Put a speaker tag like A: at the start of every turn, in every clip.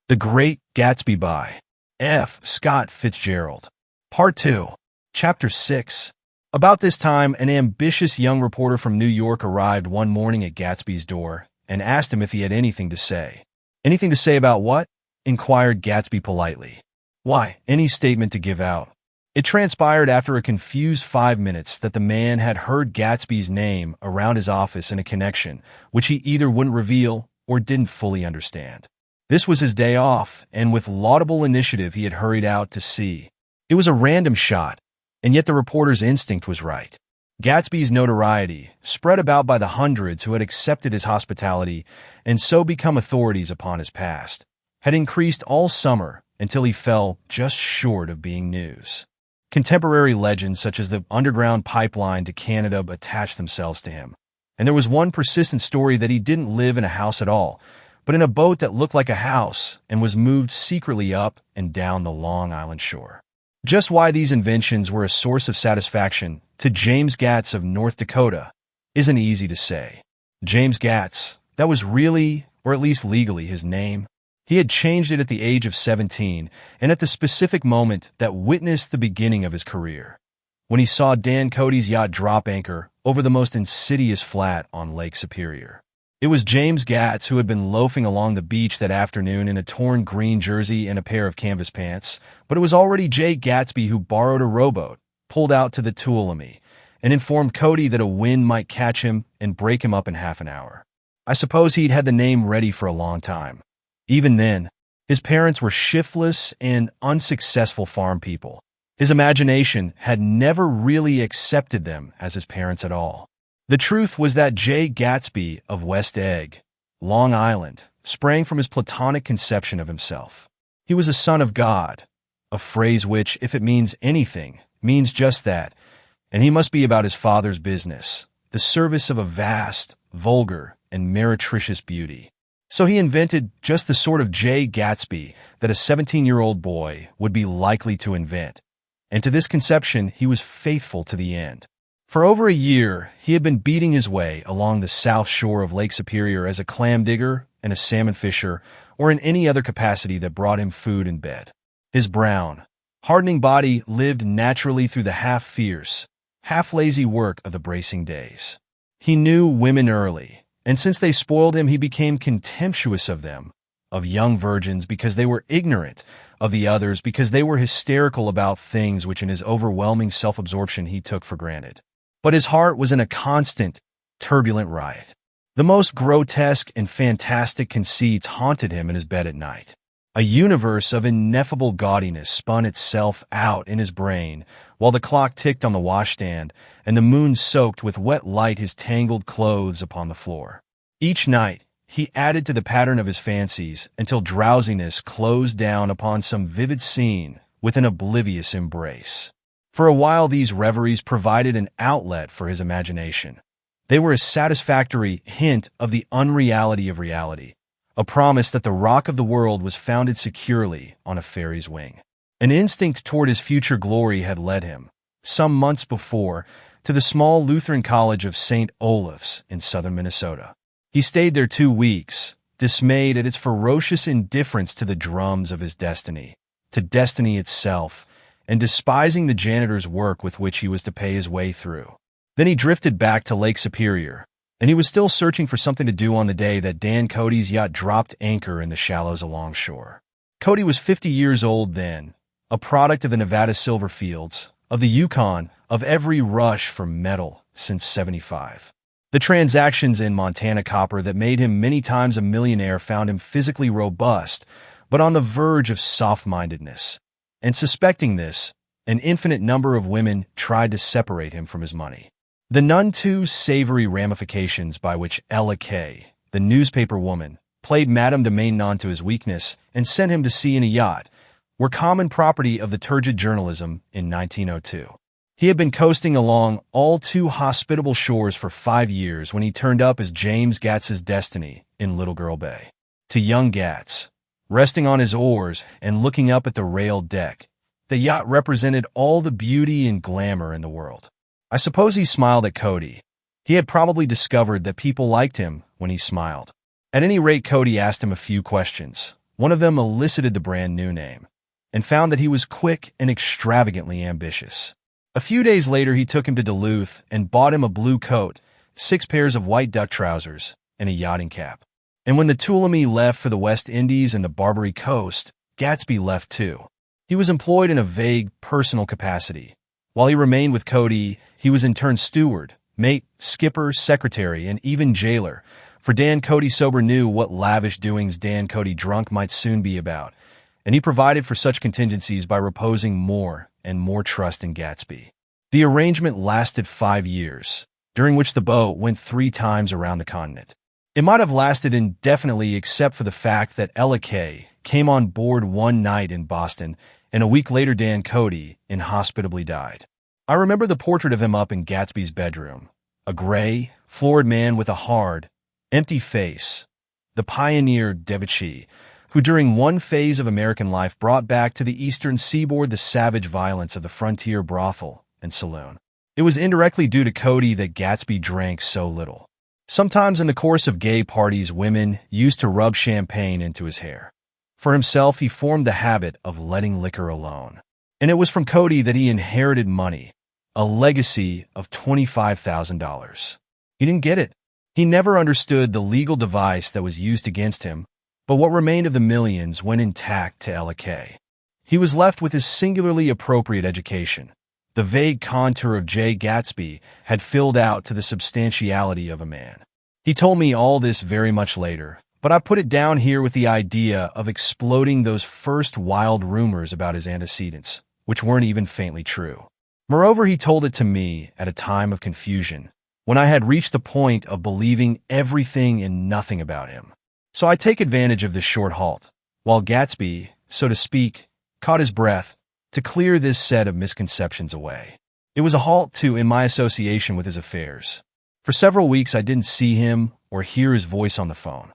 A: The Great Gatsby by F. Scott Fitzgerald. Part 2. Chapter 6. About this time, an ambitious young reporter from New York arrived one morning at Gatsby's door and asked him if he had anything to say. "Anything to say about what?" inquired Gatsby politely. "Why, any statement to give out." It transpired after a confused 5 minutes that the man had heard Gatsby's name around his office in a connection which he either wouldn't reveal or didn't fully understand. This was his day off, and with laudable initiative he had hurried out to see. It was a random shot, and yet the reporter's instinct was right. Gatsby's notoriety, spread about by the hundreds who had accepted his hospitality and so become authorities upon his past, had increased all summer until he fell just short of being news. Contemporary legends such as the underground pipeline to Canada attached themselves to him, and there was one persistent story that he didn't live in a house at all, but in a boat that looked like a house and was moved secretly up and down the Long Island shore. Just why these inventions were a source of satisfaction to James Gatz of North Dakota isn't easy to say. James Gatz, that was really, or at least legally, his name. He had changed it at the age of 17 and at the specific moment that witnessed the beginning of his career, when he saw Dan Cody's yacht drop anchor over the most insidious flat on Lake Superior. It was James Gatz who had been loafing along the beach that afternoon in a torn green jersey and a pair of canvas pants, but it was already Jay Gatsby who borrowed a rowboat, pulled out to the Tuolumne, and informed Cody that a wind might catch him and break him up in half an hour. I suppose he'd had the name ready for a long time. Even then, his parents were shiftless and unsuccessful farm people. His imagination had never really accepted them as his parents at all. The truth was that Jay Gatsby of West Egg, Long Island, sprang from his platonic conception of himself. He was a son of God, a phrase which, if it means anything, means just that, and he must be about his father's business, the service of a vast, vulgar, and meretricious beauty. So he invented just the sort of Jay Gatsby that a 17-year-old boy would be likely to invent, and to this conception he was faithful to the end. For over a year, he had been beating his way along the south shore of Lake Superior as a clam digger and a salmon fisher, or in any other capacity that brought him food and bed. His brown, hardening body lived naturally through the half-fierce, half-lazy work of the bracing days. He knew women early, and since they spoiled him, he became contemptuous of them, of young virgins because they were ignorant, of the others because they were hysterical about things which in his overwhelming self-absorption he took for granted. But his heart was in a constant, turbulent riot. The most grotesque and fantastic conceits haunted him in his bed at night. A universe of ineffable gaudiness spun itself out in his brain while the clock ticked on the washstand and the moon soaked with wet light his tangled clothes upon the floor. Each night, he added to the pattern of his fancies until drowsiness closed down upon some vivid scene with an oblivious embrace. For a while these reveries provided an outlet for his imagination. They were a satisfactory hint of the unreality of reality, a promise that the rock of the world was founded securely on a fairy's wing. An instinct toward his future glory had led him, some months before, to the small Lutheran college of St. Olaf's in southern Minnesota. He stayed there 2 weeks, dismayed at its ferocious indifference to the drums of his destiny, to destiny itself, and despising the janitor's work with which he was to pay his way through. Then he drifted back to Lake Superior, and he was still searching for something to do on the day that Dan Cody's yacht dropped anchor in the shallows alongshore. Cody was 50 years old then, a product of the Nevada silver fields, of the Yukon, of every rush for metal since '75. The transactions in Montana copper that made him many times a millionaire found him physically robust, but on the verge of soft-mindedness. And suspecting this, an infinite number of women tried to separate him from his money. The none too savory ramifications by which Ella Kay, the newspaper woman, played Madame de Maintenon to his weakness and sent him to sea in a yacht, were common property of the turgid journalism in 1902. He had been coasting along all too hospitable shores for 5 years when he turned up as James Gats's destiny in Little Girl Bay. To young Gatz, resting on his oars and looking up at the railed deck, the yacht represented all the beauty and glamour in the world. I suppose he smiled at Cody. He had probably discovered that people liked him when he smiled. At any rate, Cody asked him a few questions, One of them elicited the brand new name and found that he was quick and extravagantly ambitious. A few days later, he took him to Duluth and bought him a blue coat, 6 pairs of white duck trousers, and a yachting cap. And when the Tuolumne left for the West Indies and the Barbary Coast, Gatsby left too. He was employed in a vague personal capacity. While he remained with Cody, he was in turn steward, mate, skipper, secretary, and even jailer, for Dan Cody sober knew what lavish doings Dan Cody drunk might soon be about, and he provided for such contingencies by reposing more and more trust in Gatsby. The arrangement lasted 5 years, during which the boat went 3 times around the continent. It might have lasted indefinitely except for the fact that Ella Kay came on board one night in Boston, and a week later Dan Cody inhospitably died. I remember the portrait of him up in Gatsby's bedroom, a gray, florid man with a hard, empty face, the pioneer debauchee, who during one phase of American life brought back to the eastern seaboard the savage violence of the frontier brothel and saloon. It was indirectly due to Cody that Gatsby drank so little. Sometimes in the course of gay parties, women used to rub champagne into his hair. For himself, he formed the habit of letting liquor alone. And it was from Cody that he inherited money, a legacy of $25,000. He didn't get it. He never understood the legal device that was used against him, but what remained of the millions went intact to Ella Kay. He was left with his singularly appropriate education. The vague contour of Jay Gatsby had filled out to the substantiality of a man. He told me all this very much later, but I put it down here with the idea of exploding those first wild rumors about his antecedents, which weren't even faintly true. Moreover, he told it to me at a time of confusion, when I had reached the point of believing everything and nothing about him. So I take advantage of this short halt, while Gatsby, so to speak, caught his breath, to clear this set of misconceptions away. It was a halt, too, in my association with his affairs. For several weeks, I didn't see him or hear his voice on the phone.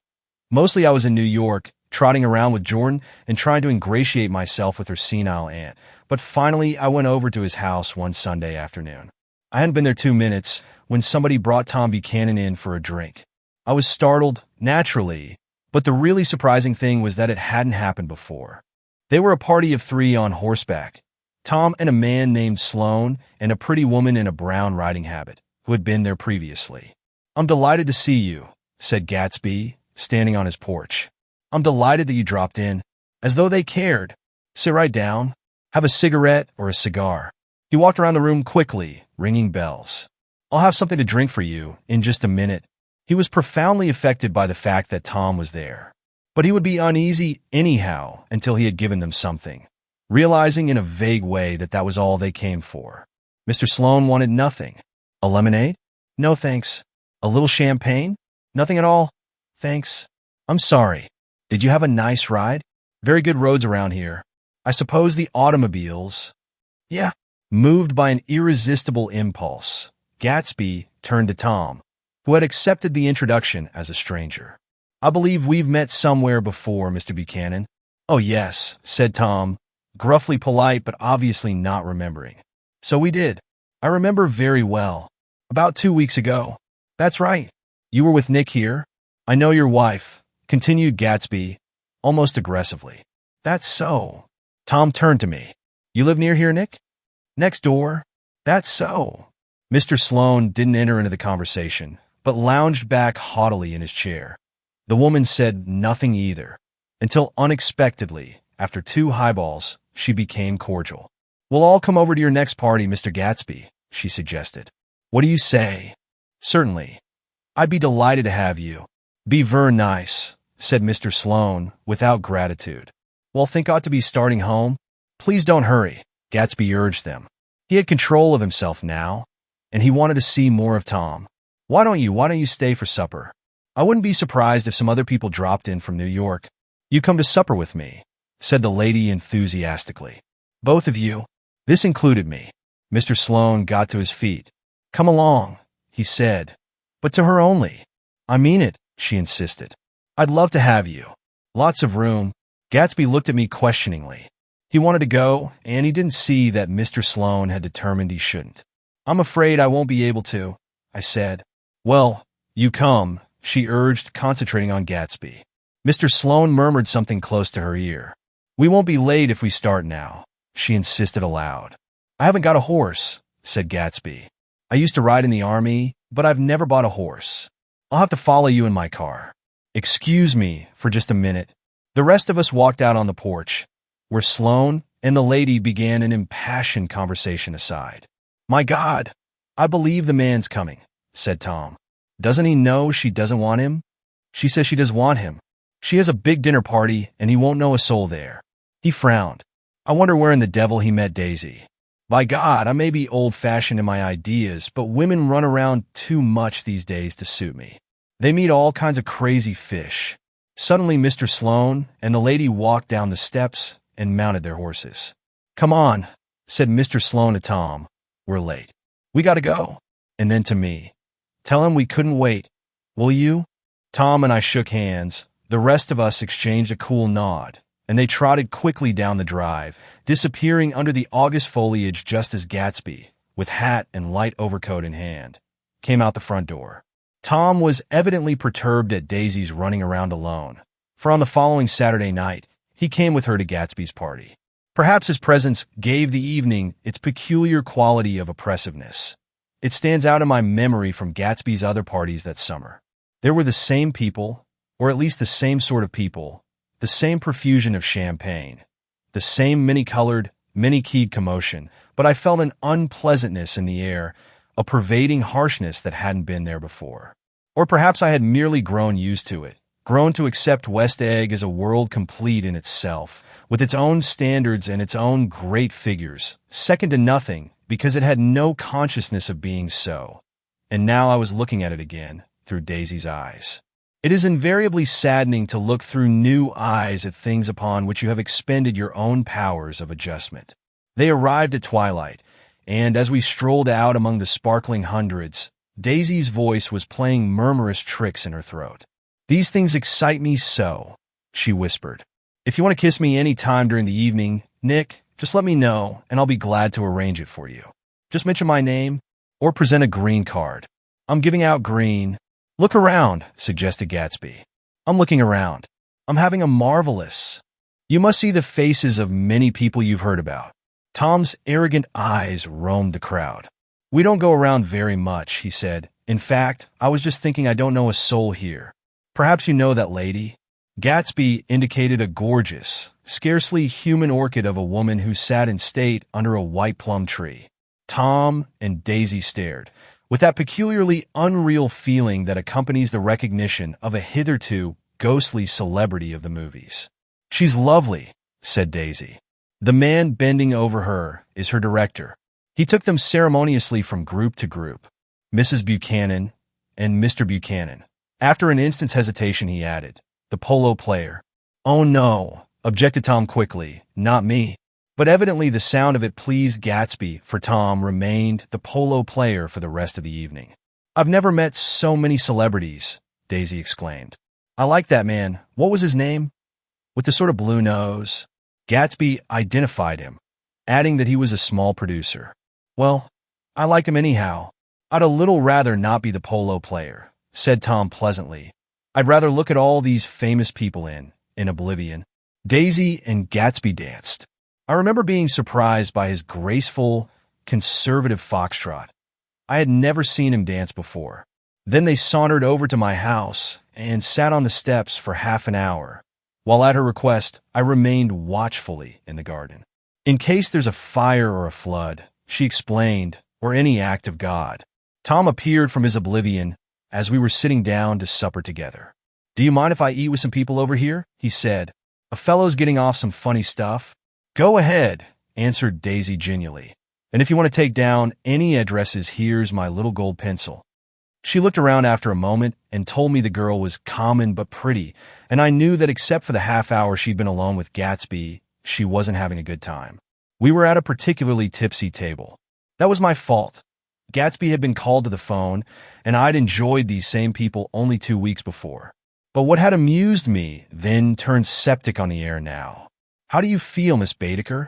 A: Mostly I was in New York, trotting around with Jordan and trying to ingratiate myself with her senile aunt. But finally, I went over to his house one Sunday afternoon. I hadn't been there 2 minutes when somebody brought Tom Buchanan in for a drink. I was startled, naturally, but the really surprising thing was that it hadn't happened before. They were a party of 3 on horseback, Tom and a man named Sloan and a pretty woman in a brown riding habit, who had been there previously. "I'm delighted to see you," said Gatsby, standing on his porch. "I'm delighted that you dropped in, as though they cared. Sit right down. Have a cigarette or a cigar." He walked around the room quickly, ringing bells. "I'll have something to drink for you in just a minute." He was profoundly affected by the fact that Tom was there. But he would be uneasy anyhow until he had given them something, realizing in a vague way that that was all they came for. Mr. Sloan wanted nothing. "A lemonade?" "No, thanks." "A little champagne?" "Nothing at all, thanks." "I'm sorry. Did you have a nice ride?" "Very good roads around here. I suppose the automobiles—" "Yeah." Moved by an irresistible impulse, Gatsby turned to Tom, who had accepted the introduction as a stranger. "I believe we've met somewhere before, Mr. Buchanan." "Oh, yes," said Tom, gruffly polite but obviously not remembering. "So we did. I remember very well. About 2 weeks ago." "That's right. You were with Nick here?" "I know your wife," continued Gatsby, almost aggressively. "That's so." Tom turned to me. "You live near here, Nick?" "Next door." "That's so." Mr. Sloan didn't enter into the conversation, but lounged back haughtily in his chair. The woman said nothing either, until unexpectedly, after 2 highballs, she became cordial. "We'll all come over to your next party, Mr. Gatsby," she suggested. "What do you say?" "Certainly. I'd be delighted to have you." "Be ver nice," said Mr. Sloan, without gratitude. "Well, think ought to be starting home." "Please don't hurry," Gatsby urged them. He had control of himself now, and he wanted to see more of Tom. Why don't you stay for supper? I wouldn't be surprised if some other people dropped in from New York." "You come to supper with me," said the lady enthusiastically. "Both of you?" This included me. Mr. Sloan got to his feet. "Come along," he said, "but to her only." "I mean it," she insisted. "I'd love to have you. Lots of room." Gatsby looked at me questioningly. He wanted to go, and he didn't see that Mr. Sloan had determined he shouldn't. "I'm afraid I won't be able to," I said. "Well, you come," she urged, concentrating on Gatsby. Mr. Sloane murmured something close to her ear. "We won't be late if we start now," she insisted aloud. "I haven't got a horse," said Gatsby. "I used to ride in the army, but I've never bought a horse. I'll have to follow you in my car." "Excuse me for just a minute." The rest of us walked out on the porch, where Sloane and the lady began an impassioned conversation aside. "My God, I believe the man's coming," said Tom. "Doesn't he know she doesn't want him?" "She says she does want him. She has a big dinner party, and he won't know a soul there." He frowned. "I wonder where in the devil he met Daisy. By God, I may be old-fashioned in my ideas, but women run around too much these days to suit me. They meet all kinds of crazy fish." Suddenly, Mr. Sloane and the lady walked down the steps and mounted their horses. "Come on," said Mr. Sloane to Tom. "We're late. We gotta go." And then to me, "Tell him we couldn't wait, will you?" Tom and I shook hands. The rest of us exchanged a cool nod, and they trotted quickly down the drive, disappearing under the August foliage just as Gatsby, with hat and light overcoat in hand, came out the front door. Tom was evidently perturbed at Daisy's running around alone, for on the following Saturday night, he came with her to Gatsby's party. Perhaps his presence gave the evening its peculiar quality of oppressiveness. It stands out in my memory from Gatsby's other parties that summer. There were the same people, or at least the same sort of people, the same profusion of champagne, the same many-colored, many-keyed commotion, but I felt an unpleasantness in the air, a pervading harshness that hadn't been there before. Or perhaps I had merely grown used to it, grown to accept West Egg as a world complete in itself, with its own standards and its own great figures, second to nothing, because it had no consciousness of being so. And now I was looking at it again, through Daisy's eyes. It is invariably saddening to look through new eyes at things upon which you have expended your own powers of adjustment. They arrived at twilight, and as we strolled out among the sparkling hundreds, Daisy's voice was playing murmurous tricks in her throat. "These things excite me so," she whispered. "If you want to kiss me any time during the evening, Nick, just let me know, and I'll be glad to arrange it for you. Just mention my name, or present a green card. I'm giving out green." "Look around," suggested Gatsby. "I'm looking around. I'm having a marvelous—" "You must see the faces of many people you've heard about." Tom's arrogant eyes roamed the crowd. "We don't go around very much," he said. "In fact, I was just thinking I don't know a soul here. Perhaps you know that lady?" Gatsby indicated a gorgeous, scarcely human orchid of a woman who sat in state under a white plum tree. Tom and Daisy stared, with that peculiarly unreal feeling that accompanies the recognition of a hitherto ghostly celebrity of the movies. "She's lovely," said Daisy. "The man bending over her is her director." He took them ceremoniously from group to group. "Mrs. Buchanan and Mr. Buchanan." After an instant's hesitation, he added, "The polo player." "Oh no," objected Tom quickly, "not me." But evidently the sound of it pleased Gatsby, for Tom remained the polo player for the rest of the evening. "I've never met so many celebrities," Daisy exclaimed. "I like that man. What was his name? With the sort of blue nose." Gatsby identified him, adding that he was a small producer. "Well, I liked him anyhow. I'd a little rather not be the polo player," said Tom pleasantly. "I'd rather look at all these famous people in oblivion." Daisy and Gatsby danced. I remember being surprised by his graceful, conservative foxtrot. I had never seen him dance before. Then they sauntered over to my house and sat on the steps for half an hour, while at her request, I remained watchfully in the garden. "In case there's a fire or a flood," she explained, "or any act of God." Tom appeared from his oblivion as we were sitting down to supper together. "Do you mind if I eat with some people over here?" he said. "A fellow's getting off some funny stuff." "Go ahead," answered Daisy genially. "And if you want to take down any addresses, here's my little gold pencil." She looked around after a moment and told me the girl was common but pretty, and I knew that except for the half hour she'd been alone with Gatsby, she wasn't having a good time. We were at a particularly tipsy table. That was my fault. Gatsby had been called to the phone, and I'd enjoyed these same people only 2 weeks before. But what had amused me then turned septic on the air now. "How do you feel, Miss Baedeker?"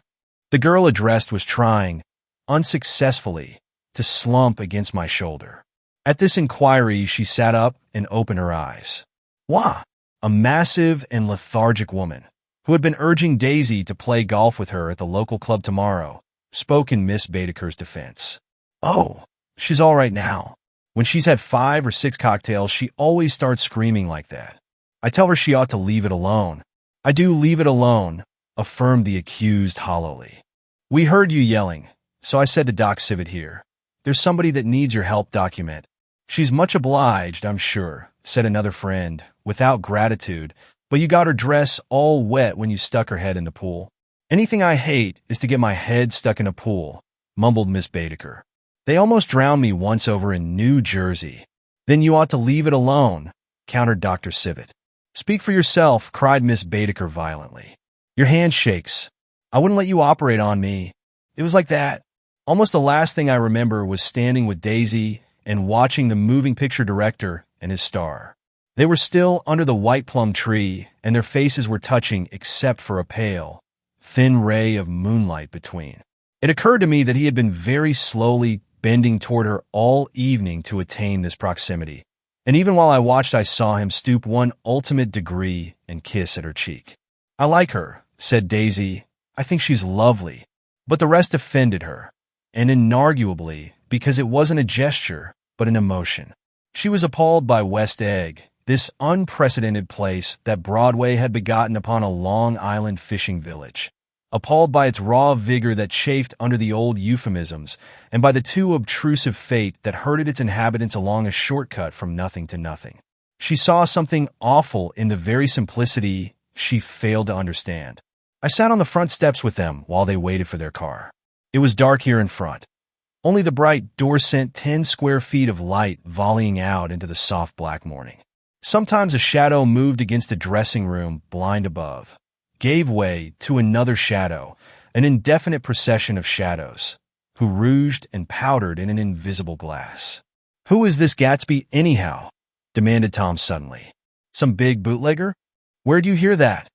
A: The girl addressed was trying, unsuccessfully, to slump against my shoulder. At this inquiry, she sat up and opened her eyes. "Why, a massive and lethargic woman, who had been urging Daisy to play golf with her at the local club tomorrow, spoke in Miss Baedeker's defense. "Oh, she's all right now. When she's had 5 or 6 cocktails, she always starts screaming like that. I tell her she ought to leave it alone." "I do leave it alone," affirmed the accused hollowly. "We heard you yelling, so I said to Doc Civet here, 'There's somebody that needs your help document.'" "She's much obliged, I'm sure," said another friend, without gratitude, "but you got her dress all wet when you stuck her head in the pool." "Anything I hate is to get my head stuck in a pool," mumbled Miss Baedeker. "They almost drowned me once over in New Jersey." "Then you ought to leave it alone," countered Dr. Civet. "Speak for yourself," cried Miss Baedeker violently. "Your hand shakes. I wouldn't let you operate on me." It was like that. Almost the last thing I remember was standing with Daisy and watching the moving picture director and his star. They were still under the white plum tree, and their faces were touching except for a pale, thin ray of moonlight between. It occurred to me that he had been very slowly bending toward her all evening to attain this proximity, and even while I watched I saw him stoop one ultimate degree and kiss at her cheek. "I like her," said Daisy. "I think she's lovely." But the rest offended her, and inarguably, because it wasn't a gesture, but an emotion. She was appalled by West Egg, this unprecedented place that Broadway had begotten upon a Long Island fishing village. Appalled by its raw vigor that chafed under the old euphemisms, and by the too obtrusive fate that herded its inhabitants along a shortcut from nothing to nothing. She saw something awful in the very simplicity she failed to understand. I sat on the front steps with them while they waited for their car. It was dark here in front. Only the bright door sent 10 square feet of light volleying out into the soft black morning. Sometimes a shadow moved against a dressing room blind above, gave way to another shadow, an indefinite procession of shadows, who rouged and powdered in an invisible glass. "Who is this Gatsby, anyhow?" demanded Tom suddenly. "Some big bootlegger? Where'd you hear that?"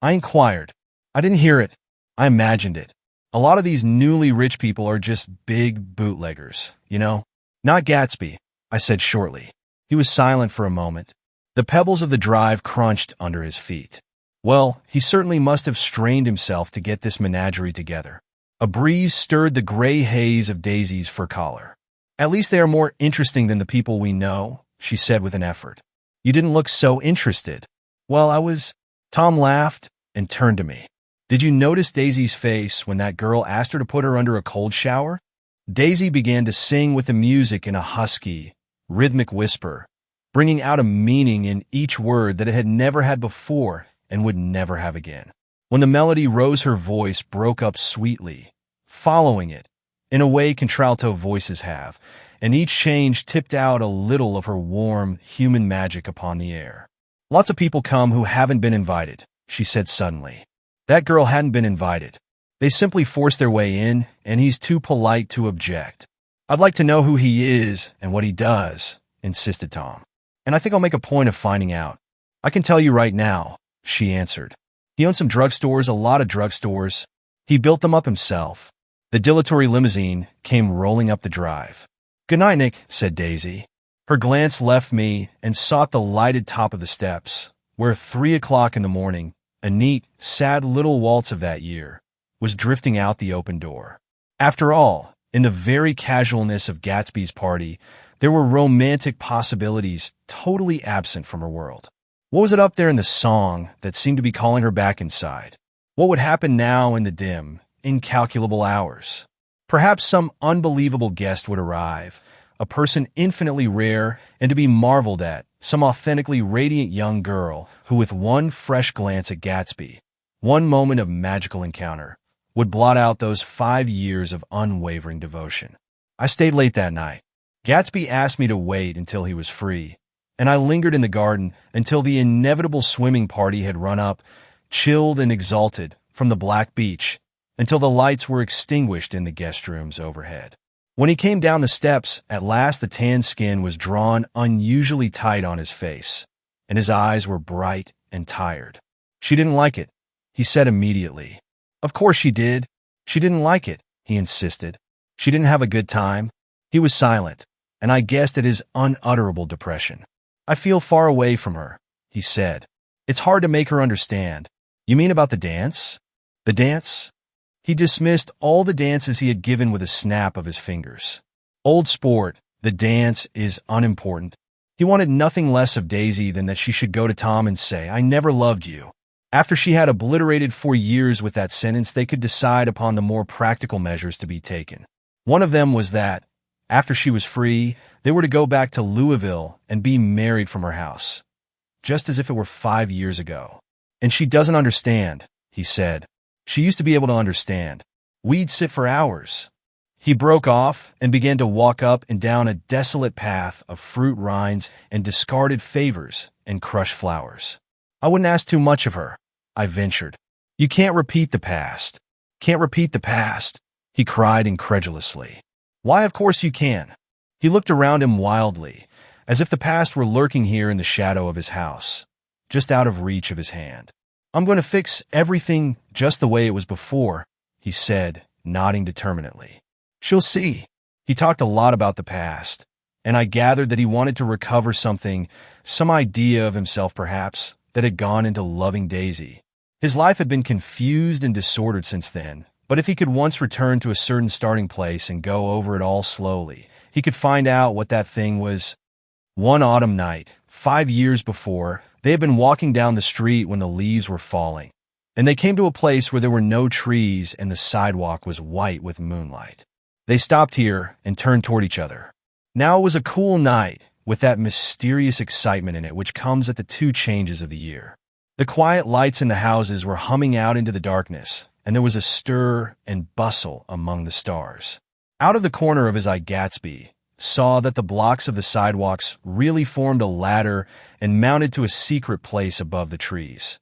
A: I inquired. "I didn't hear it. I imagined it. A lot of these newly rich people are just big bootleggers, you know?" "Not Gatsby," I said shortly. He was silent for a moment. The pebbles of the drive crunched under his feet. Well, he certainly must have strained himself to get this menagerie together. A breeze stirred the gray haze of Daisy's fur collar. "At least they are more interesting than the people we know," she said with an effort. "You didn't look so interested." "Well, I was—" Tom laughed and turned to me. "Did you notice Daisy's face when that girl asked her to put her under a cold shower?" Daisy began to sing with the music in a husky, rhythmic whisper, bringing out a meaning in each word that it had never had before and would never have again. When the melody rose, her voice broke up sweetly, following it, in a way contralto voices have, and each change tipped out a little of her warm, human magic upon the air. "Lots of people come who haven't been invited," she said suddenly. "That girl hadn't been invited. They simply forced their way in, and he's too polite to object." "I'd like to know who he is and what he does," insisted Tom. "And I think I'll make a point of finding out." "I can tell you right now," she answered. "He owns some drugstores, a lot of drugstores. He built them up himself." The dilatory limousine came rolling up the drive. "Good night, Nick," said Daisy. Her glance left me and sought the lighted top of the steps, where 3 o'clock in the morning, a neat, sad little waltz of that year, was drifting out the open door. After all, in the very casualness of Gatsby's party, there were romantic possibilities totally absent from her world. What was it up there in the song that seemed to be calling her back inside? What would happen now in the dim, incalculable hours? Perhaps some unbelievable guest would arrive, a person infinitely rare and to be marveled at, some authentically radiant young girl who, with one fresh glance at Gatsby, one moment of magical encounter, would blot out those 5 years of unwavering devotion. I stayed late that night. Gatsby asked me to wait until he was free, and I lingered in the garden until the inevitable swimming party had run up, chilled and exalted, from the black beach, until the lights were extinguished in the guest rooms overhead. When he came down the steps, at last the tan skin was drawn unusually tight on his face, and his eyes were bright and tired. "She didn't like it," he said immediately. "Of course she did. She didn't like it," he insisted. "She didn't have a good time." He was silent, and I guessed at his unutterable depression. "I feel far away from her," he said. It's hard to make her understand. You mean about the dance? The dance? He dismissed all the dances he had given with a snap of his fingers. Old sport, the dance is unimportant. He wanted nothing less of Daisy than that she should go to Tom and say, "I never loved you." After she had obliterated for years with that sentence, they could decide upon the more practical measures to be taken. One of them was that, after she was free, they were to go back to Louisville and be married from her house. Just as if it were 5 years ago. "And she doesn't understand," he said. "She used to be able to understand. We'd sit for hours." He broke off and began to walk up and down a desolate path of fruit rinds and discarded favors and crushed flowers. "I wouldn't ask too much of her," I ventured. "You can't repeat the past." "Can't repeat the past?" he cried incredulously. "Why, of course you can." He looked around him wildly, as if the past were lurking here in the shadow of his house, just out of reach of his hand. "I'm going to fix everything just the way it was before," he said, nodding determinedly. "She'll see." He talked a lot about the past, and I gathered that he wanted to recover something, some idea of himself perhaps, that had gone into loving Daisy. His life had been confused and disordered since then, but if he could once return to a certain starting place and go over it all slowly, he could find out what that thing was. One autumn night, 5 years before, they had been walking down the street when the leaves were falling, and they came to a place where there were no trees and the sidewalk was white with moonlight. They stopped here and turned toward each other. Now it was a cool night, with that mysterious excitement in it which comes at the 2 changes of the year. The quiet lights in the houses were humming out into the darkness, and there was a stir and bustle among the stars. Out of the corner of his eye, Gatsby saw that the blocks of the sidewalks really formed a ladder and mounted to a secret place above the trees.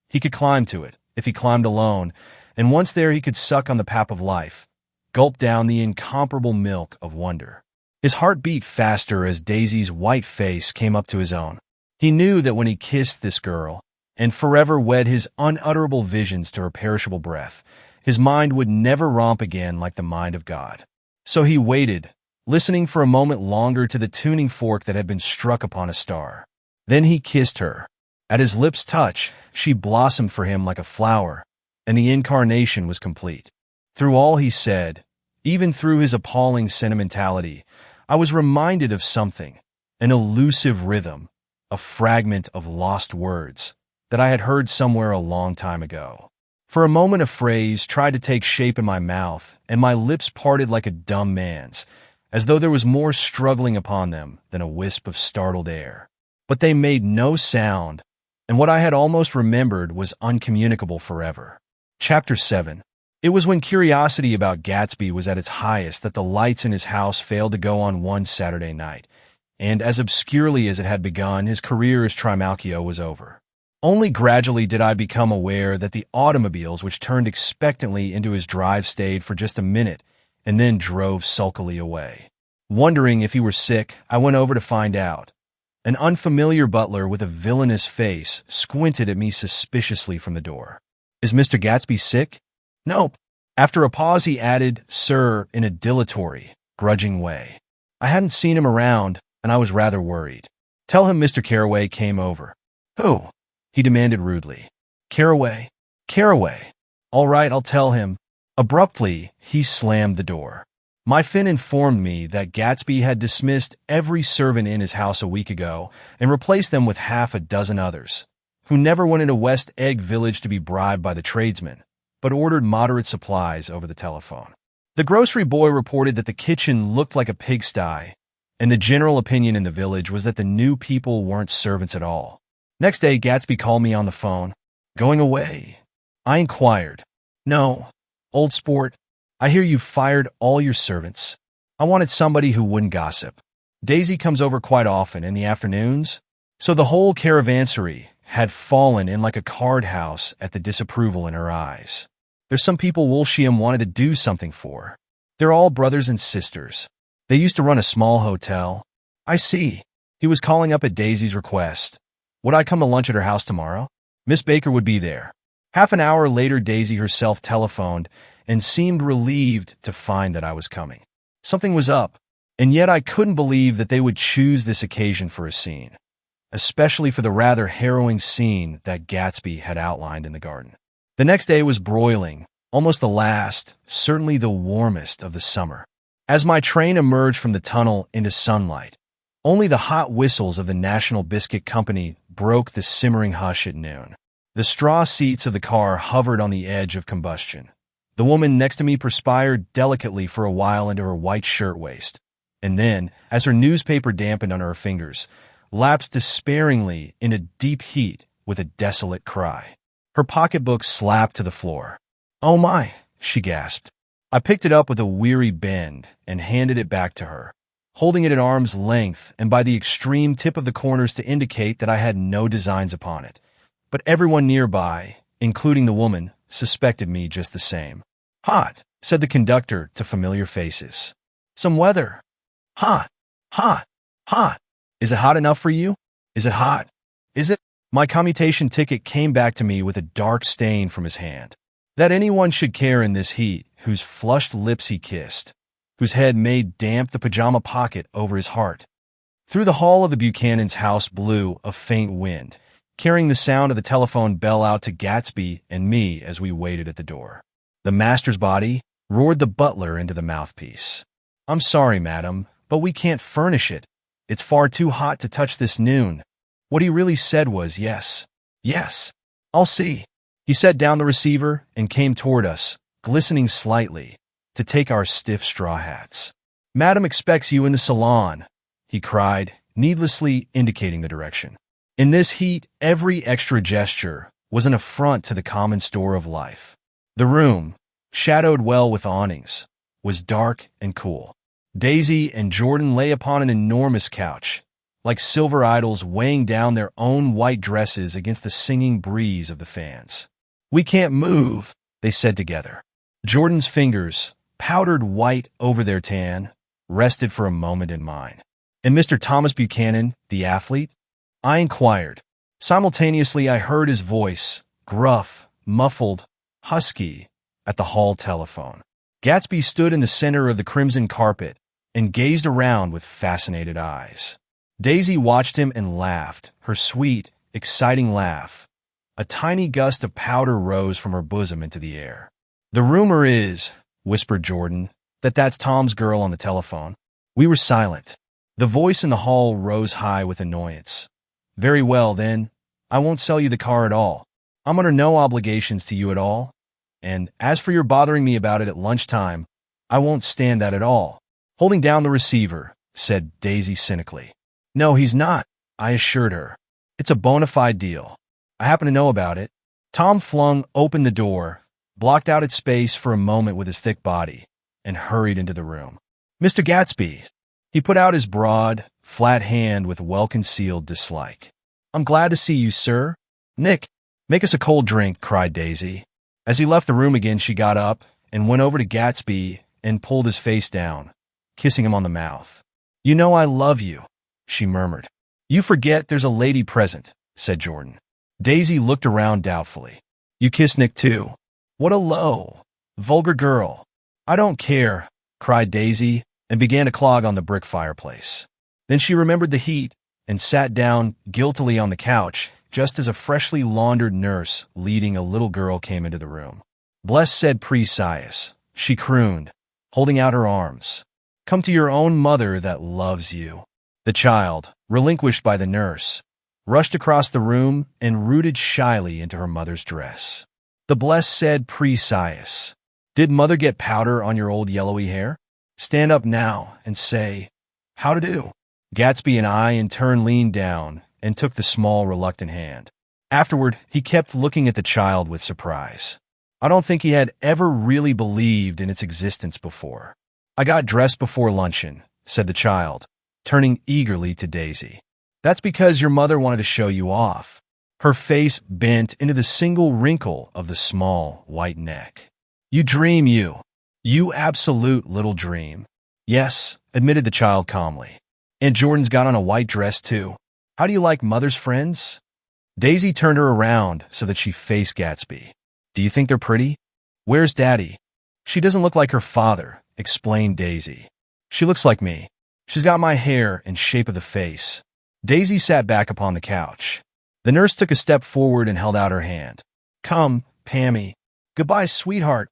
A: He could climb to it, if he climbed alone, and once there he could suck on the pap of life, gulp down the incomparable milk of wonder. His heart beat faster as Daisy's white face came up to his own. He knew that when he kissed this girl, and forever wed his unutterable visions to her perishable breath, his mind would never romp again like the mind of God. So he waited, listening for a moment longer to the tuning fork that had been struck upon a star. Then he kissed her. At his lips' touch, she blossomed for him like a flower, and the incarnation was complete. Through all he said, even through his appalling sentimentality, I was reminded of something, an elusive rhythm, a fragment of lost words that I had heard somewhere a long time ago. For a moment a phrase tried to take shape in my mouth, and my lips parted like a dumb man's, as though there was more struggling upon them than a wisp of startled air. But they made no sound, and what I had almost remembered was uncommunicable forever. Chapter 7. It was when curiosity about Gatsby was at its highest that the lights in his house failed to go on one Saturday night, and as obscurely as it had begun, his career as Trimalchio was over. Only gradually did I become aware that the automobiles which turned expectantly into his drive stayed for just a minute and then drove sulkily away. Wondering if he were sick, I went over to find out. An unfamiliar butler with a villainous face squinted at me suspiciously from the door. "Is Mr. Gatsby sick?" "Nope." After a pause he added, "Sir," in a dilatory, grudging way. I hadn't seen him around, and I was rather worried. "Tell him Mr. Carraway came over." "Who?" he demanded rudely. "Carraway. Carraway. All right, I'll tell him." Abruptly, he slammed the door. My Finn informed me that Gatsby had dismissed every servant in his house a week ago and replaced them with half a dozen others, who never went into West Egg Village to be bribed by the tradesmen, but ordered moderate supplies over the telephone. The grocery boy reported that the kitchen looked like a pigsty, and the general opinion in the village was that the new people weren't servants at all. Next day, Gatsby called me on the phone. "Going away?" I inquired. "No, old sport. I hear you've fired all your servants. I wanted somebody who wouldn't gossip. Daisy comes over quite often in the afternoons." So the whole caravansary had fallen in like a card house at the disapproval in her eyes. "There's some people Wolshiam wanted to do something for. They're all brothers and sisters. They used to run a small hotel." "I see." He was calling up at Daisy's request. Would I come to lunch at her house tomorrow? Miss Baker would be there. Half an hour later, Daisy herself telephoned and seemed relieved to find that I was coming. Something was up, and yet I couldn't believe that they would choose this occasion for a scene. especially for the rather harrowing scene that Gatsby had outlined in the garden. The next day was broiling, almost the last, certainly the warmest of the summer. As my train emerged from the tunnel into sunlight, only the hot whistles of the National Biscuit Company broke the simmering hush at noon. The straw seats of the car hovered on the edge of combustion. The woman next to me perspired delicately for a while into her white shirtwaist, and then, as her newspaper dampened under her fingers, lapsed despairingly into deep heat with a desolate cry. Her pocketbook slapped to the floor. "Oh my," she gasped. I picked it up with a weary bend and handed it back to her, holding it at arm's length and by the extreme tip of the corners to indicate that I had no designs upon it. But everyone nearby, including the woman, suspected me just the same. "Hot," said the conductor to familiar faces. "Some weather." "Hot, hot, hot. Is it hot enough for you? Is it hot? Is it?" My commutation ticket came back to me with a dark stain from his hand. That anyone should care in this heat, whose flushed lips he kissed, whose head made damp the pajama pocket over his heart. Through the hall of the Buchanan's house blew a faint wind, carrying the sound of the telephone bell out to Gatsby and me as we waited at the door. "The master's body," roared the butler into the mouthpiece. "I'm sorry, madam, but we can't furnish it. It's far too hot to touch this noon." What he really said was, "Yes, yes, I'll see." He set down the receiver and came toward us, glistening slightly, to take our stiff straw hats. "Madam expects you in the salon," he cried, needlessly indicating the direction. In this heat, every extra gesture was an affront to the common store of life. The room, shadowed well with awnings, was dark and cool. Daisy and Jordan lay upon an enormous couch, like silver idols weighing down their own white dresses against the singing breeze of the fans. "We can't move," they said together. Jordan's fingers, powdered white over their tan, rested for a moment in mine. "And Mr. Thomas Buchanan, the athlete?" I inquired. Simultaneously, I heard his voice, gruff, muffled, husky, at the hall telephone. Gatsby stood in the center of the crimson carpet and gazed around with fascinated eyes. Daisy watched him and laughed, her sweet, exciting laugh. A tiny gust of powder rose from her bosom into the air. "The rumor is," whispered Jordan, "that that's Tom's girl on the telephone." We were silent. The voice in the hall rose high with annoyance. "Very well, then. I won't sell you the car at all. I'm under no obligations to you at all. And as for your bothering me about it at lunchtime, I won't stand that at all." Holding down the receiver, said Daisy cynically. "No, he's not," I assured her. "It's a bona fide deal. I happen to know about it." Tom flung open the door, blocked out its space for a moment with his thick body, and hurried into the room. "Mr. Gatsby." He put out his broad, flat hand with well-concealed dislike. "I'm glad to see you, sir." "Nick, make us a cold drink," cried Daisy. As he left the room again, she got up and went over to Gatsby and pulled his face down, kissing him on the mouth. "You know I love you," she murmured. "You forget there's a lady present," said Jordan. Daisy looked around doubtfully. "You kiss Nick too? What a low, vulgar girl." "I don't care," cried Daisy, and began to clog on the brick fireplace. Then she remembered the heat and sat down guiltily on the couch just as a freshly laundered nurse leading a little girl came into the room. "Bless said Pre-Sias," she crooned, holding out her arms. "Come to your own mother that loves you." The child, relinquished by the nurse, rushed across the room and rooted shyly into her mother's dress. The blessed Pre-Sias. "Did mother get powder on your old yellowy hair? Stand up now and say, 'How to do?'" Gatsby and I in turn leaned down and took the small, reluctant hand. Afterward, he kept looking at the child with surprise. I don't think he had ever really believed in its existence before. "I got dressed before luncheon," said the child, turning eagerly to Daisy. "That's because your mother wanted to show you off." Her face bent into the single wrinkle of the small, white neck. "You dream, you. You absolute little dream." "Yes," admitted the child calmly. "Aunt Jordan's got on a white dress, too. How do you like mother's friends?" Daisy turned her around so that she faced Gatsby. "Do you think they're pretty?" "Where's Daddy?" "She doesn't look like her father," explained Daisy. "She looks like me. She's got my hair and shape of the face. Daisy sat back upon the couch. The nurse took a step forward and held out her hand. "Come, Pammy. Goodbye, sweetheart."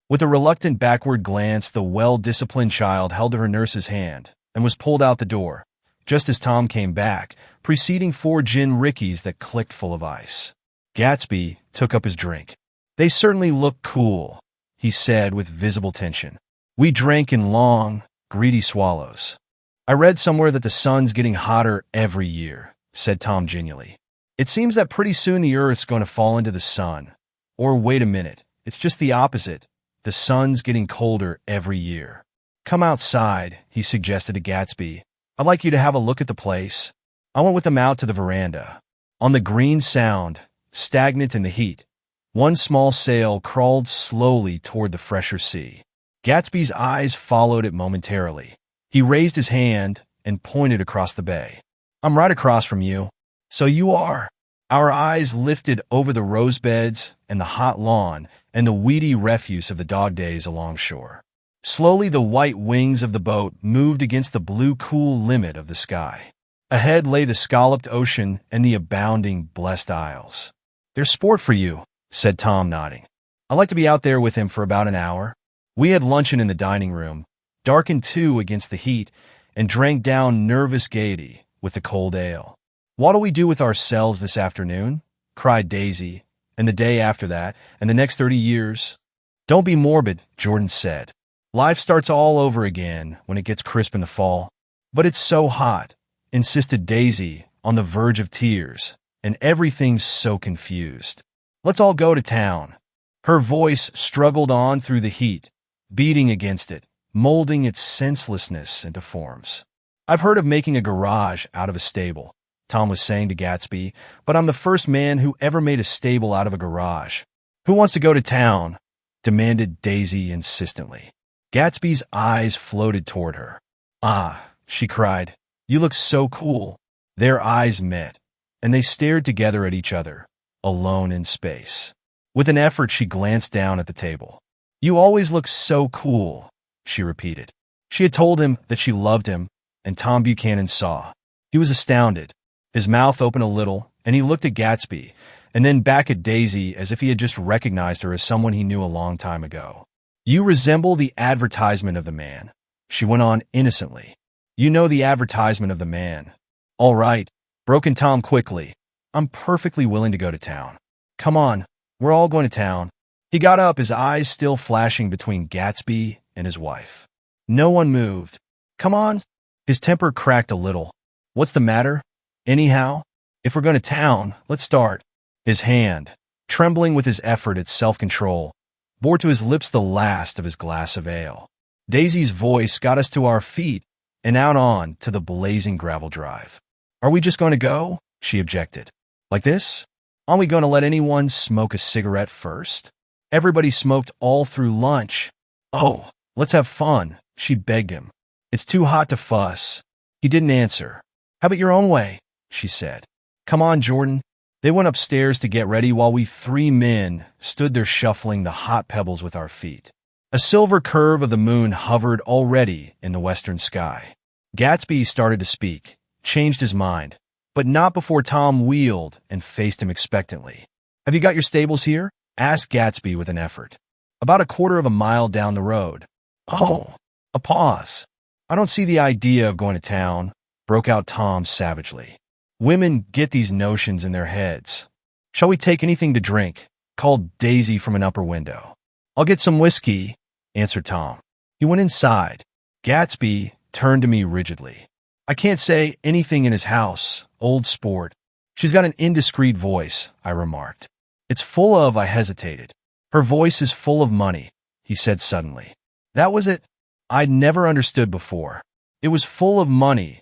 A: With a reluctant backward glance, the well-disciplined child held her nurse's hand and was pulled out the door, just as Tom came back, preceding 4 gin rickeys that clicked full of ice. Gatsby took up his drink. "They certainly look cool," he said with visible tension. "We drank in long, greedy swallows." "I read somewhere that the sun's getting hotter every year," said Tom genially. "It seems that pretty soon the Earth's going to fall into the sun. Or wait a minute, it's just the opposite. The sun's getting colder every year." "Come outside," he suggested to Gatsby. "I'd like you to have a look at the place." I went with them out to the veranda. On the green sound, stagnant in the heat, one small sail crawled slowly toward the fresher sea. Gatsby's eyes followed it momentarily. He raised his hand and pointed across the bay. "I'm right across from you." "So you are." Our eyes lifted over the rose beds and the hot lawn and the weedy refuse of the dog days along shore. Slowly the white wings of the boat moved against the blue cool limit of the sky. Ahead lay the scalloped ocean and the abounding blessed isles. "There's sport for you," said Tom, nodding. "I'd like to be out there with him for about an hour." We had luncheon in the dining room, darkened too against the heat, and drank down nervous gaiety with the cold ale. "What'll we do with ourselves this afternoon?" cried Daisy, and the day after that, and the next 30 years. "Don't be morbid," Jordan said. "Life starts all over again when it gets crisp in the fall." "But it's so hot," insisted Daisy, on the verge of tears, "and everything's so confused. Let's all go to town." Her voice struggled on through the heat, beating against it, molding its senselessness into forms. "I've heard of making a garage out of a stable," Tom was saying to Gatsby, "but I'm the first man who ever made a stable out of a garage." "Who wants to go to town?" demanded Daisy insistently. Gatsby's eyes floated toward her. "Ah," she cried, "you look so cool." Their eyes met, and they stared together at each other, alone in space. With an effort, she glanced down at the table. "You always look so cool," she repeated. She had told him that she loved him, and Tom Buchanan saw. He was astounded. His mouth opened a little, and he looked at Gatsby, and then back at Daisy as if he had just recognized her as someone he knew a long time ago. "You resemble the advertisement of the man," she went on innocently. "You know the advertisement of the man." "All right," broke in Tom quickly. "I'm perfectly willing to go to town. Come on, we're all going to town." He got up, his eyes still flashing between Gatsby and his wife. No one moved. "Come on." His temper cracked a little. "What's the matter? Anyhow, if we're going to town, let's start." His hand, trembling with his effort at self-control, bore to his lips the last of his glass of ale. Daisy's voice got us to our feet and out on to the blazing gravel drive. "Are we just going to go?" she objected. "Like this? Aren't we going to let anyone smoke a cigarette first? Everybody smoked all through lunch." "Oh, let's have fun," she begged him. "It's too hot to fuss." He didn't answer. "Have it your own way," she said. "Come on, Jordan." They went upstairs to get ready while we 3 men stood there shuffling the hot pebbles with our feet. A silver curve of the moon hovered already in the western sky. Gatsby started to speak, changed his mind, but not before Tom wheeled and faced him expectantly. "Have you got your stables here?" asked Gatsby with an effort. "About a quarter of a mile down the road." "Oh." A pause. "I don't see the idea of going to town," broke out Tom savagely. "Women get these notions in their heads." "Shall we take anything to drink?" called Daisy from an upper window. "I'll get some whiskey," answered Tom. He went inside. Gatsby turned to me rigidly. "I can't say anything in his house, old sport." "She's got an indiscreet voice," I remarked. "It's full of—" I hesitated. "Her voice is full of money," he said suddenly. That was it. I'd never understood before. It was full of money.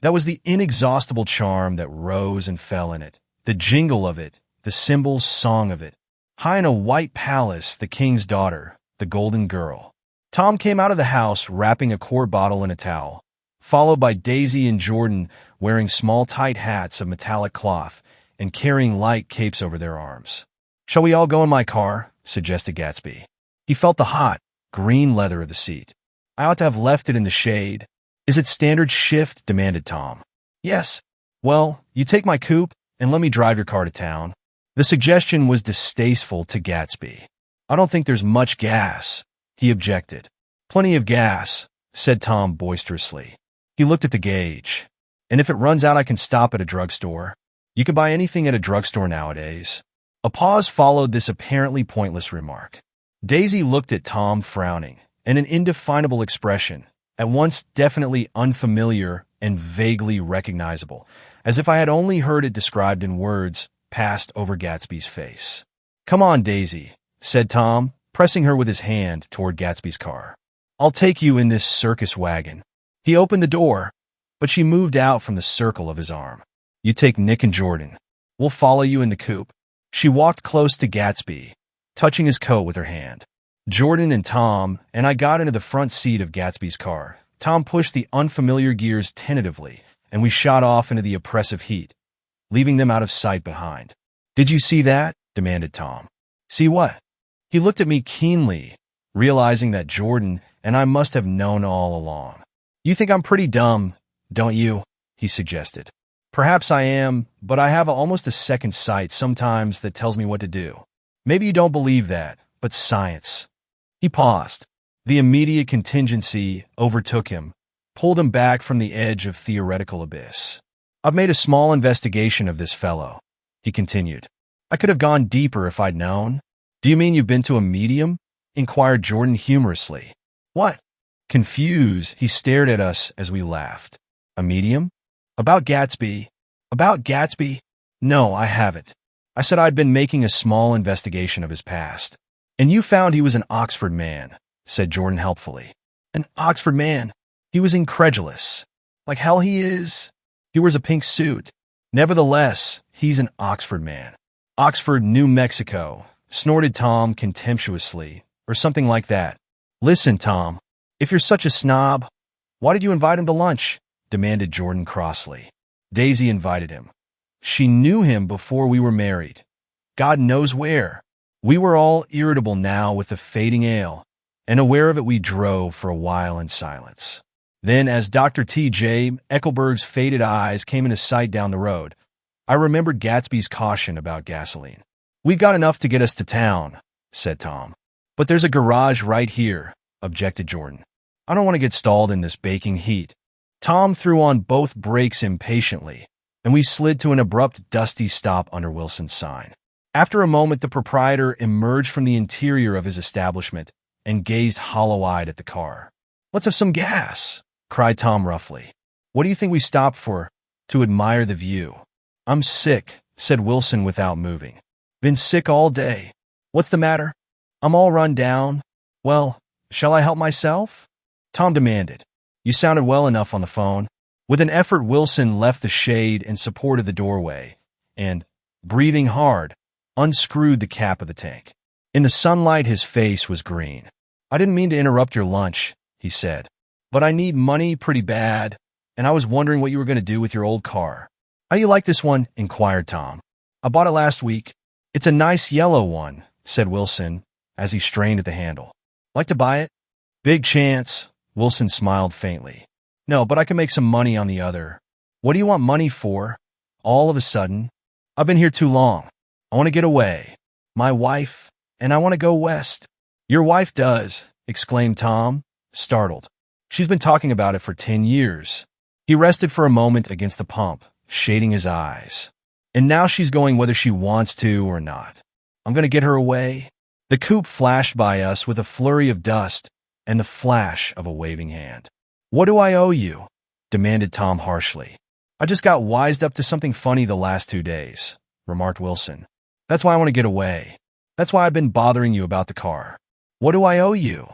A: That was the inexhaustible charm that rose and fell in it, the jingle of it, the symbol's song of it. High in a white palace, the king's daughter, the golden girl. Tom came out of the house wrapping a quart bottle in a towel, followed by Daisy and Jordan wearing small tight hats of metallic cloth and carrying light capes over their arms. "Shall we all go in my car?" suggested Gatsby. He felt the hot, green leather of the seat. "I ought to have left it in the shade." "Is it standard shift?" demanded Tom. "Yes." Well, you take my coupe and let me drive your car to town. The suggestion was distasteful to Gatsby. I don't think there's much gas, he objected. Plenty of gas, said Tom boisterously. He looked at the gauge. And if it runs out, I can stop at a drugstore. You can buy anything at a drugstore nowadays. A pause followed this apparently pointless remark. Daisy looked at Tom frowning, and an indefinable expression, at once definitely unfamiliar and vaguely recognizable, as if I had only heard it described in words, passed over Gatsby's face. Come on, Daisy, said Tom, pressing her with his hand toward Gatsby's car. I'll take you in this circus wagon. He opened the door, but she moved out from the circle of his arm. You take Nick and Jordan. We'll follow you in the coupe. She walked close to Gatsby, touching his coat with her hand. Jordan and Tom and I got into the front seat of Gatsby's car. Tom pushed the unfamiliar gears tentatively, and we shot off into the oppressive heat, leaving them out of sight behind. Did you see that? Demanded Tom. See what? He looked at me keenly, realizing that Jordan and I must have known all along. You think I'm pretty dumb, don't you? He suggested. Perhaps I am, but I have almost a second sight sometimes that tells me what to do. Maybe you don't believe that, but science. He paused. The immediate contingency overtook him, pulled him back from the edge of theoretical abyss. I've made a small investigation of this fellow, he continued. I could have gone deeper if I'd known. Do you mean you've been to a medium? Inquired Jordan humorously. What? Confused, he stared at us as we laughed. A medium? About Gatsby? About Gatsby? No, I haven't. I said I'd been making a small investigation of his past. And you found he was an Oxford man, said Jordan helpfully. An Oxford man? He was incredulous. Like hell he is. He wears a pink suit. Nevertheless, he's an Oxford man. Oxford, New Mexico, snorted Tom contemptuously, or something like that. Listen, Tom, if you're such a snob, why did you invite him to lunch? Demanded Jordan crossly. Daisy invited him. She knew him before we were married. God knows where. We were all irritable now with the fading ale, and aware of it we drove for a while in silence. Then, as Dr. T.J. Eckelberg's faded eyes came into sight down the road, I remembered Gatsby's caution about gasoline. We've got enough to get us to town, said Tom. But there's a garage right here, objected Jordan. I don't want to get stalled in this baking heat. Tom threw on both brakes impatiently, and we slid to an abrupt, dusty stop under Wilson's sign. After a moment, the proprietor emerged from the interior of his establishment and gazed hollow-eyed at the car. Let's have some gas, cried Tom roughly. What do you think we stopped for? To admire the view. I'm sick, said Wilson without moving. Been sick all day. What's the matter? I'm all run down. Well, shall I help myself? Tom demanded. You sounded well enough on the phone. With an effort, Wilson left the shade and supported the doorway, and, breathing hard, unscrewed the cap of the tank. In the sunlight, his face was green. I didn't mean to interrupt your lunch, he said, but I need money pretty bad, and I was wondering what you were going to do with your old car. How do you like this one? Inquired Tom. I bought it last week. It's a nice yellow one, said Wilson, as he strained at the handle. Like to buy it? Big chance. Wilson smiled faintly. No, but I can make some money on the other. What do you want money for? All of a sudden? I've been here too long. I want to get away. My wife, and I want to go west. Your wife does, exclaimed Tom, startled. She's been talking about it for 10 years. He rested for a moment against the pump, shading his eyes. And now she's going whether she wants to or not. I'm going to get her away. The coupe flashed by us with a flurry of dust and the flash of a waving hand. What do I owe you? Demanded Tom harshly. I just got wised up to something funny the last 2 days, remarked Wilson. That's why I want to get away. That's why I've been bothering you about the car. What do I owe you?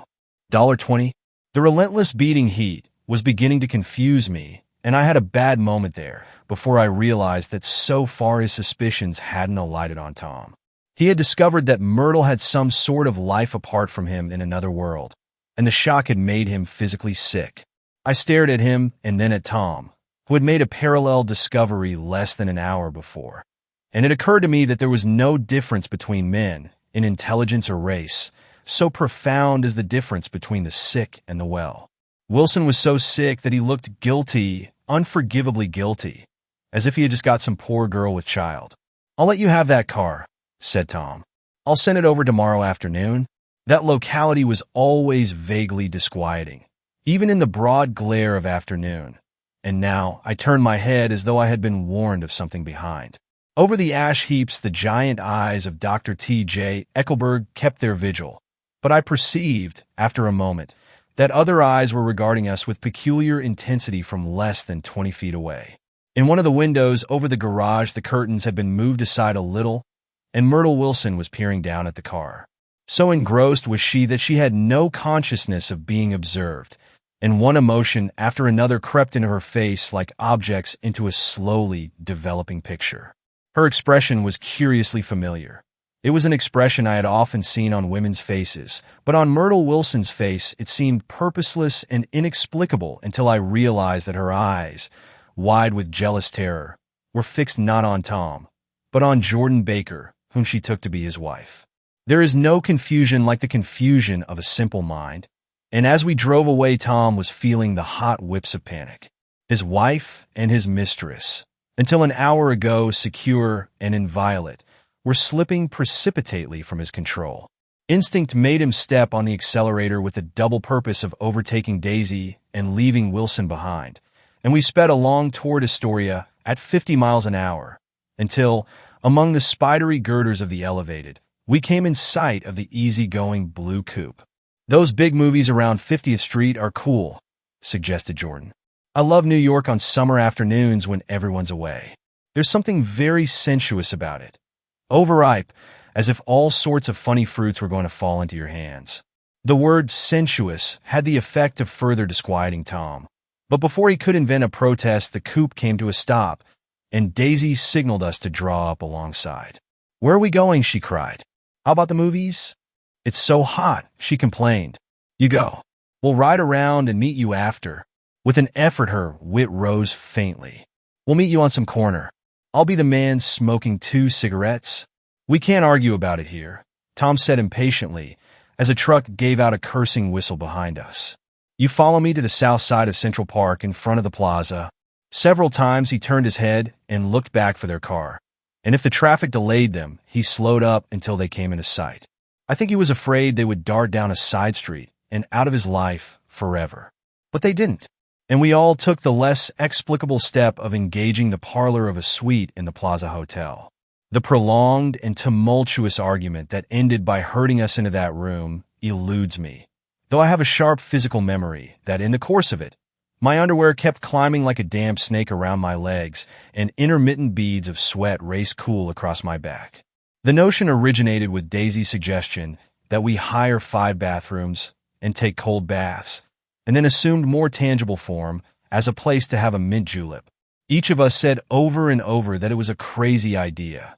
A: $1.20? The relentless beating heat was beginning to confuse me, and I had a bad moment there before I realized that so far his suspicions hadn't alighted on Tom. He had discovered that Myrtle had some sort of life apart from him in another world, and the shock had made him physically sick. I stared at him and then at Tom, who had made a parallel discovery less than an hour before. And it occurred to me that there was no difference between men, in intelligence or race, so profound as the difference between the sick and the well. Wilson was so sick that he looked guilty, unforgivably guilty, as if he had just got some poor girl with child. "I'll let you have that car," said Tom. "I'll send it over tomorrow afternoon." That locality was always vaguely disquieting, even in the broad glare of afternoon. And now I turned my head as though I had been warned of something behind. Over the ash heaps, the giant eyes of Dr. T.J. Eckelberg kept their vigil, but I perceived, after a moment, that other eyes were regarding us with peculiar intensity from less than 20 feet away. In one of the windows over the garage, the curtains had been moved aside a little, and Myrtle Wilson was peering down at the car. So engrossed was she that she had no consciousness of being observed, and one emotion after another crept into her face like objects into a slowly developing picture. Her expression was curiously familiar. It was an expression I had often seen on women's faces, but on Myrtle Wilson's face it seemed purposeless and inexplicable until I realized that her eyes, wide with jealous terror, were fixed not on Tom, but on Jordan Baker, whom she took to be his wife. There is no confusion like the confusion of a simple mind, and as we drove away, Tom was feeling the hot whips of panic. His wife and his mistress, until an hour ago secure and inviolate, were slipping precipitately from his control. Instinct made him step on the accelerator with the double purpose of overtaking Daisy and leaving Wilson behind, and we sped along toward Astoria at 50 miles an hour, until, among the spidery girders of the elevated, we came in sight of the easy-going blue coupe. "Those big movies around 50th Street are cool," suggested Jordan. "I love New York on summer afternoons when everyone's away. There's something very sensuous about it. Overripe, as if all sorts of funny fruits were going to fall into your hands." The word sensuous had the effect of further disquieting Tom. But before he could invent a protest, the coupe came to a stop, and Daisy signaled us to draw up alongside. "Where are we going?" she cried. "How about the movies?" "It's so hot," she complained. "You go. We'll ride around and meet you after." With an effort, her wit rose faintly. "We'll meet you on some corner. I'll be the man smoking 2 cigarettes. We can't argue about it here," Tom said impatiently, as a truck gave out a cursing whistle behind us. "You follow me to the south side of Central Park in front of the plaza." Several times he turned his head and looked back for their car, and if the traffic delayed them, he slowed up until they came into sight. I think he was afraid they would dart down a side street and out of his life forever. But they didn't, and we all took the less explicable step of engaging the parlor of a suite in the Plaza Hotel. The prolonged and tumultuous argument that ended by herding us into that room eludes me, though I have a sharp physical memory that in the course of it, my underwear kept climbing like a damp snake around my legs, and intermittent beads of sweat raced cool across my back. The notion originated with Daisy's suggestion that we hire 5 bathrooms and take cold baths, and then assumed more tangible form as a place to have a mint julep. Each of us said over and over that it was a crazy idea.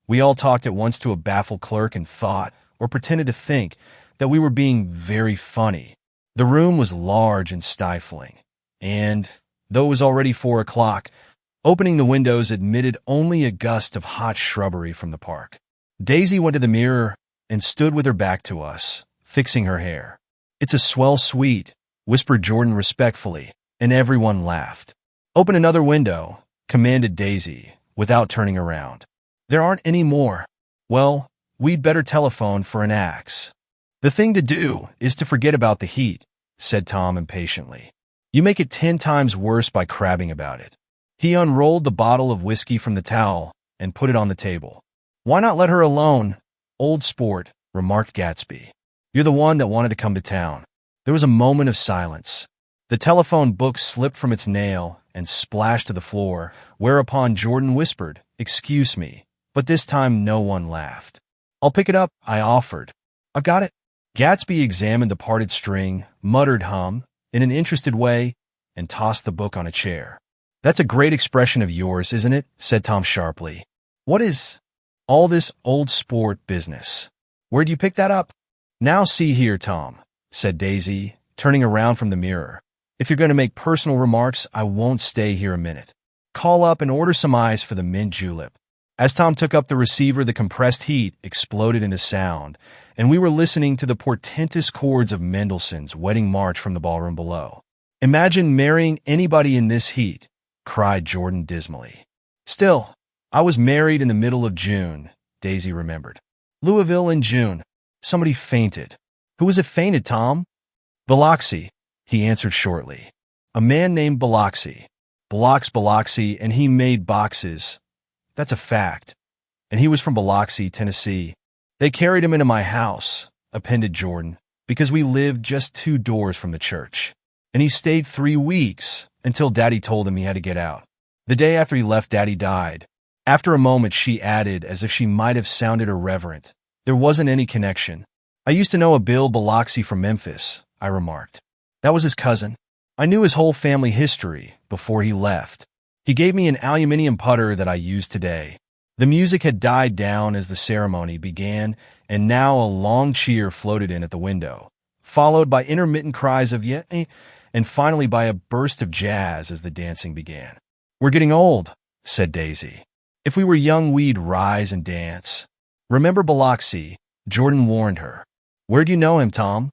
A: We all talked at once to a baffled clerk and thought, or pretended to think, that we were being very funny. The room was large and stifling, and, though it was already 4 o'clock, opening the windows admitted only a gust of hot shrubbery from the park. Daisy went to the mirror and stood with her back to us, fixing her hair. "It's a swell suite," whispered Jordan respectfully, and everyone laughed. "Open another window," commanded Daisy, without turning around. "There aren't any more." "Well, we'd better telephone for an axe." "The thing to do is to forget about the heat," said Tom impatiently. "You make it 10 times worse by crabbing about it." He unrolled the bottle of whiskey from the towel and put it on the table. "Why not let her alone, old sport," remarked Gatsby. "You're the one that wanted to come to town." There was a moment of silence. The telephone book slipped from its nail and splashed to the floor, whereupon Jordan whispered, "Excuse me," but this time no one laughed. "I'll pick it up," I offered. "I got it." Gatsby examined the parted string, muttered in an interested way, and tossed the book on a chair. "That's a great expression of yours, isn't it?" said Tom sharply. "What is all this old sport business? Where'd you pick that up?" "Now see here, Tom," said Daisy, turning around from the mirror. "If you're going to make personal remarks, I won't stay here a minute. Call up and order some ice for the mint julep." As Tom took up the receiver, the compressed heat exploded into sound, and we were listening to the portentous chords of Mendelssohn's Wedding March from the ballroom below. "Imagine marrying anybody in this heat," cried Jordan dismally. Still, I was married in the middle of June, Daisy remembered. Louisville in June. Somebody fainted. Who was it fainted, Tom? Biloxi, he answered shortly. A man named Biloxi. Biloxi, and he made boxes. That's a fact. And he was from Biloxi, Tennessee. They carried him into my house, appended Jordan, because we lived just 2 doors from the church. And he stayed 3 weeks until Daddy told him he had to get out. The day after he left, Daddy died. After a moment, she added, as if she might have sounded irreverent, there wasn't any connection. I used to know a Bill Biloxi from Memphis, I remarked. That was his cousin. I knew his whole family history before he left. He gave me an aluminum putter that I use today. The music had died down as the ceremony began, and now a long cheer floated in at the window, followed by intermittent cries of "yeah," and finally by a burst of jazz as the dancing began. We're getting old, said Daisy. If we were young, we'd rise and dance. Remember Biloxi, Jordan warned her. Where do you know him, Tom?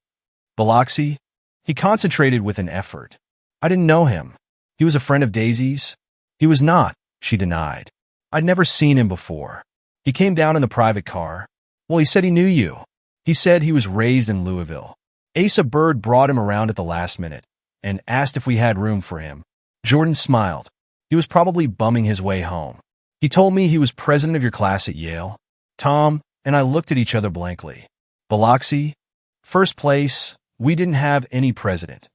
A: Biloxi? He concentrated with an effort. I didn't know him. He was a friend of Daisy's? He was not, she denied. I'd never seen him before. He came down in the private car. Well, he said he knew you. He said he was raised in Louisville. Asa Bird brought him around at the last minute and asked if we had room for him. Jordan smiled. He was probably bumming his way home. He told me he was president of your class at Yale. Tom and I looked at each other blankly. Biloxi? First place, we didn't have any president.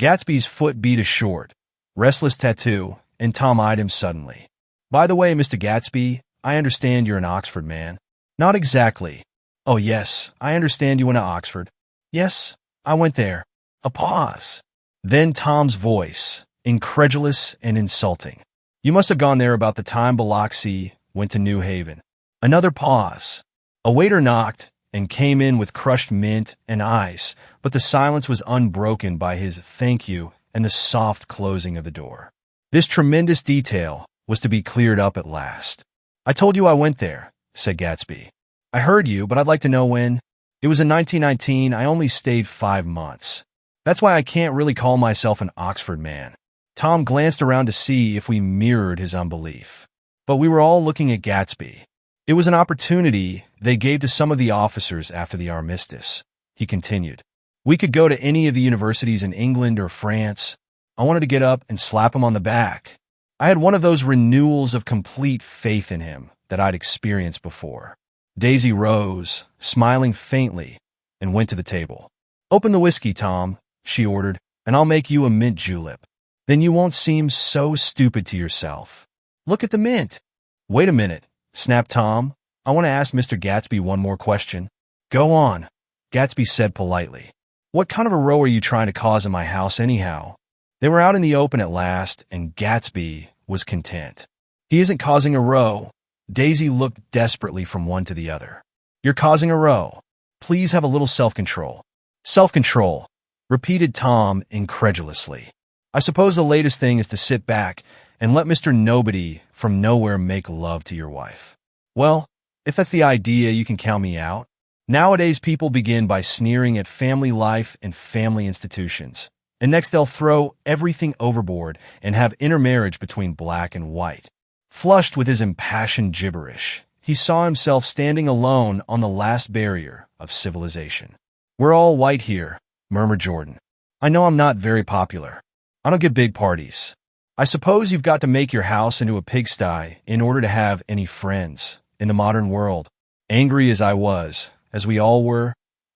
A: Gatsby's foot beat a short, restless tattoo, and Tom eyed him suddenly. By the way, Mr. Gatsby, I understand you're an Oxford man. Not exactly. Oh, yes, I understand you went to Oxford. Yes, I went there. A pause. Then Tom's voice, incredulous and insulting. You must have gone there about the time Biloxi went to New Haven. Another pause. A waiter knocked and came in with crushed mint and ice, but the silence was unbroken by his thank you and the soft closing of the door. This tremendous detail was to be cleared up at last. I told you I went there, said Gatsby. I heard you, but I'd like to know when. It was in 1919. I only stayed 5 months. That's why I can't really call myself an Oxford man. Tom glanced around to see if we mirrored his unbelief. But we were all looking at Gatsby. It was an opportunity they gave to some of the officers after the armistice, he continued. We could go to any of the universities in England or France. I wanted to get up and slap him on the back. I had one of those renewals of complete faith in him that I'd experienced before. Daisy rose, smiling faintly, and went to the table. Open the whiskey, Tom, she ordered, and I'll make you a mint julep. Then you won't seem so stupid to yourself. Look at the mint. Wait a minute, snapped Tom. I want to ask Mr. Gatsby one more question. Go on, Gatsby said politely. What kind of a row are you trying to cause in my house anyhow? They were out in the open at last, and Gatsby was content. He isn't causing a row. Daisy looked desperately from one to the other. You're causing a row. Please have a little self-control. Self-control, repeated Tom incredulously. I suppose the latest thing is to sit back and let Mr. Nobody from nowhere make love to your wife. Well, if that's the idea, you can count me out. Nowadays, people begin by sneering at family life and family institutions. And next they'll throw everything overboard and have intermarriage between black and white. Flushed with his impassioned gibberish, he saw himself standing alone on the last barrier of civilization. We're all white here, murmured Jordan. I know I'm not very popular. I don't give big parties. I suppose you've got to make your house into a pigsty in order to have any friends in the modern world. Angry as I was, as we all were,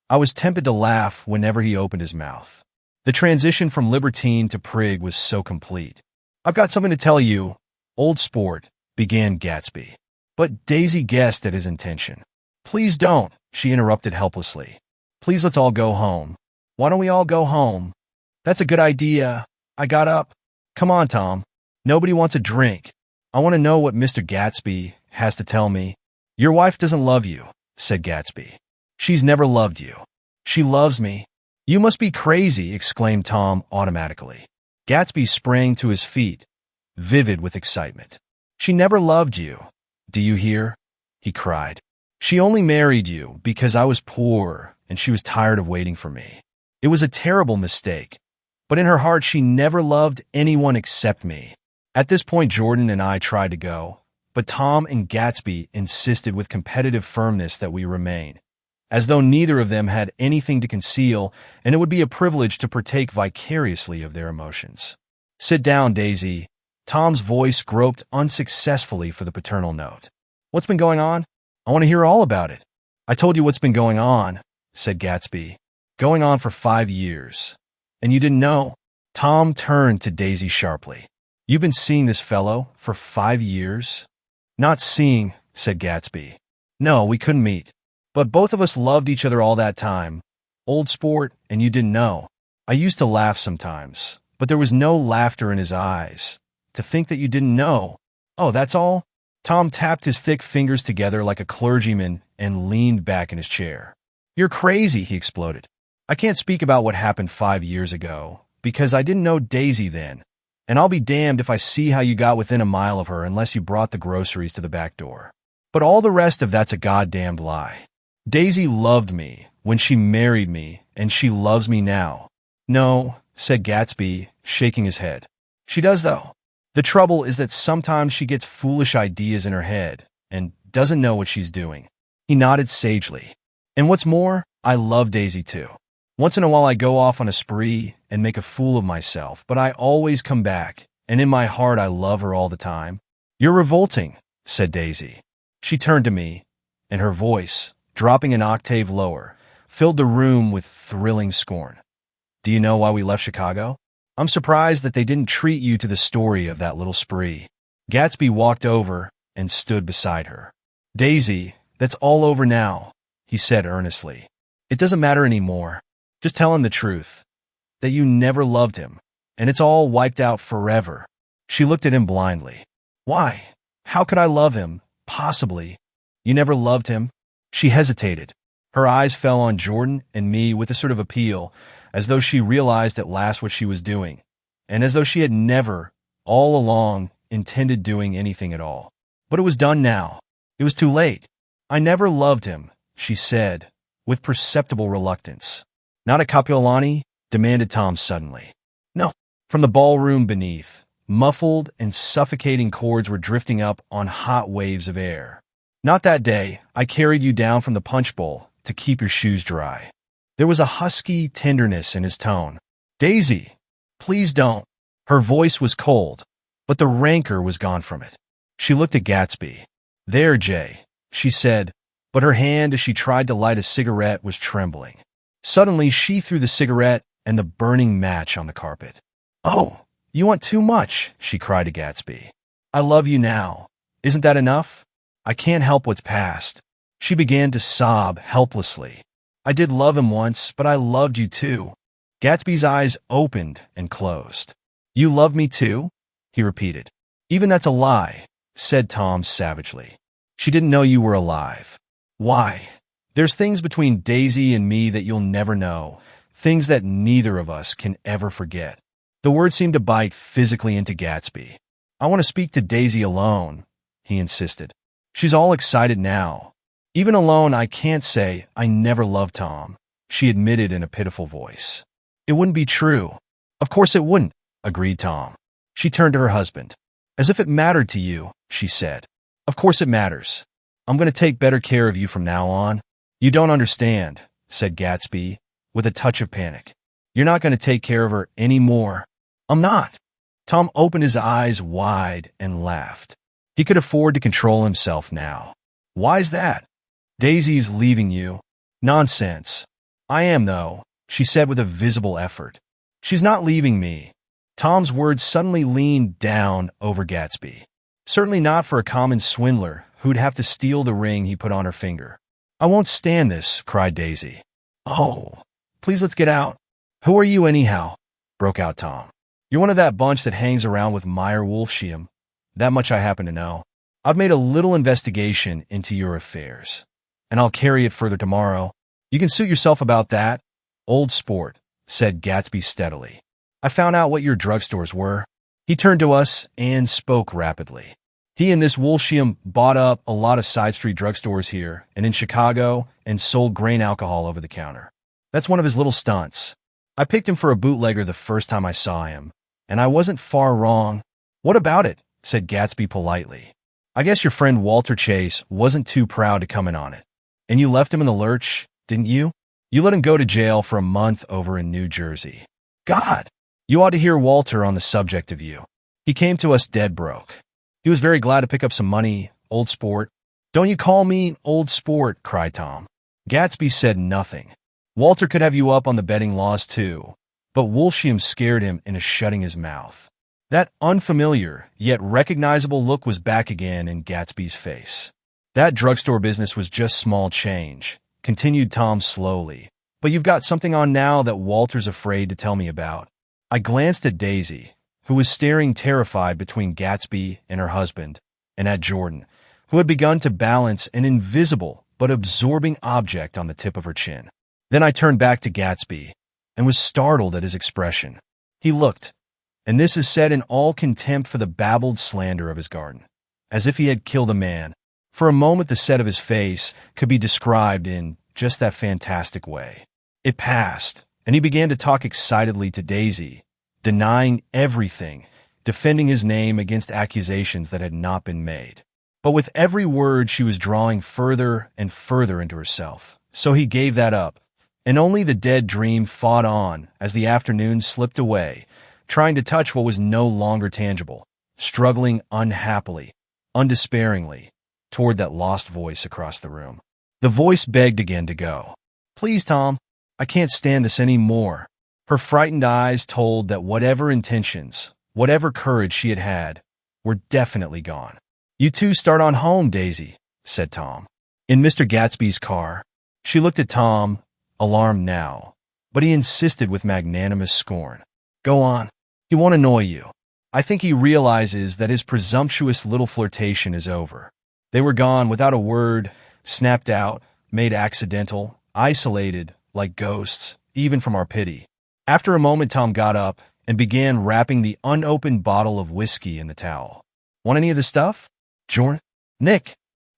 A: I was tempted to laugh whenever he opened his mouth. The transition from libertine to prig was so complete. I've got something to tell you, old sport, began Gatsby. But Daisy guessed at his intention. Please don't, she interrupted helplessly. Please let's all go home. Why don't we all go home? That's a good idea. I got up. Come on, Tom. Nobody wants a drink. I want to know what Mr. Gatsby has to tell me. Your wife doesn't love you, said Gatsby. She's never loved you. She loves me. You must be crazy, exclaimed Tom automatically. Gatsby sprang to his feet, vivid with excitement. She never loved you. Do you hear? He cried. She only married you because I was poor and she was tired of waiting for me. It was a terrible mistake. But in her heart, she never loved anyone except me. At this point, Jordan and I tried to go, but Tom and Gatsby insisted with competitive firmness that we remain, as though neither of them had anything to conceal, and it would be a privilege to partake vicariously of their emotions. "Sit down, Daisy." Tom's voice groped unsuccessfully for the paternal note. "What's been going on? I want to hear all about it." "I told you what's been going on," said Gatsby. "Going on for 5 years. And you didn't know?" Tom turned to Daisy sharply. "You've been seeing this fellow for 5 years?" "Not seeing," said Gatsby. "No, we couldn't meet. But both of us loved each other all that time. Old sport, and you didn't know. I used to laugh sometimes, but there was no laughter in his eyes. To think that you didn't know. Oh, that's all?" Tom tapped his thick fingers together like a clergyman and leaned back in his chair. "You're crazy," he exploded. "I can't speak about what happened 5 years ago, because I didn't know Daisy then. And I'll be damned if I see how you got within a mile of her unless you brought the groceries to the back door. But all the rest of that's a goddamned lie. Daisy loved me when she married me, and she loves me now." "No," said Gatsby, shaking his head. "She does, though. The trouble is that sometimes she gets foolish ideas in her head and doesn't know what she's doing." He nodded sagely. "And what's more, I love Daisy too. Once in a while I go off on a spree and make a fool of myself, but I always come back, and in my heart I love her all the time." "You're revolting," said Daisy. She turned to me, and her voice, dropping an octave lower, filled the room with thrilling scorn. "Do you know why we left Chicago? I'm surprised that they didn't treat you to the story of that little spree." Gatsby walked over and stood beside her. "Daisy, that's all over now," he said earnestly. "It doesn't matter anymore. Just tell him the truth, that you never loved him, and it's all wiped out forever." She looked at him blindly. "Why? How could I love him? Possibly. You never loved him?" She hesitated. Her eyes fell on Jordan and me with a sort of appeal, as though she realized at last what she was doing, and as though she had never, all along, intended doing anything at all. But it was done now. It was too late. "I never loved him," she said, with perceptible reluctance. "Not a Capulani?" demanded Tom suddenly. "No." From the ballroom beneath, muffled and suffocating chords were drifting up on hot waves of air. "Not that day. I carried you down from the punch bowl to keep your shoes dry." There was a husky tenderness in his tone. "Daisy, please don't." Her voice was cold, but the rancor was gone from it. She looked at Gatsby. "There, Jay," she said, but her hand as she tried to light a cigarette was trembling. Suddenly, she threw the cigarette and the burning match on the carpet. "Oh, you want too much," she cried to Gatsby. "I love you now. Isn't that enough? I can't help what's past." She began to sob helplessly. "I did love him once, but I loved you too." Gatsby's eyes opened and closed. "You love me too?" he repeated. "Even that's a lie," said Tom savagely. "She didn't know you were alive." "Why? There's things between Daisy and me that you'll never know, things that neither of us can ever forget." The word seemed to bite physically into Gatsby. "I want to speak to Daisy alone," he insisted. "She's all excited now. Even alone, I can't say I never loved Tom," she admitted in a pitiful voice. "It wouldn't be true." "Of course it wouldn't," agreed Tom. She turned to her husband. "As if it mattered to you," she said. "Of course it matters. I'm going to take better care of you from now on." "You don't understand," said Gatsby, with a touch of panic. "You're not going to take care of her any more." "I'm not." Tom opened his eyes wide and laughed. He could afford to control himself now. "Why's that?" "Daisy's leaving you." "Nonsense." "I am, though," she said with a visible effort. "She's not leaving me." Tom's words suddenly leaned down over Gatsby. "Certainly not for a common swindler who'd have to steal the ring he put on her finger." "I won't stand this," cried Daisy. "Oh, please let's get out." "Who are you anyhow?" broke out Tom. "You're one of that bunch that hangs around with Meyer Wolfsheim. That much I happen to know. I've made a little investigation into your affairs, and I'll carry it further tomorrow. You can suit yourself about that, old sport," said Gatsby steadily. "I found out what your drugstores were." He turned to us and spoke rapidly. "He and this Wolfsheim bought up a lot of side street drugstores here and in Chicago and sold grain alcohol over the counter. That's one of his little stunts. I picked him for a bootlegger the first time I saw him, and I wasn't far wrong." "What about it?" said Gatsby politely. I guess your friend Walter Chase wasn't too proud to come in on it. And you left him in the lurch, didn't you? You let him go to jail for a month over in New Jersey. God! You ought to hear Walter on the subject of you. He came to us dead broke. He was very glad to pick up some money, old sport. Don't you call me old sport, cried Tom. Gatsby said nothing. Walter could have you up on the betting laws too, but Wolshiam scared him into shutting his mouth. That unfamiliar, yet recognizable look was back again in Gatsby's face. That drugstore business was just small change, continued Tom slowly. But you've got something on now that Walter's afraid to tell me about. I glanced at Daisy, who was staring terrified between Gatsby and her husband, and at Jordan, who had begun to balance an invisible but absorbing object on the tip of her chin. Then I turned back to Gatsby and was startled at his expression. He looked, and this is said in all contempt for the babbled slander of his garden, as if he had killed a man. For a moment the set of his face could be described in just that fantastic way. It passed, and he began to talk excitedly to Daisy, denying everything, defending his name against accusations that had not been made. But with every word she was drawing further and further into herself. So he gave that up, and only the dead dream fought on as the afternoon slipped away, trying to touch what was no longer tangible, struggling unhappily, undespairingly, toward that lost voice across the room. The voice begged again to go. Please, Tom, I can't stand this any more. Her frightened eyes told that whatever intentions, whatever courage she had had, were definitely gone. You two start on home, Daisy, said Tom. In Mr. Gatsby's car. She looked at Tom, alarmed now, but he insisted with magnanimous scorn. Go on. He won't annoy you. I think he realizes that his presumptuous little flirtation is over. They were gone without a word, snapped out, made accidental, isolated, like ghosts, even from our pity. After a moment, Tom got up and began wrapping the unopened bottle of whiskey in the towel. Want any of the stuff? Jordan? Nick?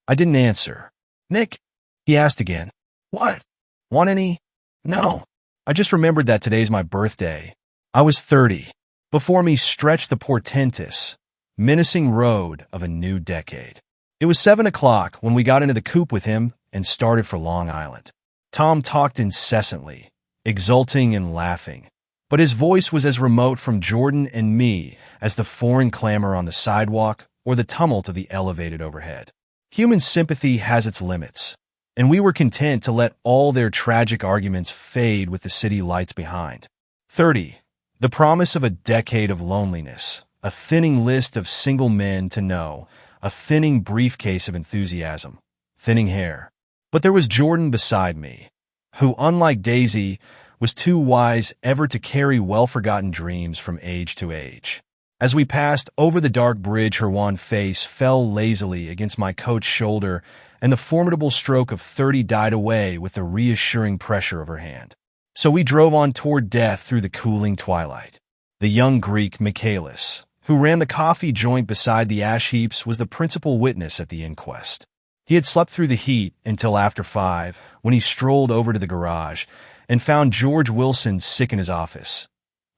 A: I didn't answer. Nick? He asked again. What? Want any? No. I just remembered that today's my birthday. I was 30. Before me stretched the portentous, menacing road of a new decade. It was 7 o'clock when we got into the coupe with him and started for Long Island. Tom talked incessantly, exulting and laughing, but his voice was as remote from Jordan and me as the foreign clamor on the sidewalk or the tumult of the elevated overhead. Human sympathy has its limits, and we were content to let all their tragic arguments fade with the city lights behind. 30. The promise of a decade of loneliness, a thinning list of single men to know, a thinning briefcase of enthusiasm, thinning hair. But there was Jordan beside me, who, unlike Daisy, was too wise ever to carry well-forgotten dreams from age to age. As we passed over the dark bridge, her wan face fell lazily against my coat's shoulder, and the formidable stroke of 30 died away with the reassuring pressure of her hand. So we drove on toward death through the cooling twilight. The young Greek, Michaelis, who ran the coffee joint beside the ash heaps, was the principal witness at the inquest. He had slept through the heat until after 5, when he strolled over to the garage and found George Wilson sick in his office.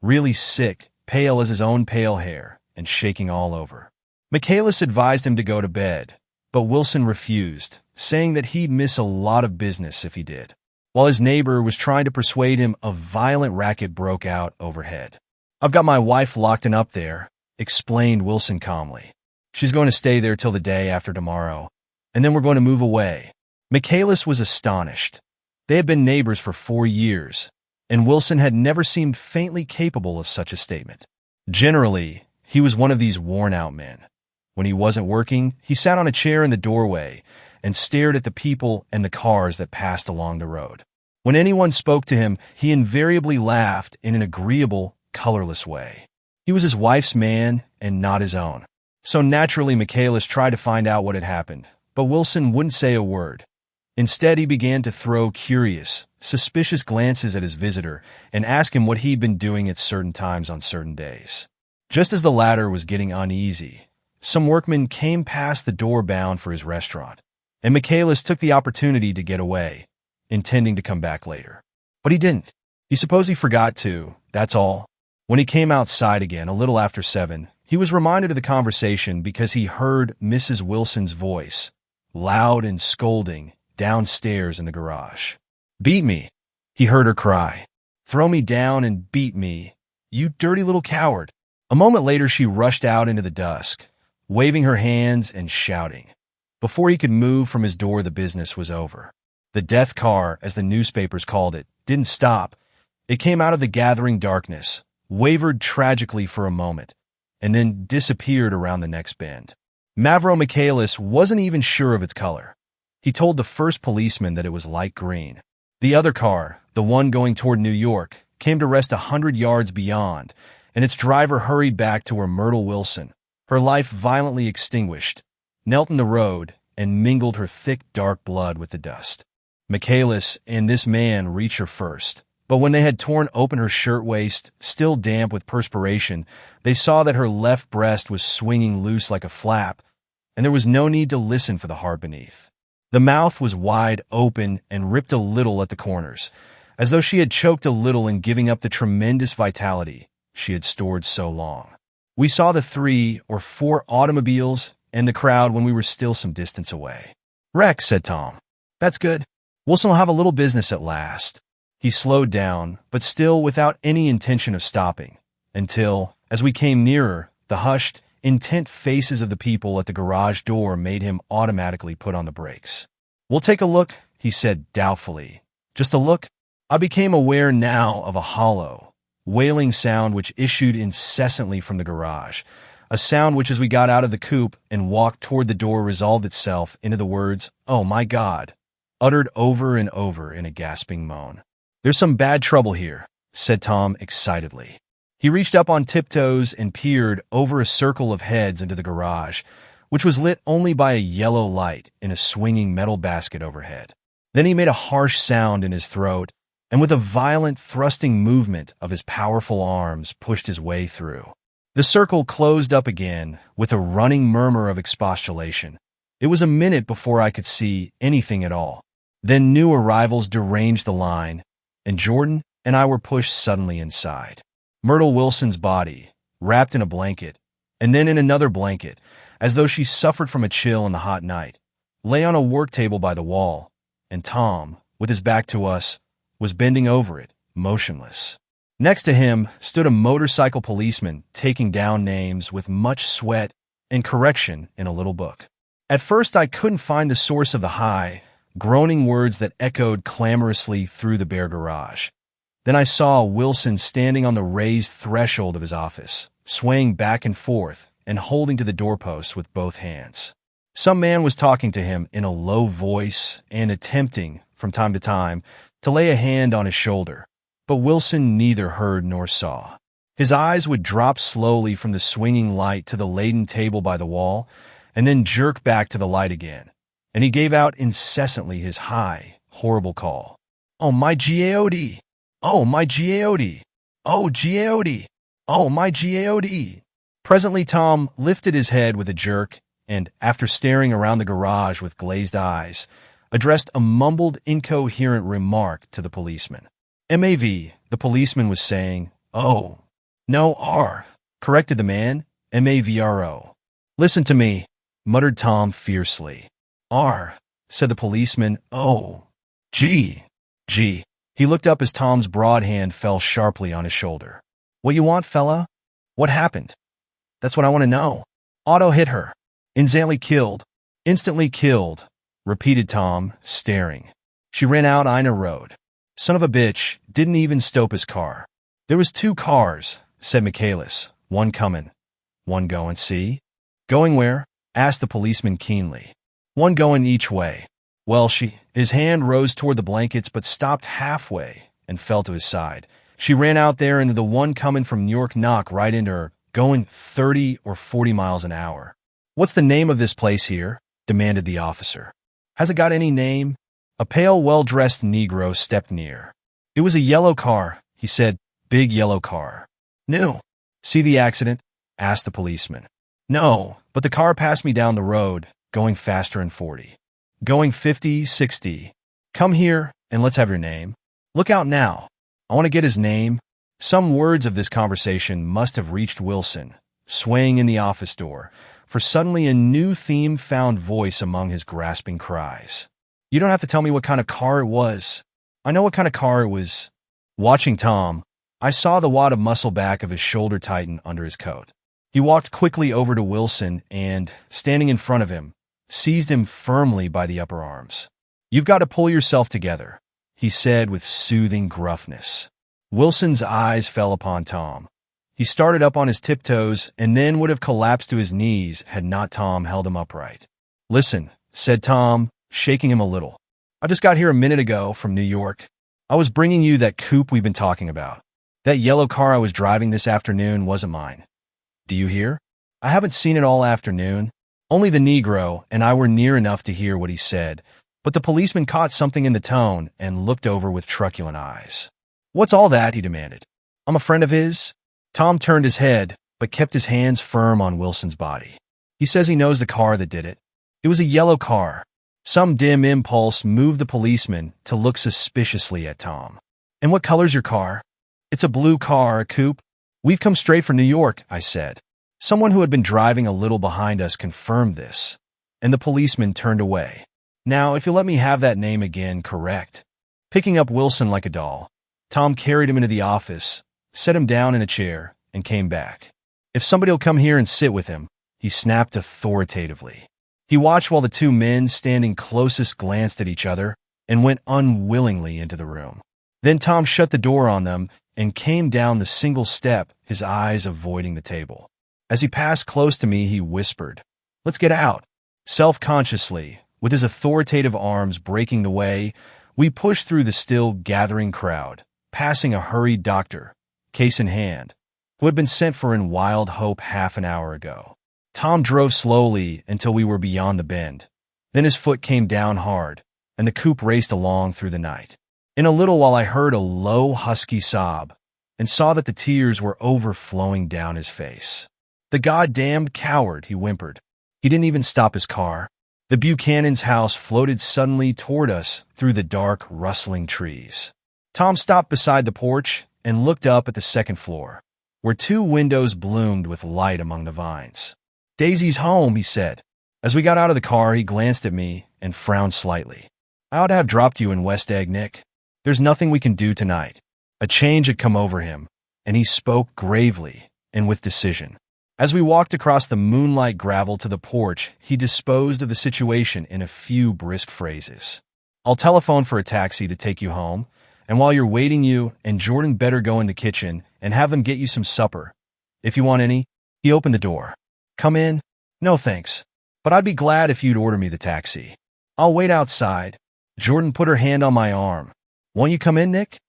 A: Really sick, pale as his own pale hair, and shaking all over. Michaelis advised him to go to bed, but Wilson refused, saying that he'd miss a lot of business if he did. While his neighbor was trying to persuade him, a violent racket broke out overhead. I've got my wife locked up there, explained Wilson calmly. She's going to stay there till the day after tomorrow, and then we're going to move away. Michaelis was astonished. They had been neighbors for 4 years, and Wilson had never seemed faintly capable of such a statement. Generally, he was one of these worn-out men. When he wasn't working, he sat on a chair in the doorway and stared at the people and the cars that passed along the road. When anyone spoke to him, he invariably laughed in an agreeable, colorless way. He was his wife's man and not his own. So naturally, Michaelis tried to find out what had happened, but Wilson wouldn't say a word. Instead, he began to throw curious, suspicious glances at his visitor and ask him what he'd been doing at certain times on certain days. Just as the latter was getting uneasy, some workmen came past the door bound for his restaurant, and Michaelis took the opportunity to get away, intending to come back later. But he didn't. He supposed he forgot to, that's all. When he came outside again, a little after 7, He was reminded of the conversation because he heard Mrs. Wilson's voice, loud and scolding, downstairs in the garage. "Beat me," he heard her cry. "Throw me down and beat me, you dirty little coward." A moment later, she rushed out into the dusk, waving her hands and shouting. Before he could move from his door, the business was over. The death car, as the newspapers called it, didn't stop. It came out of the gathering darkness, wavered tragically for a moment, and then disappeared around the next bend. Mavro Michaelis wasn't even sure of its color. He told the first policeman that it was light green. The other car, the one going toward New York, came to rest 100 yards beyond, and its driver hurried back to where Myrtle Wilson, her life violently extinguished, knelt in the road and mingled her thick, dark blood with the dust. Michaelis and this man reached her first, but when they had torn open her shirtwaist, still damp with perspiration, they saw that her left breast was swinging loose like a flap, and there was no need to listen for the heart beneath. The mouth was wide open and ripped a little at the corners, as though she had choked a little in giving up the tremendous vitality she had stored so long. We saw the 3 or 4 automobiles and the crowd when we were still some distance away. "Rex," said Tom. "That's good. Wilson will have a little business at last." He slowed down, but still without any intention of stopping, until, as we came nearer, the hushed, intent faces of the people at the garage door made him automatically put on the brakes. "We'll take a look," he said doubtfully. "Just a look." I became aware now of a hollow, wailing sound which issued incessantly from the garage, a sound which, as we got out of the coupe and walked toward the door, resolved itself into the words, "Oh my God," uttered over and over in a gasping moan. "There's some bad trouble here," said Tom excitedly. He reached up on tiptoes and peered over a circle of heads into the garage, which was lit only by a yellow light in a swinging metal basket overhead. Then he made a harsh sound in his throat, and with a violent thrusting movement of his powerful arms pushed his way through. The circle closed up again with a running murmur of expostulation. It was a minute before I could see anything at all. Then new arrivals deranged the line, and Jordan and I were pushed suddenly inside. Myrtle Wilson's body, wrapped in a blanket, and then in another blanket, as though she suffered from a chill in the hot night, lay on a work table by the wall, and Tom, with his back to us, was bending over it, motionless. Next to him stood a motorcycle policeman taking down names with much sweat and correction in a little book. At first I couldn't find the source of the high, groaning words that echoed clamorously through the bare garage. Then I saw Wilson standing on the raised threshold of his office, swaying back and forth and holding to the doorpost with both hands. Some man was talking to him in a low voice and attempting, from time to time, to lay a hand on his shoulder, but Wilson neither heard nor saw. His eyes would drop slowly from the swinging light to the laden table by the wall, and then jerk back to the light again, and he gave out incessantly his high, horrible call. "Oh, my God! Oh, my God! Oh, God! Oh, my God!" Presently Tom lifted his head with a jerk and, after staring around the garage with glazed eyes, addressed a mumbled, incoherent remark to the policeman. "MAV," the policeman was saying. "Oh, no, R," corrected the man. "MAVRO." "Listen to me," muttered Tom fiercely. "R," said the policeman. "Oh, G." He looked up as Tom's broad hand fell sharply on his shoulder. "What you want, fella? What happened? That's what I want to know." "Auto hit her. Instantly killed," repeated Tom, staring. "She ran out Ina Road. Son of a bitch, didn't even stop his car." "There was 2 cars," said Michaelis. "One coming. One going, see?" "Going where?" asked the policeman keenly. "One going each way." "Well, His hand rose toward the blankets but stopped halfway and fell to his side. "She ran out there into the one coming from New York knock right into her, going 30 or 40 miles an hour." "What's the name of this place here?" demanded the officer. "Has it got any name?" A pale, well-dressed Negro stepped near. "It was a yellow car," he said. "Big yellow car." "New. See the accident?" asked the policeman. "No, but the car passed me down the road, going faster than 40. Going 50, 60. Come here, and let's have your name. Look out now. I want to get his name." Some words of this conversation must have reached Wilson, swaying in the office door, for suddenly a new theme found voice among his grasping cries. "You don't have to tell me what kind of car it was. I know what kind of car it was." Watching Tom, I saw the wad of muscle back of his shoulder tighten under his coat. He walked quickly over to Wilson and, standing in front of him, seized him firmly by the upper arms. "You've got to pull yourself together," he said with soothing gruffness. Wilson's eyes fell upon Tom. He started up on his tiptoes and then would have collapsed to his knees had not Tom held him upright. "Listen," said Tom, shaking him a little. "I just got here a minute ago from New York. I was bringing you that coupe we've been talking about. That yellow car I was driving this afternoon wasn't mine. Do you hear? I haven't seen it all afternoon. Only the Negro and I were near enough to hear what he said, but the policeman caught something in the tone and looked over with truculent eyes. 'What's all that?' he demanded. 'I'm a friend of his.' Tom turned his head, but kept his hands firm on Wilson's body. 'He says he knows the car that did it. It was a yellow car.' Some dim impulse moved the policeman to look suspiciously at Tom. 'And what color's your car?' 'It's a blue car, a coupe. We've come straight from New York,' I said. Someone who had been driving a little behind us confirmed this, and the policeman turned away. 'Now, if you'll let me have that name again, correct.' Picking up Wilson like a doll, Tom carried him into the office, set him down in a chair, and came back. 'If somebody'll come here and sit with him,' he snapped authoritatively. He watched while the two men standing closest glanced at each other and went unwillingly into the room. Then Tom shut the door on them and came down the single step, his eyes avoiding the table. As he passed close to me, he whispered, 'Let's get out.' Self-consciously, with his authoritative arms breaking the way, we pushed through the still gathering crowd, passing a hurried doctor, case in hand, who had been sent for in Wild Hope half an hour ago. Tom drove slowly until we were beyond the bend. Then his foot came down hard, and the coupe raced along through the night. In a little while I heard a low, husky sob, and saw that the tears were overflowing down his face. 'The goddamned coward,' he whimpered. He didn't even stop his car. The Buchanan's house floated suddenly toward us through the dark, rustling trees. Tom stopped beside the porch and looked up at the second floor, where two windows bloomed with light among the vines. 'Daisy's home,' he said. As we got out of the car, he glanced at me and frowned slightly. 'I ought to have dropped you in West Egg, Nick. There's nothing we can do tonight.' A change had come over him, and he spoke gravely and with decision. As we walked across the moonlight gravel to the porch, he disposed of the situation in a few brisk phrases. 'I'll telephone for a taxi to take you home, and while you're waiting, you and Jordan better go in the kitchen and have them get you some supper. If you want any.' He opened the door. 'Come in.' 'No, thanks. But I'd be glad if you'd order me the taxi.' 'I'll wait outside.' Jordan put her hand on my arm. 'Won't you come in, Nick?'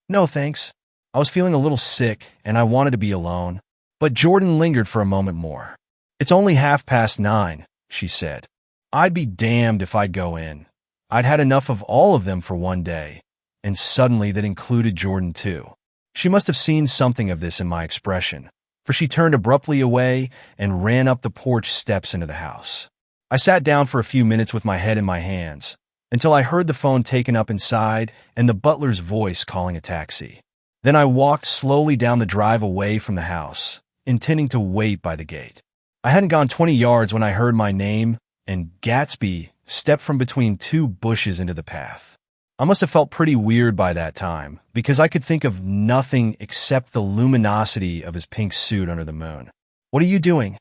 A: 'No, thanks. I was feeling a little sick, and I wanted to be alone.' But Jordan lingered for a moment more. 'It's only 9:30, she said. 'I'd be damned if I'd go in. I'd had enough of all of them for one day.' And suddenly that included Jordan too. She must have seen something of this in my expression, for she turned abruptly away and ran up the porch steps into the house. I sat down for a few minutes with my head in my hands, until I heard the phone taken up inside and the butler's voice calling a taxi. Then I walked slowly down the drive away from the house, intending to wait by the gate. I hadn't gone 20 yards when I heard my name, and Gatsby stepped from between two bushes into the path. I must have felt pretty weird by that time, because I could think of nothing except the luminosity of his pink suit under the moon. 'What are you doing?'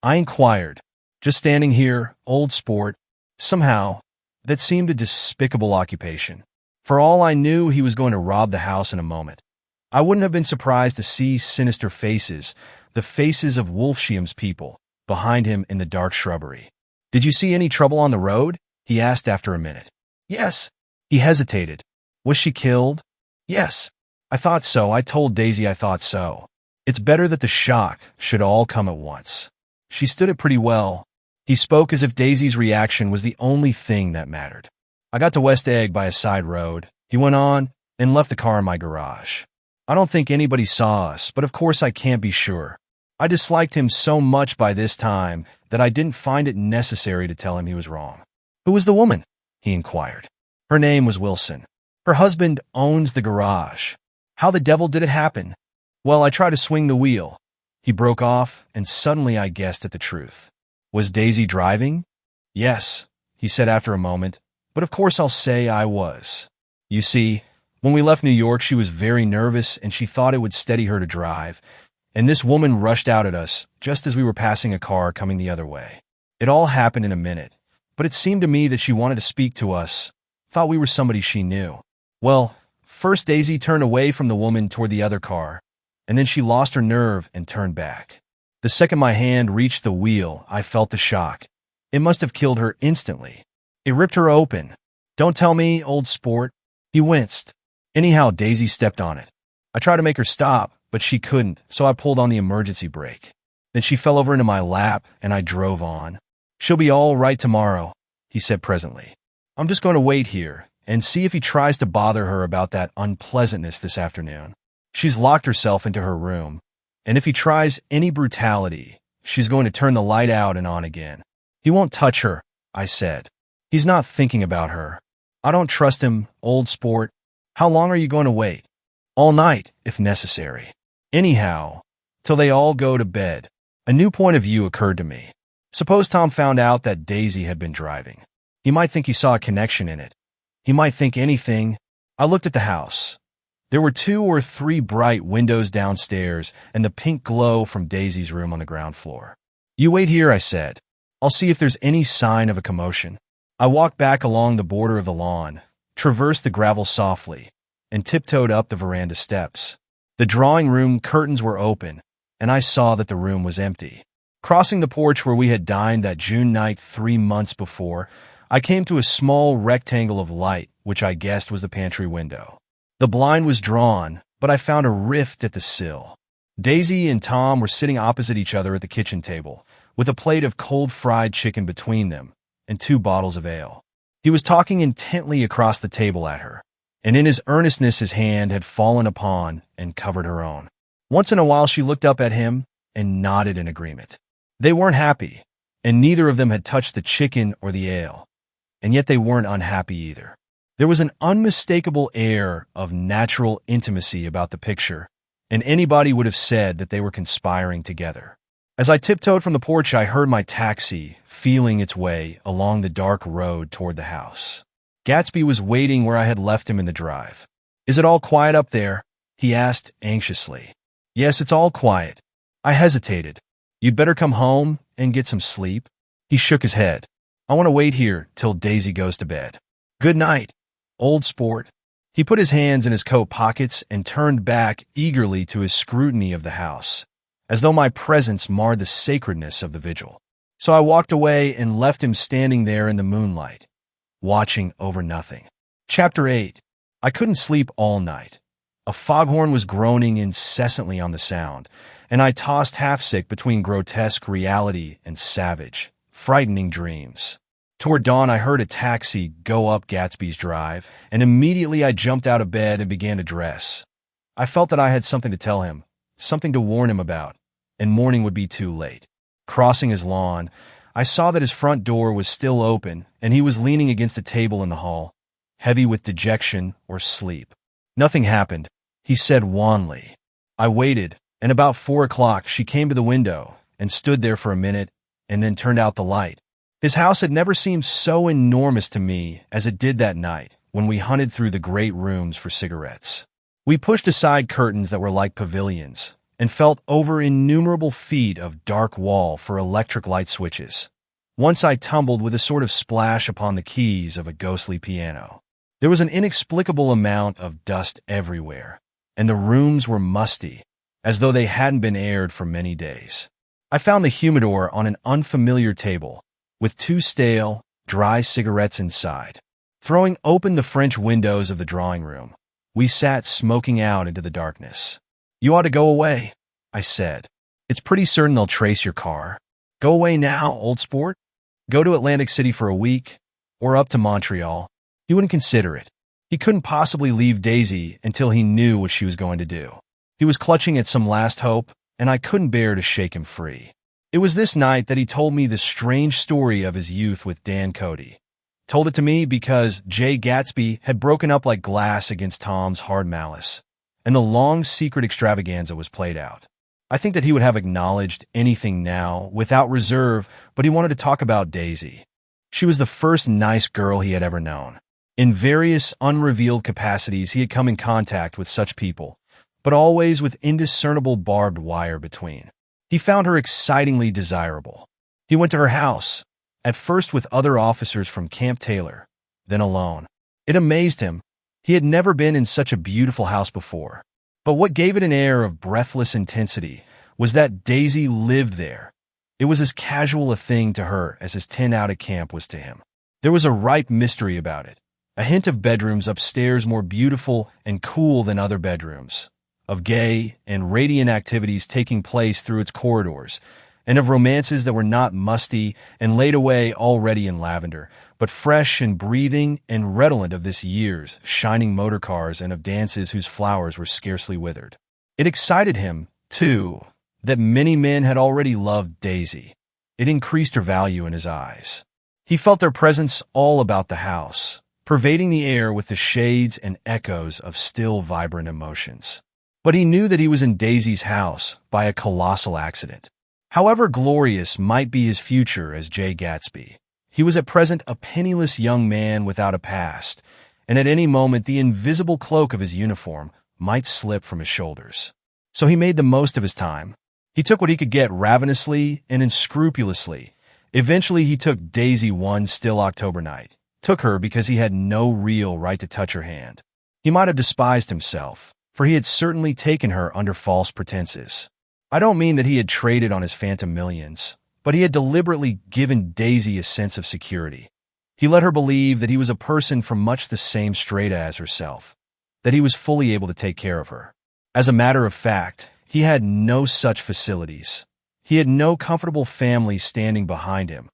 A: I inquired. 'Just standing here, old sport.' Somehow, that seemed a despicable occupation. For all I knew, he was going to rob the house in a moment. I wouldn't have been surprised to see sinister faces, the faces of Wolfsheim's people, behind him in the dark shrubbery. 'Did you see any trouble on the road?' he asked after a minute. 'Yes.' He hesitated. 'Was she killed?' 'Yes.' 'I thought so. I told Daisy I thought so. It's better that the shock should all come at once. She stood it pretty well.' He spoke as if Daisy's reaction was the only thing that mattered. 'I got to West Egg by a side road,' he went on, and left the car in my garage. I don't think anybody saw us, but of course I can't be sure. I disliked him so much by this time that I didn't find it necessary to tell him he was wrong. 'Who was the woman?' he inquired. 'Her name was Wilson. Her husband owns the garage.' 'How the devil did it happen?' 'Well, I tried to swing the wheel. He broke off, and suddenly I guessed at the truth. Was Daisy driving? Yes, he said after a moment, but of course I'll say I was. You see, when we left New York, she was very nervous and she thought it would steady her to drive, and this woman rushed out at us just as we were passing a car coming the other way. It all happened in a minute, but it seemed to me that she wanted to speak to us, thought we were somebody she knew. Well, first Daisy turned away from the woman toward the other car, and then she lost her nerve and turned back. The second my hand reached the wheel, I felt the shock. It must have killed her instantly. It ripped her open. Don't tell me, old sport. He winced. Anyhow, Daisy stepped on it. I tried to make her stop, but she couldn't, so I pulled on the emergency brake. Then she fell over into my lap, and I drove on. She'll be all right tomorrow, he said presently. I'm just going to wait here and see if he tries to bother her about that unpleasantness this afternoon. She's locked herself into her room, and if he tries any brutality, she's going to turn the light out and on again. He won't touch her, I said. He's not thinking about her. I don't trust him, old sport. How long are you going to wait? All night, if necessary. Anyhow, till they all go to bed. A new point of view occurred to me. Suppose Tom found out that Daisy had been driving. He might think he saw a connection in it. He might think anything. I looked at the house. There were 2 or 3 bright windows downstairs and the pink glow from Daisy's room on the ground floor. You wait here, I said. I'll see if there's any sign of a commotion. I walked back along the border of the lawn, traversed the gravel softly, and tiptoed up the veranda steps. The drawing room curtains were open, and I saw that the room was empty. Crossing the porch where we had dined that June night 3 months before, I came to a small rectangle of light, which I guessed was the pantry window. The blind was drawn, but I found a rift at the sill. Daisy and Tom were sitting opposite each other at the kitchen table, with a plate of cold fried chicken between them and 2 bottles of ale. He was talking intently across the table at her, and in his earnestness his hand had fallen upon and covered her own. Once in a while she looked up at him and nodded in agreement. They weren't happy, and neither of them had touched the chicken or the ale, and yet they weren't unhappy either. There was an unmistakable air of natural intimacy about the picture, and anybody would have said that they were conspiring together. As I tiptoed from the porch, I heard my taxi feeling its way along the dark road toward the house. Gatsby was waiting where I had left him in the drive. Is it all quiet up there? He asked anxiously. Yes, it's all quiet. I hesitated. You'd better come home and get some sleep. He shook his head. I want to wait here till Daisy goes to bed. Good night, old sport. He put his hands in his coat pockets and turned back eagerly to his scrutiny of the house, as though my presence marred the sacredness of the vigil. So I walked away and left him standing there in the moonlight, watching over nothing. Chapter 8. I couldn't sleep all night. A foghorn was groaning incessantly on the sound, and I tossed half-sick between grotesque reality and savage, frightening dreams. Toward dawn, I heard a taxi go up Gatsby's drive, and immediately I jumped out of bed and began to dress. I felt that I had something to tell him, something to warn him about, and morning would be too late. Crossing his lawn, I saw that his front door was still open, and he was leaning against a table in the hall, heavy with dejection or sleep. Nothing happened, he said wanly. I waited, and about 4 o'clock she came to the window and stood there for a minute and then turned out the light. His house had never seemed so enormous to me as it did that night when we hunted through the great rooms for cigarettes. We pushed aside curtains that were like pavilions and felt over innumerable feet of dark wall for electric light switches. Once I tumbled with a sort of splash upon the keys of a ghostly piano. There was an inexplicable amount of dust everywhere, and the rooms were musty, as though they hadn't been aired for many days. I found the humidor on an unfamiliar table, with 2 stale, dry cigarettes inside. Throwing open the French windows of the drawing room, we sat smoking out into the darkness. You ought to go away, I said. It's pretty certain they'll trace your car. Go away now, old sport. Go to Atlantic City for a week, or up to Montreal. He wouldn't consider it. He couldn't possibly leave Daisy until he knew what she was going to do. He was clutching at some last hope, and I couldn't bear to shake him free. It was this night that he told me the strange story of his youth with Dan Cody. Told it to me because Jay Gatsby had broken up like glass against Tom's hard malice, and the long secret extravaganza was played out. I think that he would have acknowledged anything now, without reserve, but he wanted to talk about Daisy. She was the first nice girl he had ever known. In various unrevealed capacities, he had come in contact with such people, but always with indiscernible barbed wire between. He found her excitingly desirable. He went to her house, at first with other officers from Camp Taylor, then alone. It amazed him. He had never been in such a beautiful house before. But what gave it an air of breathless intensity was that Daisy lived there. It was as casual a thing to her as his tent out at camp was to him. There was a ripe mystery about it, a hint of bedrooms upstairs more beautiful and cool than other bedrooms, of gay and radiant activities taking place through its corridors, and of romances that were not musty and laid away already in lavender, but fresh and breathing and redolent of this year's shining motor cars and of dances whose flowers were scarcely withered. It excited him, too, that many men had already loved Daisy. It increased her value in his eyes. He felt their presence all about the house, pervading the air with the shades and echoes of still vibrant emotions. But he knew that he was in Daisy's house by a colossal accident. However glorious might be his future as Jay Gatsby, he was at present a penniless young man without a past, and at any moment the invisible cloak of his uniform might slip from his shoulders. So he made the most of his time. He took what he could get ravenously and unscrupulously. Eventually he took Daisy one still October night, took her because he had no real right to touch her hand. He might have despised himself, for he had certainly taken her under false pretenses. I don't mean that he had traded on his phantom millions, but he had deliberately given Daisy a sense of security. He let her believe that he was a person from much the same strata as herself, that he was fully able to take care of her. As a matter of fact, he had no such facilities. He had no comfortable family standing behind him,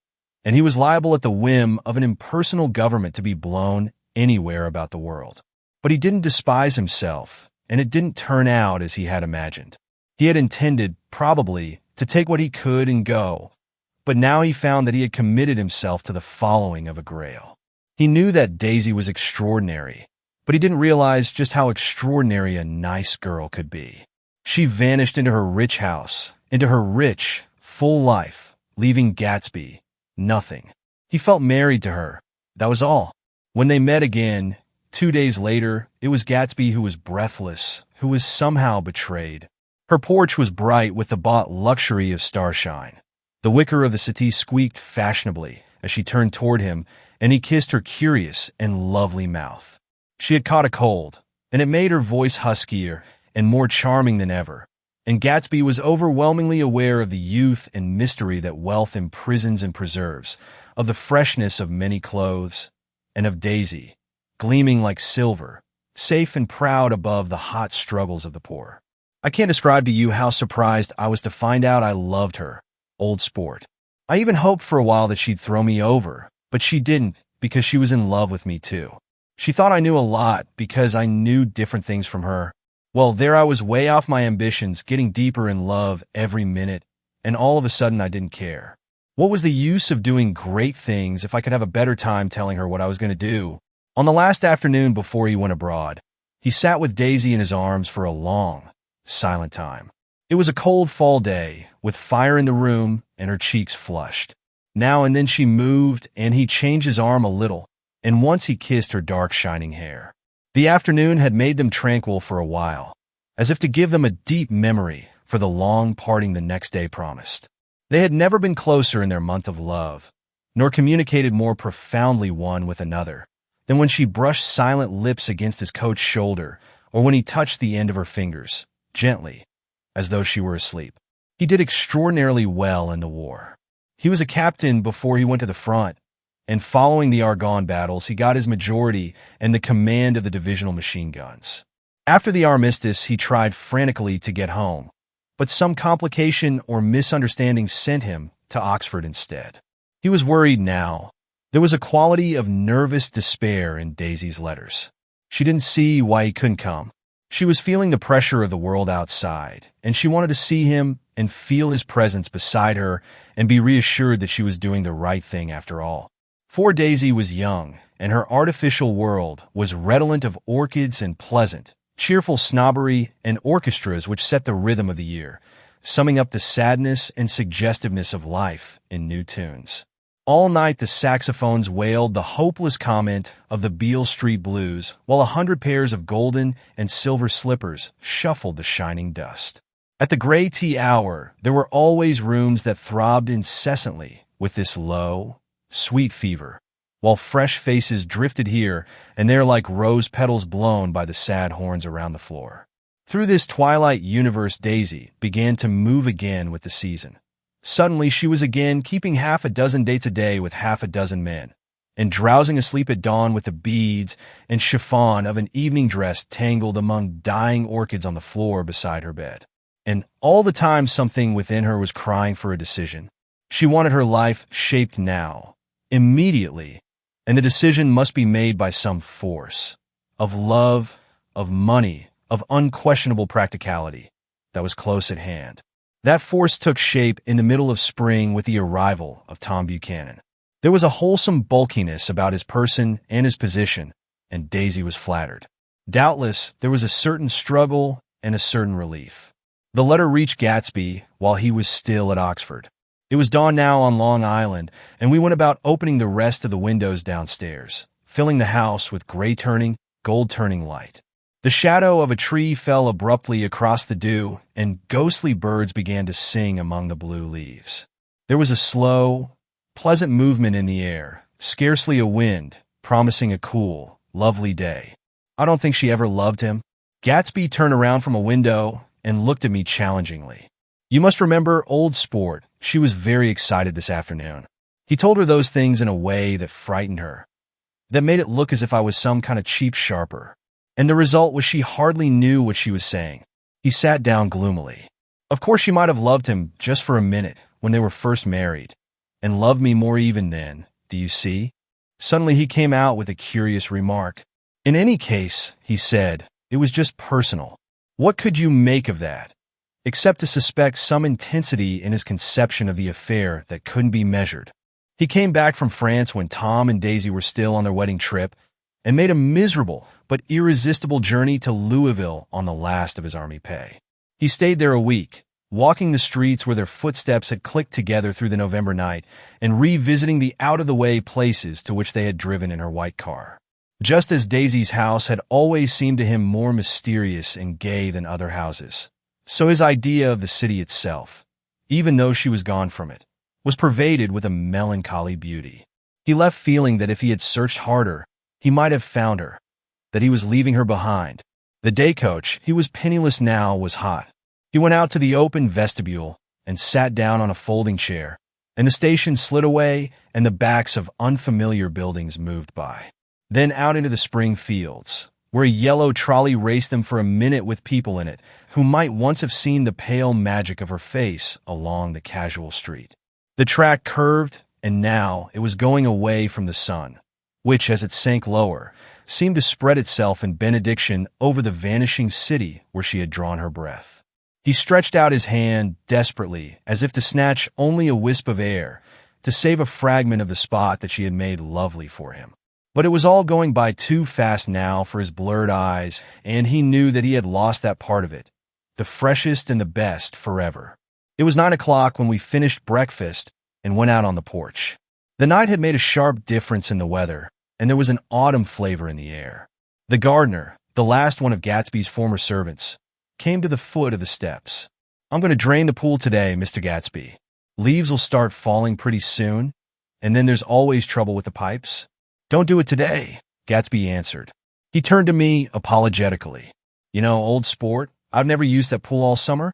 A: and he was liable at the whim of an impersonal government to be blown anywhere about the world. But he didn't despise himself, and it didn't turn out as he had imagined. He had intended, probably, to take what he could and go, but now he found that he had committed himself to the following of a grail. He knew that Daisy was extraordinary, but he didn't realize just how extraordinary a nice girl could be. She vanished into her rich house, into her rich, full life, leaving Gatsby nothing. He felt married to her. That was all. When they met again, 2 days later, it was Gatsby who was breathless, who was somehow betrayed. Her porch was bright with the bought luxury of starshine. The wicker of the settee squeaked fashionably as she turned toward him, and he kissed her curious and lovely mouth. She had caught a cold, and it made her voice huskier and more charming than ever, and Gatsby was overwhelmingly aware of the youth and mystery that wealth imprisons and preserves, of the freshness of many clothes, and of Daisy, gleaming like silver, safe and proud above the hot struggles of the poor. I can't describe to you how surprised I was to find out I loved her, old sport. I even hoped for a while that she'd throw me over, but she didn't, because she was in love with me too. She thought I knew a lot because I knew different things from her. Well, there I was way off my ambitions, getting deeper in love every minute, and all of a sudden I didn't care. What was the use of doing great things if I could have a better time telling her what I was going to do? On the last afternoon before he went abroad, he sat with Daisy in his arms for a long, silent time. It was a cold fall day, with fire in the room and her cheeks flushed. Now and then she moved, and he changed his arm a little, and once he kissed her dark shining hair. The afternoon had made them tranquil for a while, as if to give them a deep memory for the long parting the next day promised. They had never been closer in their month of love, nor communicated more profoundly one with another, than when she brushed silent lips against his coat's shoulder, or when he touched the end of her fingers, gently, as though she were asleep. He did extraordinarily well in the war. He was a captain before he went to the front, and following the Argonne battles, he got his majority and the command of the divisional machine guns. After the armistice, he tried frantically to get home, but some complication or misunderstanding sent him to Oxford instead. He was worried now. There was a quality of nervous despair in Daisy's letters. She didn't see why he couldn't come. She was feeling the pressure of the world outside, and she wanted to see him and feel his presence beside her and be reassured that she was doing the right thing after all. For Daisy was young, and her artificial world was redolent of orchids and pleasant, cheerful snobbery and orchestras which set the rhythm of the year, summing up the sadness and suggestiveness of life in new tunes. All night the saxophones wailed the hopeless comment of the Beale Street Blues, while 100 pairs of golden and silver slippers shuffled the shining dust. At the gray tea hour, there were always rooms that throbbed incessantly with this low, sweet fever, while fresh faces drifted here and there like rose petals blown by the sad horns around the floor. Through this twilight universe, Daisy began to move again with the season. Suddenly, she was again keeping half a dozen dates a day with half a dozen men, and drowsing asleep at dawn with the beads and chiffon of an evening dress tangled among dying orchids on the floor beside her bed. And all the time something within her was crying for a decision. She wanted her life shaped now, immediately, and the decision must be made by some force of love, of money, of unquestionable practicality that was close at hand. That force took shape in the middle of spring with the arrival of Tom Buchanan. There was a wholesome bulkiness about his person and his position, and Daisy was flattered. Doubtless, there was a certain struggle and a certain relief. The letter reached Gatsby while he was still at Oxford. It was dawn now on Long Island, and we went about opening the rest of the windows downstairs, filling the house with gray-turning, gold-turning light. The shadow of a tree fell abruptly across the dew, and ghostly birds began to sing among the blue leaves. There was a slow, pleasant movement in the air, scarcely a wind, promising a cool, lovely day. I don't think she ever loved him. Gatsby turned around from a window and looked at me challengingly. You must remember old sport. She was very excited this afternoon. He told her those things in a way that frightened her, that made it look as if I was some kind of cheap sharper. And the result was she hardly knew what she was saying. He sat down gloomily. Of course she might have loved him just for a minute when they were first married, and loved me more even then, do you see? Suddenly he came out with a curious remark. In any case, he said, it was just personal. What could you make of that, except to suspect some intensity in his conception of the affair that couldn't be measured? He came back from France when Tom and Daisy were still on their wedding trip, and made a miserable but irresistible journey to Louisville on the last of his army pay. He stayed there a week, walking the streets where their footsteps had clicked together through the November night, and revisiting the out-of-the-way places to which they had driven in her white car. Just as Daisy's house had always seemed to him more mysterious and gay than other houses, so his idea of the city itself, even though she was gone from it, was pervaded with a melancholy beauty. He left feeling that if he had searched harder, he might have found her, that he was leaving her behind. The day coach, he was penniless now, was hot. He went out to the open vestibule and sat down on a folding chair, and the station slid away and the backs of unfamiliar buildings moved by. Then out into the spring fields, where a yellow trolley raced them for a minute with people in it who might once have seen the pale magic of her face along the casual street. The track curved, and now it was going away from the sun, which, as it sank lower, seemed to spread itself in benediction over the vanishing city where she had drawn her breath. He stretched out his hand desperately, as if to snatch only a wisp of air, to save a fragment of the spot that she had made lovely for him. But it was all going by too fast now for his blurred eyes, and he knew that he had lost that part of it, the freshest and the best, forever. It was 9 o'clock when we finished breakfast and went out on the porch. The night had made a sharp difference in the weather, and there was an autumn flavor in the air. The gardener, the last one of Gatsby's former servants, came to the foot of the steps. I'm going to drain the pool today, Mr. Gatsby. Leaves will start falling pretty soon, and then there's always trouble with the pipes. Don't do it today, Gatsby answered. He turned to me apologetically. You know, old sport, I've never used that pool all summer.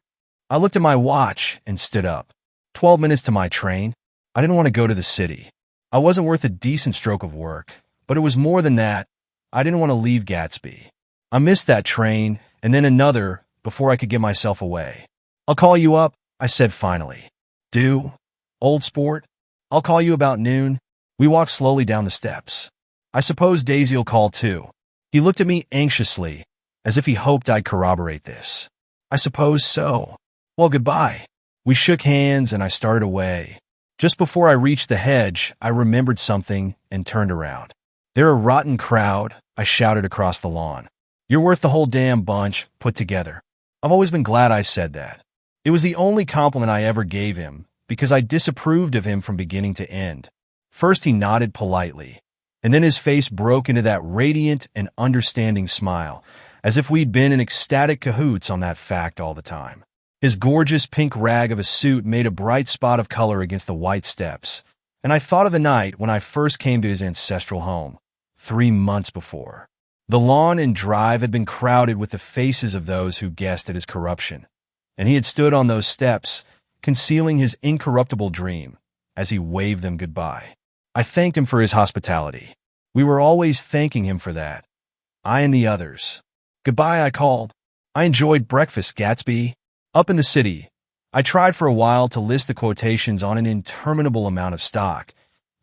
A: I looked at my watch and stood up. 12 minutes to my train. I didn't want to go to the city. I wasn't worth a decent stroke of work, but it was more than that. I didn't want to leave Gatsby. I missed that train, and then another before I could get myself away. I'll call you up, I said finally. Do? Old sport? I'll call you about noon. We walked slowly down the steps. I suppose Daisy'll call too. He looked at me anxiously, as if he hoped I'd corroborate this. I suppose so. Well, goodbye. We shook hands and I started away. Just before I reached the hedge, I remembered something and turned around. They're a rotten crowd, I shouted across the lawn. You're worth the whole damn bunch put together. I've always been glad I said that. It was the only compliment I ever gave him, because I disapproved of him from beginning to end. First he nodded politely, and then his face broke into that radiant and understanding smile, as if we'd been in ecstatic cahoots on that fact all the time. His gorgeous pink rag of a suit made a bright spot of color against the white steps, and I thought of the night when I first came to his ancestral home, 3 months before. The lawn and drive had been crowded with the faces of those who guessed at his corruption, and he had stood on those steps, concealing his incorruptible dream, as he waved them goodbye. I thanked him for his hospitality. We were always thanking him for that, I and the others. Goodbye, I called. I enjoyed breakfast, Gatsby. Up in the city, I tried for a while to list the quotations on an interminable amount of stock.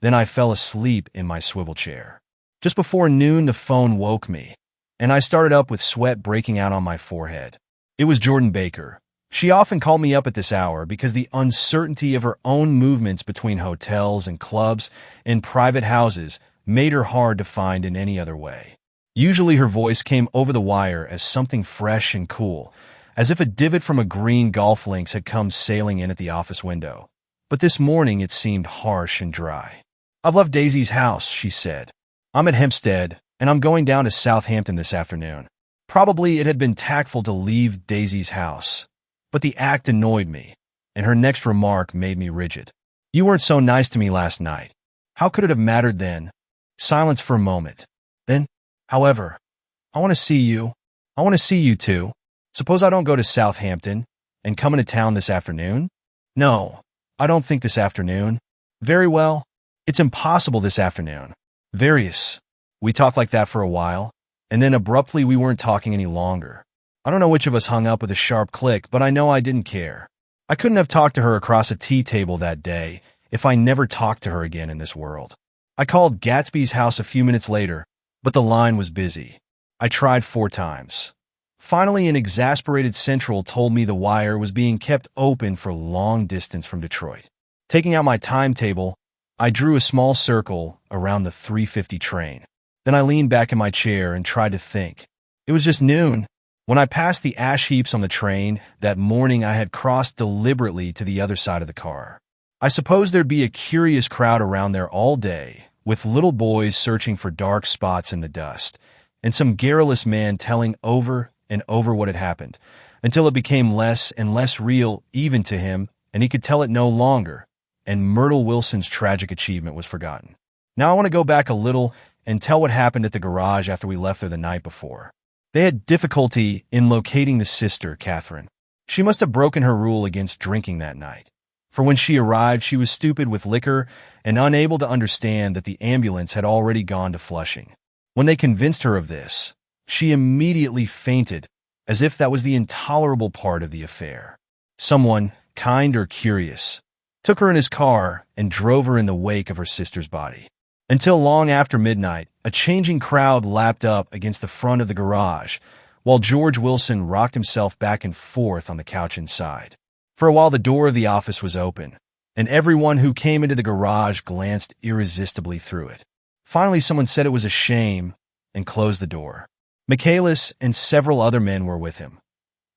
A: Then I fell asleep in my swivel chair. Just before noon, the phone woke me, and I started up with sweat breaking out on my forehead. It was Jordan Baker. She often called me up at this hour because the uncertainty of her own movements between hotels and clubs and private houses made her hard to find in any other way. Usually her voice came over the wire as something fresh and cool, as if a divot from a green golf links had come sailing in at the office window. But this morning it seemed harsh and dry. "I've left Daisy's house," she said. "I'm at Hempstead, and I'm going down to Southampton this afternoon." Probably it had been tactful to leave Daisy's house, but the act annoyed me, and her next remark made me rigid. "You weren't so nice to me last night. How could it have mattered then?" Silence for a moment. Then, "However, I want to see you. I want to see you too. Suppose I don't go to Southampton and come into town this afternoon?" "No, I don't think this afternoon." "Very well. It's impossible this afternoon." "Various." We talked like that for a while, and then abruptly we weren't talking any longer. I don't know which of us hung up with a sharp click, but I know I didn't care. I couldn't have talked to her across a tea table that day if I never talked to her again in this world. I called Gatsby's house a few minutes later, but the line was busy. I tried 4 times. Finally, an exasperated central told me the wire was being kept open for long distance from Detroit. Taking out my timetable, I drew a small circle around the 3:50 train. Then I leaned back in my chair and tried to think. It was just noon. When I passed the ash heaps on the train, that morning I had crossed deliberately to the other side of the car. I suppose there'd be a curious crowd around there all day, with little boys searching for dark spots in the dust, and some garrulous man telling over and over what had happened, until it became less and less real even to him, and he could tell it no longer, and Myrtle Wilson's tragic achievement was forgotten. Now I want to go back a little and tell what happened at the garage after we left there the night before. They had difficulty in locating the sister, Catherine. She must have broken her rule against drinking that night, for when she arrived she was stupid with liquor and unable to understand that the ambulance had already gone to Flushing. When they convinced her of this, she immediately fainted, as if that was the intolerable part of the affair. Someone, kind or curious, took her in his car and drove her in the wake of her sister's body. Until long after midnight, a changing crowd lapped up against the front of the garage, while George Wilson rocked himself back and forth on the couch inside. For a while the door of the office was open, and everyone who came into the garage glanced irresistibly through it. Finally someone said it was a shame and closed the door. Michaelis and several other men were with him.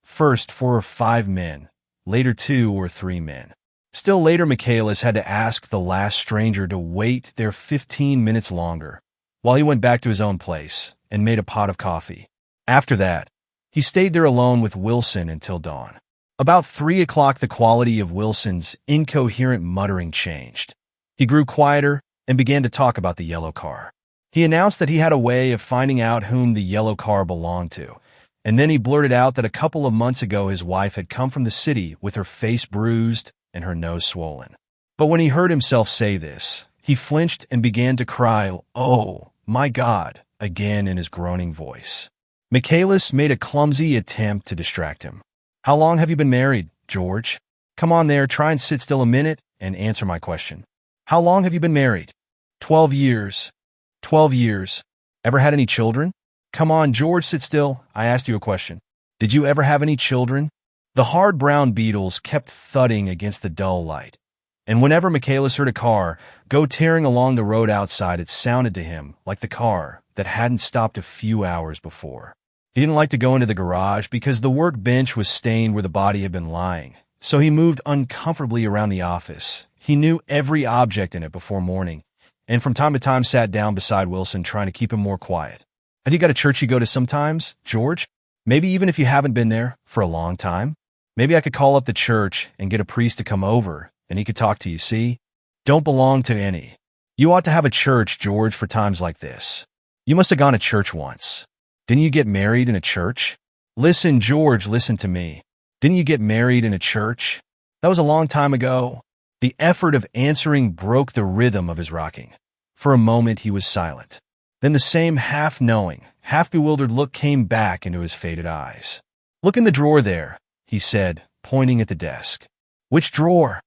A: First 4 or 5 men, later 2 or 3 men. Still later Michaelis had to ask the last stranger to wait there 15 minutes longer, while he went back to his own place and made a pot of coffee. After that, he stayed there alone with Wilson until dawn. About 3 o'clock the quality of Wilson's incoherent muttering changed. He grew quieter and began to talk about the yellow car. He announced that he had a way of finding out whom the yellow car belonged to, and then he blurted out that a couple of months ago his wife had come from the city with her face bruised and her nose swollen. But when he heard himself say this, he flinched and began to cry, "Oh, my God," again in his groaning voice. Michaelis made a clumsy attempt to distract him. "How long have you been married, George? Come on there, try and sit still a minute and answer my question. How long have you been married?" 12 years. 12 years. Ever had any children? Come on, George, sit still. I asked you a question. Did you ever have any children? The hard brown beetles kept thudding against the dull light, and whenever Michaelis heard a car go tearing along the road outside, it sounded to him like the car that hadn't stopped a few hours before. He didn't like to go into the garage because the workbench was stained where the body had been lying, So he moved uncomfortably around the office. He knew every object in it before morning, and from time to time sat down beside Wilson, trying to keep him more quiet. Have you got a church you go to sometimes, George? Maybe even if you haven't been there for a long time? Maybe I could call up the church and get a priest to come over, and he could talk to you, see? Don't belong to any. You ought to have a church, George, for times like this. You must have gone to church once. Didn't you get married in a church? Listen, George, listen to me. Didn't you get married in a church? That was a long time ago. The effort of answering broke the rhythm of his rocking. For a moment he was silent. Then the same half-knowing, half-bewildered look came back into his faded eyes. Look in the drawer there, he said, pointing at the desk. Which drawer?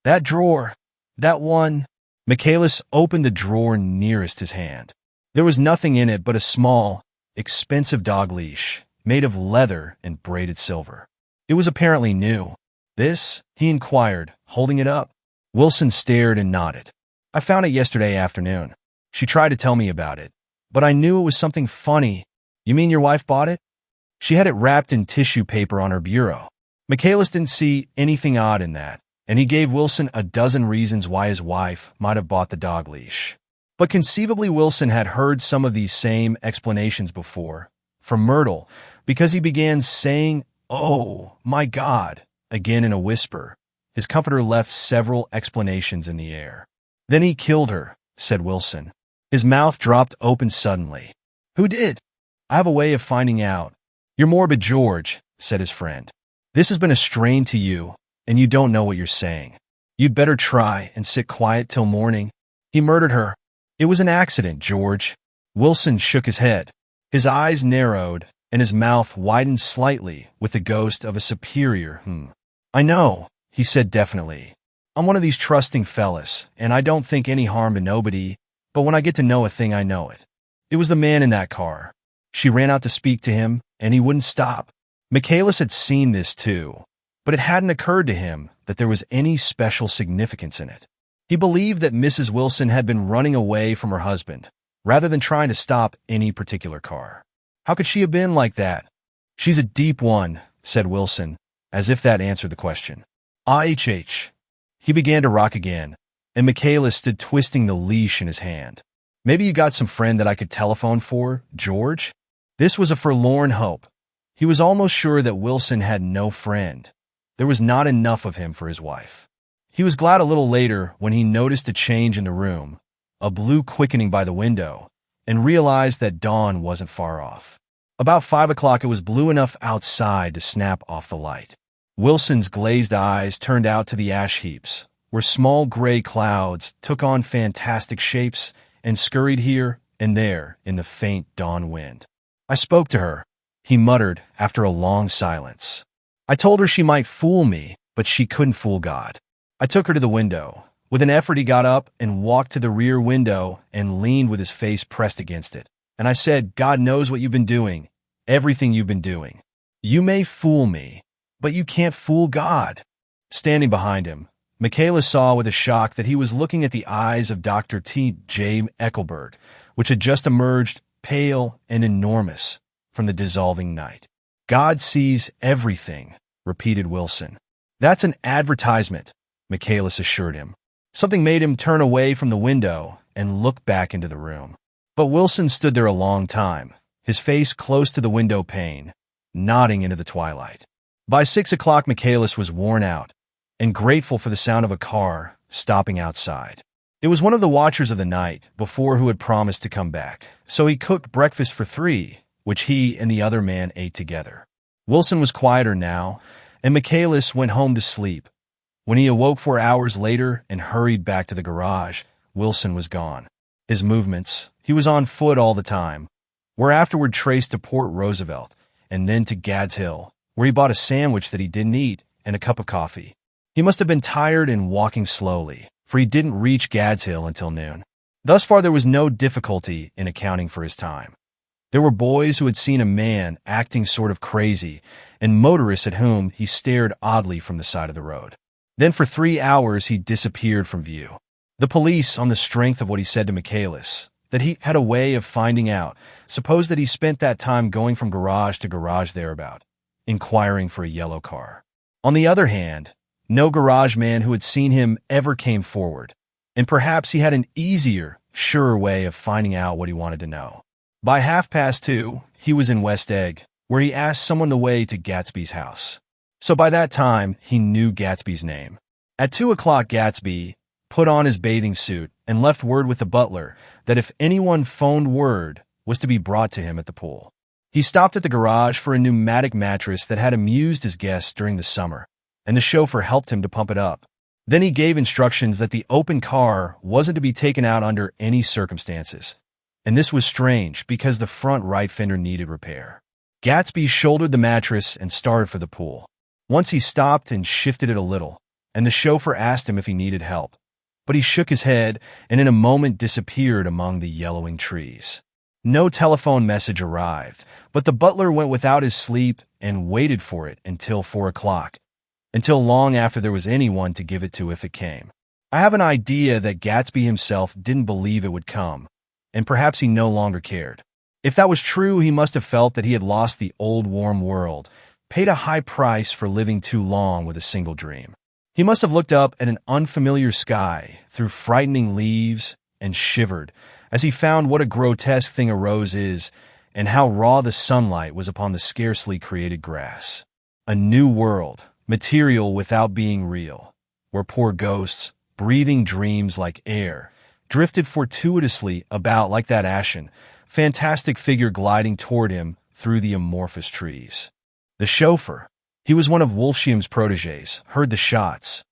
A: That drawer. That one. Michaelis opened the drawer nearest his hand. There was nothing in it but a small, expensive dog leash, made of leather and braided silver. It was apparently new. This? He inquired, holding it up. Wilson stared and nodded. I found it yesterday afternoon. She tried to tell me about it, but I knew it was something funny. You mean your wife bought it? She had it wrapped in tissue paper on her bureau. Michaelis didn't see anything odd in that, and he gave Wilson a dozen reasons why his wife might have bought the dog leash. But conceivably Wilson had heard some of these same explanations before, from Myrtle, because he began saying, "Oh, my God," again in a whisper. His comforter left several explanations in the air. Then he killed her, said Wilson. His mouth dropped open suddenly. Who did? I have a way of finding out. You're morbid, George, said his friend. This has been a strain to you, and you don't know what you're saying. You'd better try and sit quiet till morning. He murdered her. It was an accident, George. Wilson shook his head. His eyes narrowed, and his mouth widened slightly with the ghost of a superior I know, he said definitely. I'm one of these trusting fellas, and I don't think any harm to nobody, but when I get to know a thing, I know it. It was the man in that car. She ran out to speak to him, and he wouldn't stop. Michaelis had seen this too, but it hadn't occurred to him that there was any special significance in it. He believed that Mrs. Wilson had been running away from her husband, rather than trying to stop any particular car. How could she have been like that? She's a deep one, said Wilson, as if that answered the question. Ah-h-h. He began to rock again, and Michaelis stood twisting the leash in his hand. Maybe you got some friend that I could telephone for, George? This was a forlorn hope. He was almost sure that Wilson had no friend. There was not enough of him for his wife. He was glad a little later when he noticed a change in the room, a blue quickening by the window, and realized that dawn wasn't far off. About 5 o'clock it was blue enough outside to snap off the light. Wilson's glazed eyes turned out to the ash heaps, where small gray clouds took on fantastic shapes and scurried here and there in the faint dawn wind. I spoke to her, he muttered after a long silence. I told her she might fool me, but she couldn't fool God. I took her to the window. With an effort he got up and walked to the rear window and leaned with his face pressed against it. And I said, God knows what you've been doing, everything you've been doing. You may fool me, but you can't fool God. Standing behind him, Michaelis saw with a shock that he was looking at the eyes of Dr. T. J. Eckelberg, which had just emerged, pale and enormous, from the dissolving night. God sees everything, repeated Wilson. That's an advertisement, Michaelis assured him. Something made him turn away from the window and look back into the room. But Wilson stood there a long time, his face close to the window pane, nodding into the twilight. By 6 o'clock, Michaelis was worn out and grateful for the sound of a car stopping outside. It was one of the watchers of the night before who had promised to come back, so he cooked breakfast for 3, which he and the other man ate together. Wilson was quieter now, and Michaelis went home to sleep. When he awoke 4 hours later and hurried back to the garage, Wilson was gone. His movements, he was on foot all the time, were afterward traced to Port Roosevelt and then to Gads Hill, where he bought a sandwich that he didn't eat and a cup of coffee. He must have been tired and walking slowly, for he didn't reach Gads Hill until noon. Thus far there was no difficulty in accounting for his time. There were boys who had seen a man acting sort of crazy, and motorists at whom he stared oddly from the side of the road. Then for 3 hours he disappeared from view. The police, on the strength of what he said to Michaelis, that he had a way of finding out, supposed that he spent that time going from garage to garage thereabout, inquiring for a yellow car. On the other hand, No garage man who had seen him ever came forward, and perhaps he had an easier, surer way of finding out what he wanted to know. By 2:30, he was in West Egg, where he asked someone the way to Gatsby's house. So by that time, he knew Gatsby's name. At 2 o'clock, Gatsby put on his bathing suit and left word with the butler that if anyone phoned word was to be brought to him at the pool. He stopped at the garage for a pneumatic mattress that had amused his guests during the summer, and the chauffeur helped him to pump it up. Then he gave instructions that the open car wasn't to be taken out under any circumstances. And this was strange because the front right fender needed repair. Gatsby shouldered the mattress and started for the pool. Once he stopped and shifted it a little, and the chauffeur asked him if he needed help. But he shook his head and in a moment disappeared among the yellowing trees. No telephone message arrived, but the butler went without his sleep and waited for it until 4 o'clock, until long after there was anyone to give it to if it came. I have an idea that Gatsby himself didn't believe it would come, and perhaps he no longer cared. If that was true, he must have felt that he had lost the old warm world, paid a high price for living too long with a single dream. He must have looked up at an unfamiliar sky through frightening leaves and shivered as he found what a grotesque thing a rose is and how raw the sunlight was upon the scarcely created grass. A new world, material without being real, where poor ghosts, breathing dreams like air, drifted fortuitously about like that ashen, fantastic figure gliding toward him through the amorphous trees. The chauffeur, he was one of Wolfsheim's protégés, heard the shots.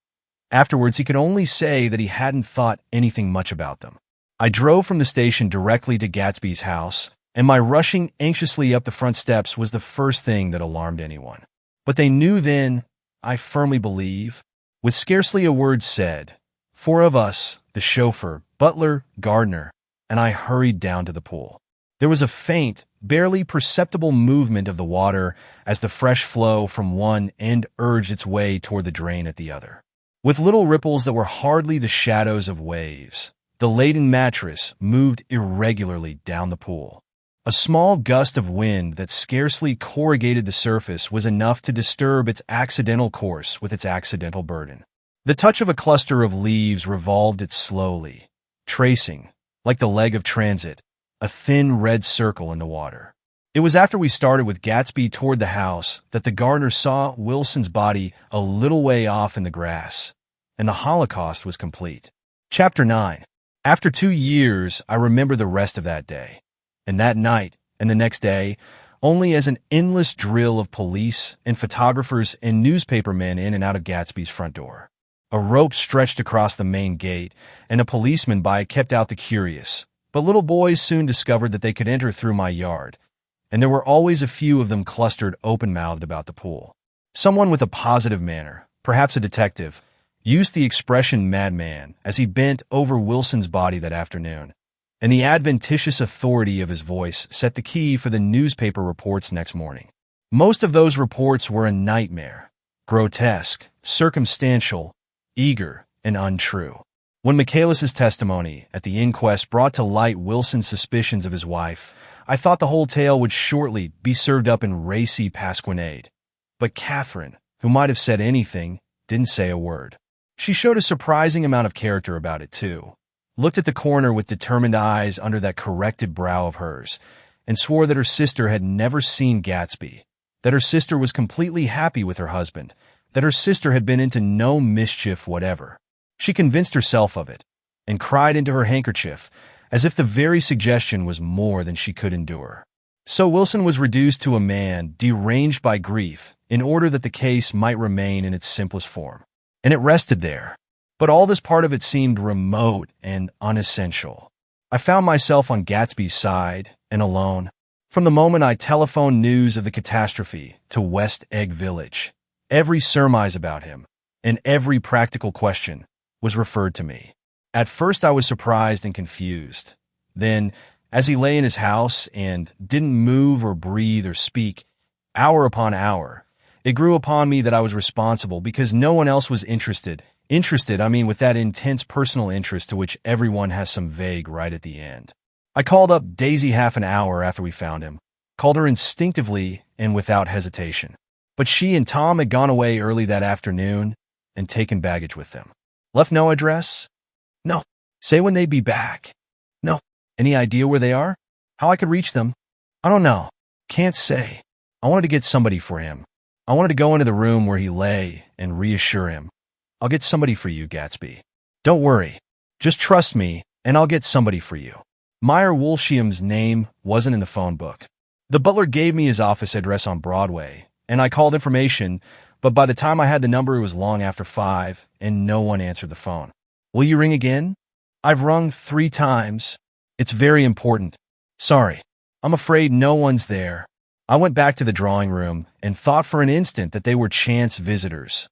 A: Afterwards, he could only say that he hadn't thought anything much about them. I drove from the station directly to Gatsby's house, and my rushing anxiously up the front steps was the first thing that alarmed anyone. But they knew then, I firmly believe, with scarcely a word said, 4 of us, the chauffeur, butler, gardener, and I hurried down to the pool. There was a faint, barely perceptible movement of the water as the fresh flow from one end urged its way toward the drain at the other. With little ripples that were hardly the shadows of waves, the laden mattress moved irregularly down the pool. A small gust of wind that scarcely corrugated the surface was enough to disturb its accidental course with its accidental burden. The touch of a cluster of leaves revolved it slowly, tracing, like the leg of transit, a thin red circle in the water. It was after we started with Gatsby toward the house that the gardener saw Wilson's body a little way off in the grass, and the Holocaust was complete. Chapter 9. After 2 years, I remember the rest of that day, and that night, and the next day, only as an endless drill of police and photographers and newspapermen in and out of Gatsby's front door. A rope stretched across the main gate, and a policeman by it kept out the curious. But little boys soon discovered that they could enter through my yard, and there were always a few of them clustered open-mouthed about the pool. Someone with a positive manner, perhaps a detective, used the expression madman as he bent over Wilson's body that afternoon, and the adventitious authority of his voice set the key for the newspaper reports next morning. Most of those reports were a nightmare, grotesque, circumstantial, eager, and untrue. When Michaelis's testimony at the inquest brought to light Wilson's suspicions of his wife, I thought the whole tale would shortly be served up in racy pasquinade. But Catherine, who might have said anything, didn't say a word. She showed a surprising amount of character about it, too. Looked at the coroner with determined eyes under that corrected brow of hers, and swore that her sister had never seen Gatsby, that her sister was completely happy with her husband, that her sister had been into no mischief whatever. She convinced herself of it, and cried into her handkerchief, as if the very suggestion was more than she could endure. So Wilson was reduced to a man deranged by grief in order that the case might remain in its simplest form. And it rested there. But all this part of it seemed remote and unessential. I found myself on Gatsby's side and alone. From the moment I telephoned news of the catastrophe to West Egg Village, every surmise about him and every practical question was referred to me. At first I was surprised and confused. Then, as he lay in his house and didn't move or breathe or speak, hour upon hour, it grew upon me that I was responsible because no one else was interested. Interested, I mean with that intense personal interest to which everyone has some vague right at the end. I called up Daisy half an hour after we found him, called her instinctively and without hesitation. But she and Tom had gone away early that afternoon, and taken baggage with them. Left no address? No. Say when they'd be back? No. Any idea where they are? How I could reach them? I don't know. Can't say. I wanted to get somebody for him. I wanted to go into the room where he lay and reassure him. I'll get somebody for you, Gatsby. Don't worry. Just trust me, and I'll get somebody for you. Meyer Wolshiam's name wasn't in the phone book. The butler gave me his office address on Broadway, and I called information, but by the time I had the number, it was long after 5, and no one answered the phone. Will you ring again? I've rung 3 times. It's very important. Sorry. I'm afraid no one's there. I went back to the drawing room and thought for an instant that they were chance visitors,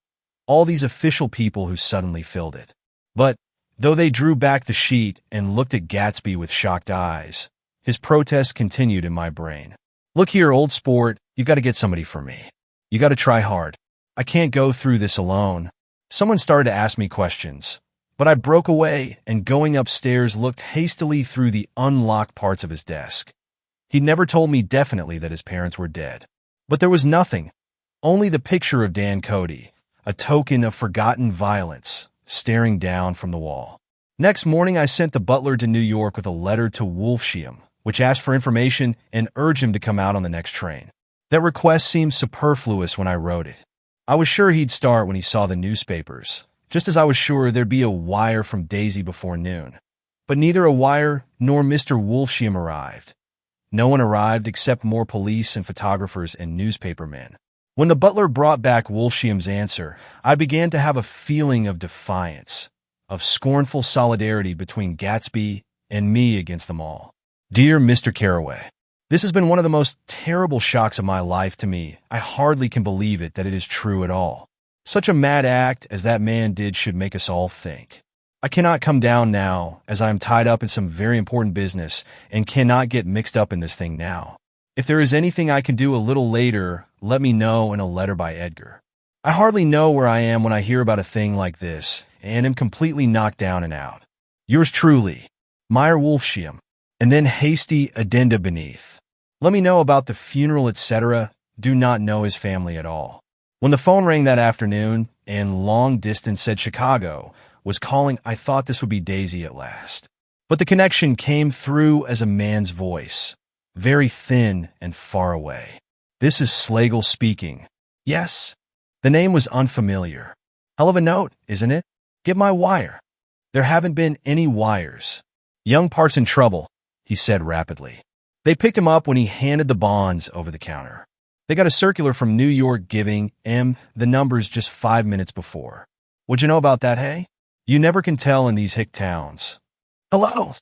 A: all these official people who suddenly filled it. But though they drew back the sheet and looked at Gatsby with shocked eyes, his protest continued in my brain. Look here, old sport, you've got to get somebody for me. You got to try hard. I can't go through this alone. Someone started to ask me questions, but I broke away and going upstairs looked hastily through the unlocked parts of his desk. He'd never told me definitely that his parents were dead. But there was nothing, only the picture of Dan Cody, a token of forgotten violence, staring down from the wall. Next morning, I sent the butler to New York with a letter to Wolshiam, which asked for information and urged him to come out on the next train. That request seemed superfluous when I wrote it. I was sure he'd start when he saw the newspapers, just as I was sure there'd be a wire from Daisy before noon. But neither a wire nor Mr. Wolshiam arrived. No one arrived except more police and photographers and newspapermen. When the butler brought back Wolshiam's answer, I began to have a feeling of defiance, of scornful solidarity between Gatsby and me against them all. Dear Mr. Carraway, this has been one of the most terrible shocks of my life to me. I hardly can believe it that it is true at all. Such a mad act as that man did should make us all think. I cannot come down now, as I am tied up in some very important business and cannot get mixed up in this thing now. If there is anything I can do a little later, let me know in a letter by Edgar. I hardly know where I am when I hear about a thing like this, and am completely knocked down and out. Yours truly, Meyer Wolshiam. And then hasty addenda beneath. Let me know about the funeral, etc. Do not know his family at all. When the phone rang that afternoon, and long distance said Chicago was calling, I thought this would be Daisy at last. But the connection came through as a man's voice, very thin and far away. This is Slagle speaking. Yes. The name was unfamiliar. Hell of a note, isn't it? Get my wire. There haven't been any wires. Young part's in trouble, he said rapidly. They picked him up when he handed the bonds over the counter. They got a circular from New York giving the numbers just 5 minutes before. What'd you know about that, hey? You never can tell in these hick towns. Hello?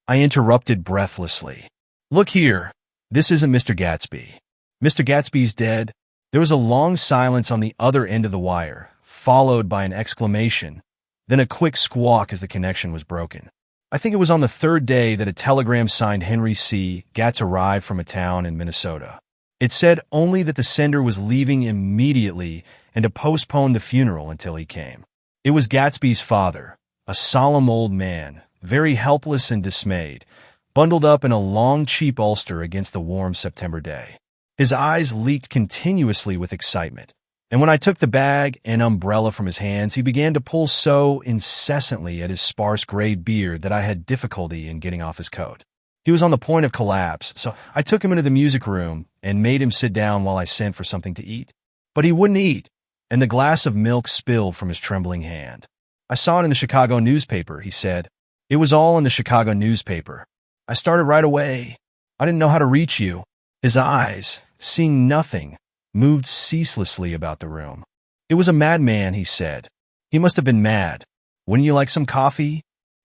A: I interrupted breathlessly. Look here. This isn't Mr. Gatsby. Mr. Gatsby's dead. There was a long silence on the other end of the wire, followed by an exclamation, then a quick squawk as the connection was broken. I think it was on the 3rd day that a telegram signed Henry C. Gatz arrived from a town in Minnesota. It said only that the sender was leaving immediately and to postpone the funeral until he came. It was Gatsby's father, a solemn old man, very helpless and dismayed, bundled up in a long, cheap ulster against the warm September day. His eyes leaked continuously with excitement, and when I took the bag and umbrella from his hands, he began to pull so incessantly at his sparse gray beard that I had difficulty in getting off his coat. He was on the point of collapse, so I took him into the music room and made him sit down while I sent for something to eat. But he wouldn't eat, and the glass of milk spilled from his trembling hand. I saw it in the Chicago newspaper, he said. It was all in the Chicago newspaper. I started right away. I didn't know how to reach you. His eyes, seeing nothing, moved ceaselessly about the room. It was a madman, he said. He must have been mad. Wouldn't you like some coffee?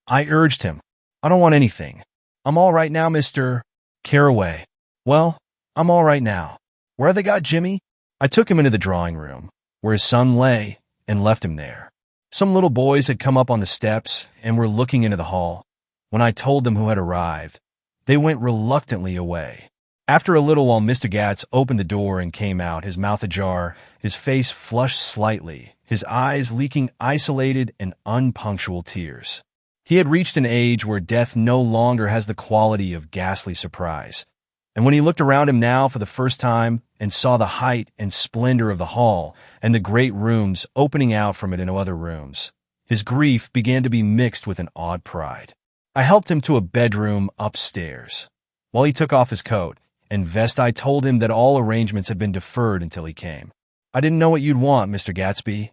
A: I urged him. I don't want anything. I'm all right now, Mr. Carraway. Well, I'm all right now. Where have they got Jimmy? I took him into the drawing room, where his son lay, and left him there. Some little boys had come up on the steps and were looking into the hall. When I told them who had arrived, they went reluctantly away. After a little while, Mr. Gatz opened the door and came out, his mouth ajar, his face flushed slightly, his eyes leaking isolated and unpunctual tears. He had reached an age where death no longer has the quality of ghastly surprise, and when he looked around him now for the first time, and saw the height and splendor of the hall and the great rooms opening out from it into other rooms, his grief began to be mixed with an odd pride. I helped him to a bedroom upstairs. While he took off his coat and vest, I told him that all arrangements had been deferred until he came. I didn't know what you'd want, Mr. Gatsby.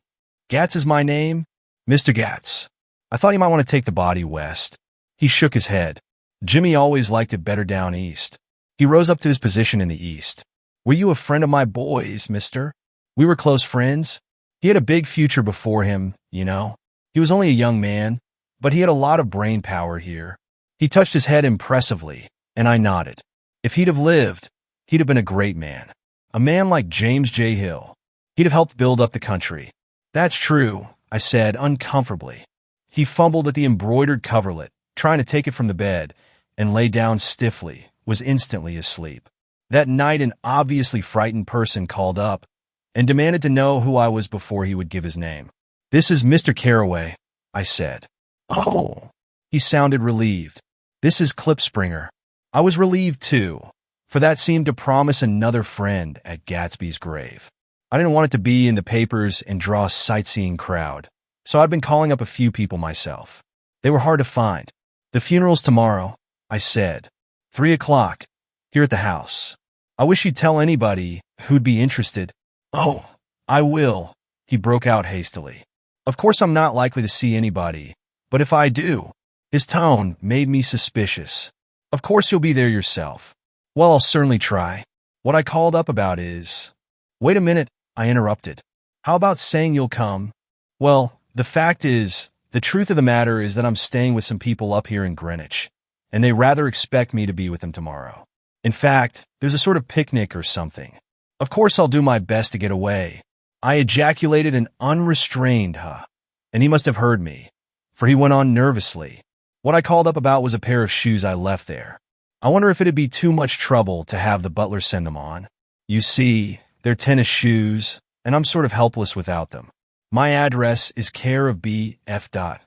A: Gats is my name? Mr. Gats. I thought you might want to take the body west. He shook his head. Jimmy always liked it better down east. He rose up to his position in the east. Were you a friend of my boy's, mister? We were close friends. He had a big future before him, you know. He was only a young man, but he had a lot of brain power here. He touched his head impressively, and I nodded. If he'd have lived, he'd have been a great man. A man like James J. Hill. He'd have helped build up the country. That's true, I said uncomfortably. He fumbled at the embroidered coverlet, trying to take it from the bed, and lay down stiffly, was instantly asleep. That night an obviously frightened person called up and demanded to know who I was before he would give his name. This is Mr. Carraway, I said. Oh. He sounded relieved. This is Klipspringer. I was relieved too, for that seemed to promise another friend at Gatsby's grave. I didn't want it to be in the papers and draw a sightseeing crowd, so I'd been calling up a few people myself. They were hard to find. The funeral's tomorrow, I said. 3 o'clock, here at the house. I wish you'd tell anybody who'd be interested. Oh, I will, he broke out hastily. Of course I'm not likely to see anybody, but if I do, his tone made me suspicious. Of course you'll be there yourself. Well, I'll certainly try. What I called up about is... Wait a minute, I interrupted. How about saying you'll come? Well, the fact is, the truth of the matter is that I'm staying with some people up here in Greenwich, and they rather expect me to be with them tomorrow. In fact, there's a sort of picnic or something. Of course I'll do my best to get away. I ejaculated an unrestrained huh, and he must have heard me, for he went on nervously. What I called up about was a pair of shoes I left there. I wonder if it'd be too much trouble to have the butler send them on. You see, they're tennis shoes, and I'm sort of helpless without them. My address is care of B.F. I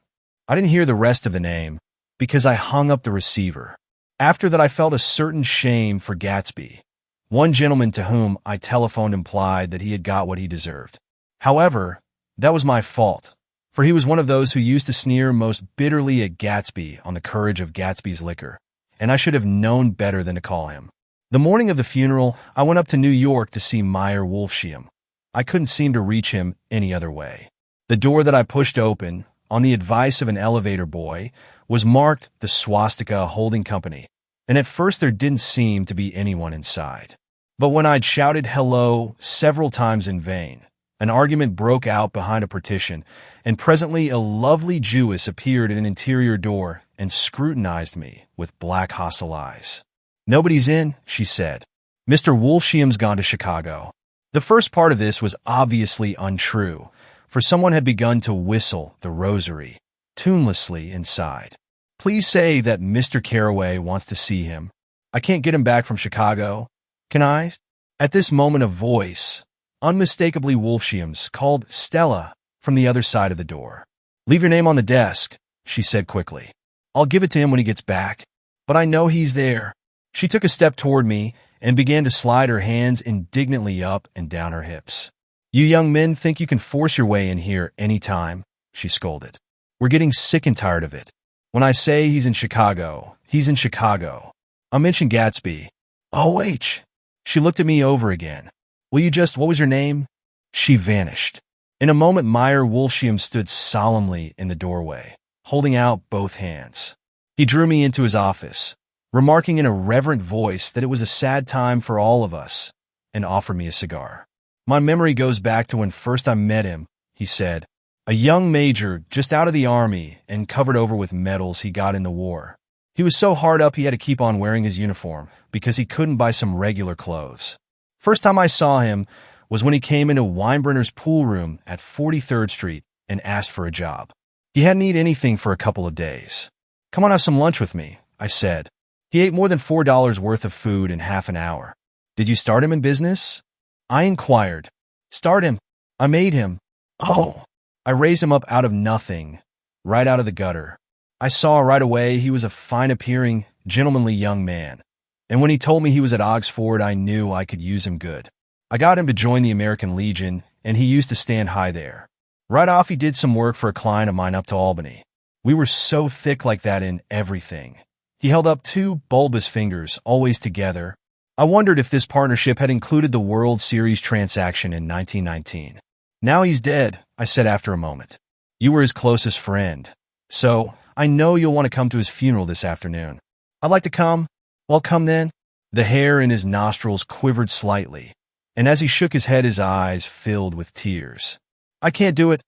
A: didn't hear the rest of the name, because I hung up the receiver. After that I felt a certain shame for Gatsby. One gentleman to whom I telephoned implied that he had got what he deserved. However, that was my fault, for he was one of those who used to sneer most bitterly at Gatsby on the courage of Gatsby's liquor, and I should have known better than to call him. The morning of the funeral, I went up to New York to see Meyer Wolfsheim. I couldn't seem to reach him any other way. The door that I pushed open, on the advice of an elevator boy, was marked the Swastika Holding Company, and at first there didn't seem to be anyone inside. But when I'd shouted hello several times in vain, an argument broke out behind a partition, and presently a lovely Jewess appeared at an interior door and scrutinized me with black hostile eyes. Nobody's in, she said. Mr. Wolfsheim's gone to Chicago. The first part of this was obviously untrue, for someone had begun to whistle the rosary, tunelessly inside. Please say that Mr. Carraway wants to see him. I can't get him back from Chicago. Can I? At this moment a voice, unmistakably Wolfsheim's, called Stella from the other side of the door. Leave your name on the desk, she said quickly. I'll give it to him when he gets back, but I know he's there. She took a step toward me and began to slide her hands indignantly up and down her hips. You young men think you can force your way in here any time, she scolded. We're getting sick and tired of it. When I say he's in Chicago, he's in Chicago. I'll mention Gatsby. O.H. She looked at me over again. Will you just, what was your name? She vanished. In a moment Meyer Wolfsheim stood solemnly in the doorway, holding out both hands. He drew me into his office, remarking in a reverent voice that it was a sad time for all of us, and offered me a cigar. My memory goes back to when first I met him, he said, a young major just out of the army and covered over with medals he got in the war. He was so hard up he had to keep on wearing his uniform because he couldn't buy some regular clothes. First time I saw him was when he came into Weinbrenner's pool room at 43rd Street and asked for a job. He hadn't eaten anything for a couple of days. Come on, have some lunch with me, I said. He ate more than $4 worth of food in half an hour. Did you start him in business? I inquired. Start him. I made him. Oh. I raised him up out of nothing, right out of the gutter. I saw right away he was a fine-appearing, gentlemanly young man, and when he told me he was at Oxford, I knew I could use him good. I got him to join the American Legion, and he used to stand high there. Right off, he did some work for a client of mine up to Albany. We were so thick like that in everything. He held up two bulbous fingers, always together. I wondered if this partnership had included the World Series transaction in 1919. Now he's dead, I said after a moment. You were his closest friend. So, I know you'll want to come to his funeral this afternoon. I'd like to come. Well, come then. The hair in his nostrils quivered slightly, and as he shook his head, his eyes filled with tears. I can't do it.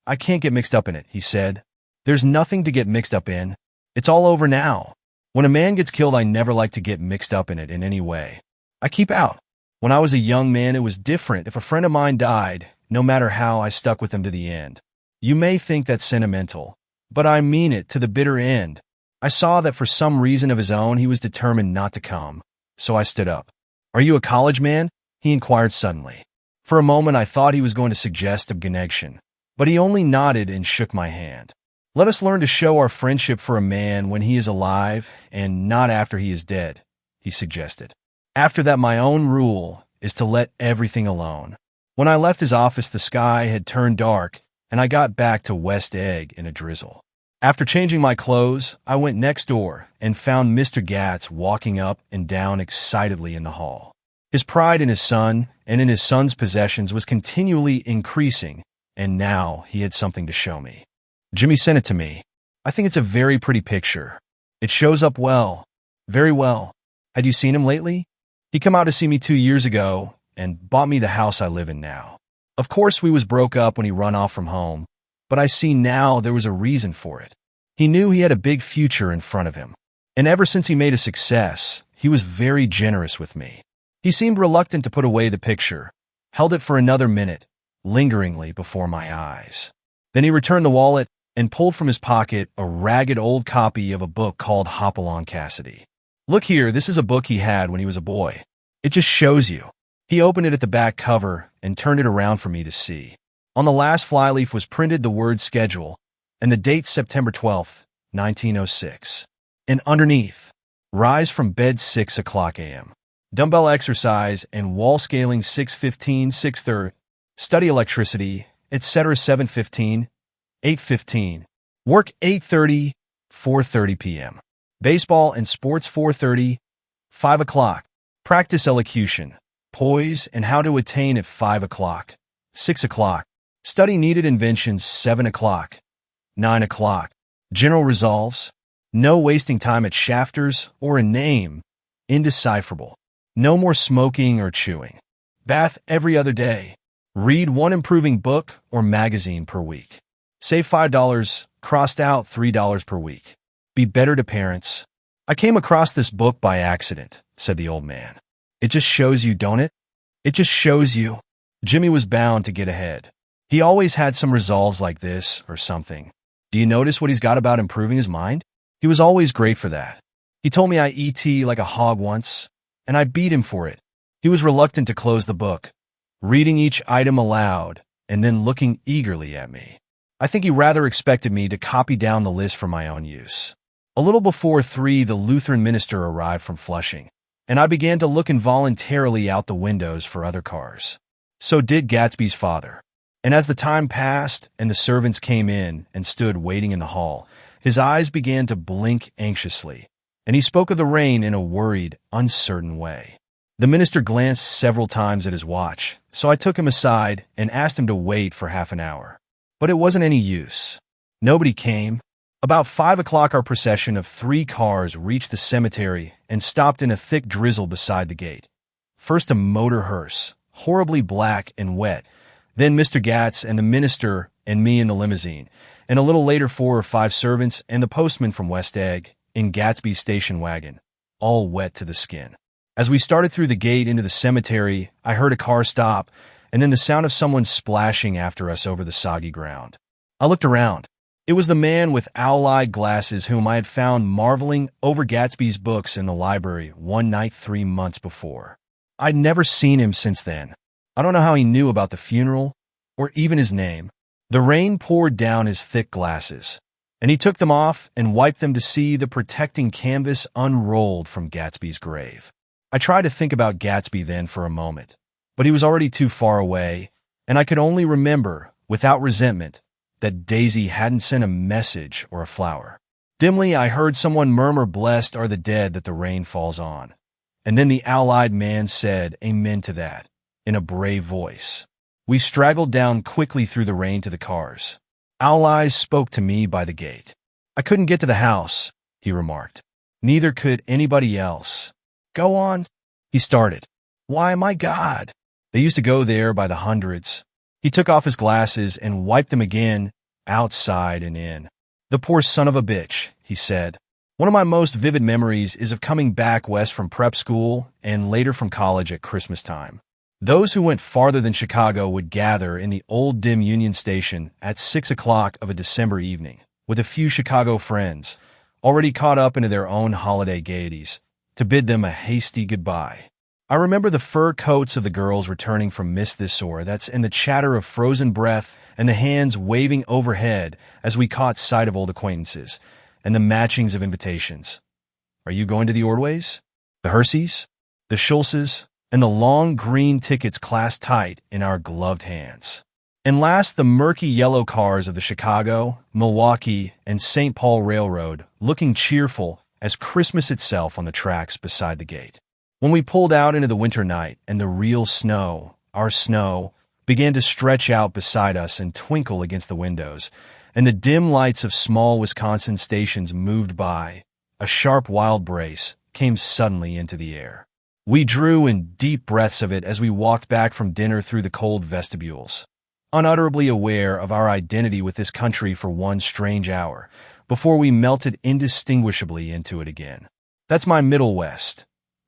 A: I can't get mixed up in it, he said. There's nothing to get mixed up in. It's all over now. When a man gets killed, I never like to get mixed up in it in any way. I keep out. When I was a young man, it was different. If a friend of mine died, no matter how, I stuck with him to the end. You may think that's sentimental, but I mean it to the bitter end. I saw that for some reason of his own, he was determined not to come, so I stood up. Are you a college man? He inquired suddenly. For a moment, I thought he was going to suggest abnegation, but he only nodded and shook my hand. Let us learn to show our friendship for a man when he is alive and not after he is dead, he suggested. After that, my own rule is to let everything alone. When I left his office, the sky had turned dark, and I got back to West Egg in a drizzle. After changing my clothes, I went next door and found Mr. Gatz walking up and down excitedly in the hall. His pride in his son and in his son's possessions was continually increasing, and now he had something to show me. Jimmy sent it to me. I think it's a very pretty picture. It shows up well, very well. Had you seen him lately? He come out to see me 2 years ago and bought me the house I live in now. Of course, we was broke up when he run off from home, but I see now there was a reason for it. He knew he had a big future in front of him, and ever since he made a success, he was very generous with me. He seemed reluctant to put away the picture, held it for another minute, lingeringly before my eyes. Then he returned the wallet and pulled from his pocket a ragged old copy of a book called Hopalong Cassidy. Look here, this is a book he had when he was a boy. It just shows you. He opened it at the back cover and turned it around for me to see. On the last flyleaf was printed the word schedule and the date September 12th, 1906. And underneath, rise from bed 6 o'clock a.m. Dumbbell exercise and wall scaling 6:15, 6:30. Study electricity, etc. 7:15, 8:15. Work 8:30, 4:30 p.m. Baseball and sports 4:30, 5 o'clock. Practice elocution, poise, and how to attain at 5 o'clock, 6 o'clock. Study needed inventions 7 o'clock, 9 o'clock. General resolves, no wasting time at shafters or a name, indecipherable. No more smoking or chewing. Bath every other day. Read one improving book or magazine per week. Save $5, crossed out $3 per week. Be better to parents. I came across this book by accident, said the old man. It just shows you, don't it? It just shows you. Jimmy was bound to get ahead. He always had some resolves like this or something. Do you notice what he's got about improving his mind? He was always great for that. He told me I ET like a hog once, and I beat him for it. He was reluctant to close the book, reading each item aloud and then looking eagerly at me. I think he rather expected me to copy down the list for my own use. A little before 3, the Lutheran minister arrived from Flushing, and I began to look involuntarily out the windows for other cars. So did Gatsby's father. And as the time passed and the servants came in and stood waiting in the hall, his eyes began to blink anxiously, and he spoke of the rain in a worried, uncertain way. The minister glanced several times at his watch, so I took him aside and asked him to wait for half an hour. But it wasn't any use. Nobody came. About 5 o'clock, our procession of 3 cars reached the cemetery and stopped in a thick drizzle beside the gate. First a motor hearse, horribly black and wet, then Mr. Gatz and the minister and me in the limousine, and a little later 4 or 5 servants and the postman from West Egg in Gatsby's station wagon, all wet to the skin. As we started through the gate into the cemetery, I heard a car stop, and then the sound of someone splashing after us over the soggy ground. I looked around. It was the man with owl-eyed glasses whom I had found marveling over Gatsby's books in the library one night 3 months before. I'd never seen him since then. I don't know how he knew about the funeral, or even his name. The rain poured down his thick glasses, and he took them off and wiped them to see the protecting canvas unrolled from Gatsby's grave. I tried to think about Gatsby then for a moment, but he was already too far away, and I could only remember, without resentment, that Daisy hadn't sent a message or a flower. Dimly, I heard someone murmur, "Blessed are the dead that the rain falls on." And then the owl-eyed man said, "Amen to that," in a brave voice. We straggled down quickly through the rain to the cars. Owl Eyes spoke to me by the gate. "I couldn't get to the house," he remarked. "Neither could anybody else." "Go on," he started. "Why, my God. They used to go there by the hundreds." He took off his glasses and wiped them again, outside and in. "The poor son of a bitch," he said. "One of my most vivid memories is of coming back west from prep school and later from college at Christmas time. Those who went farther than Chicago would gather in the old dim Union Station at 6 o'clock of a December evening, with a few Chicago friends, already caught up into their own holiday gaieties, to bid them a hasty goodbye. I remember the fur coats of the girls returning from Miss This or That's, and the chatter of frozen breath and the hands waving overhead as we caught sight of old acquaintances, and the matchings of invitations. "Are you going to the Ordways? The Herseys? The Schultzes?" And the long green tickets clasped tight in our gloved hands. And last, the murky yellow cars of the Chicago, Milwaukee, and St. Paul Railroad, looking cheerful as Christmas itself on the tracks beside the gate. When we pulled out into the winter night and the real snow, our snow, began to stretch out beside us and twinkle against the windows, and the dim lights of small Wisconsin stations moved by, a sharp wild brace came suddenly into the air. We drew in deep breaths of it as we walked back from dinner through the cold vestibules, unutterably aware of our identity with this country for one strange hour, before we melted indistinguishably into it again. That's my Middle West.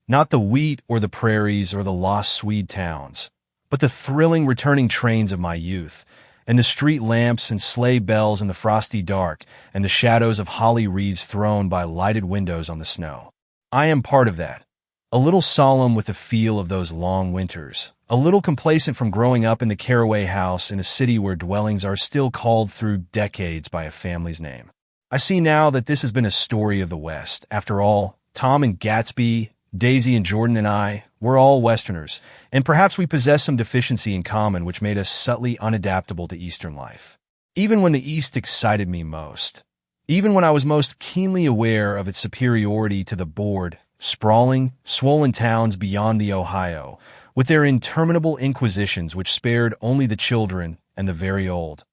A: Not the wheat or the prairies or the lost Swede towns, but the thrilling returning trains of my youth, and the street lamps and sleigh bells in the frosty dark, and the shadows of holly wreaths thrown by lighted windows on the snow. I am part of that. A little solemn with the feel of those long winters, a little complacent from growing up in the Caraway house in a city where dwellings are still called through decades by a family's name. I see now that this has been a story of the West. After all, Tom and Gatsby, Daisy and Jordan and I, we're all Westerners, and perhaps we possess some deficiency in common which made us subtly unadaptable to Eastern life. Even when the East excited me most, even when I was most keenly aware of its superiority to the bored, sprawling, swollen towns beyond the Ohio, with their interminable inquisitions which spared only the children and the very old.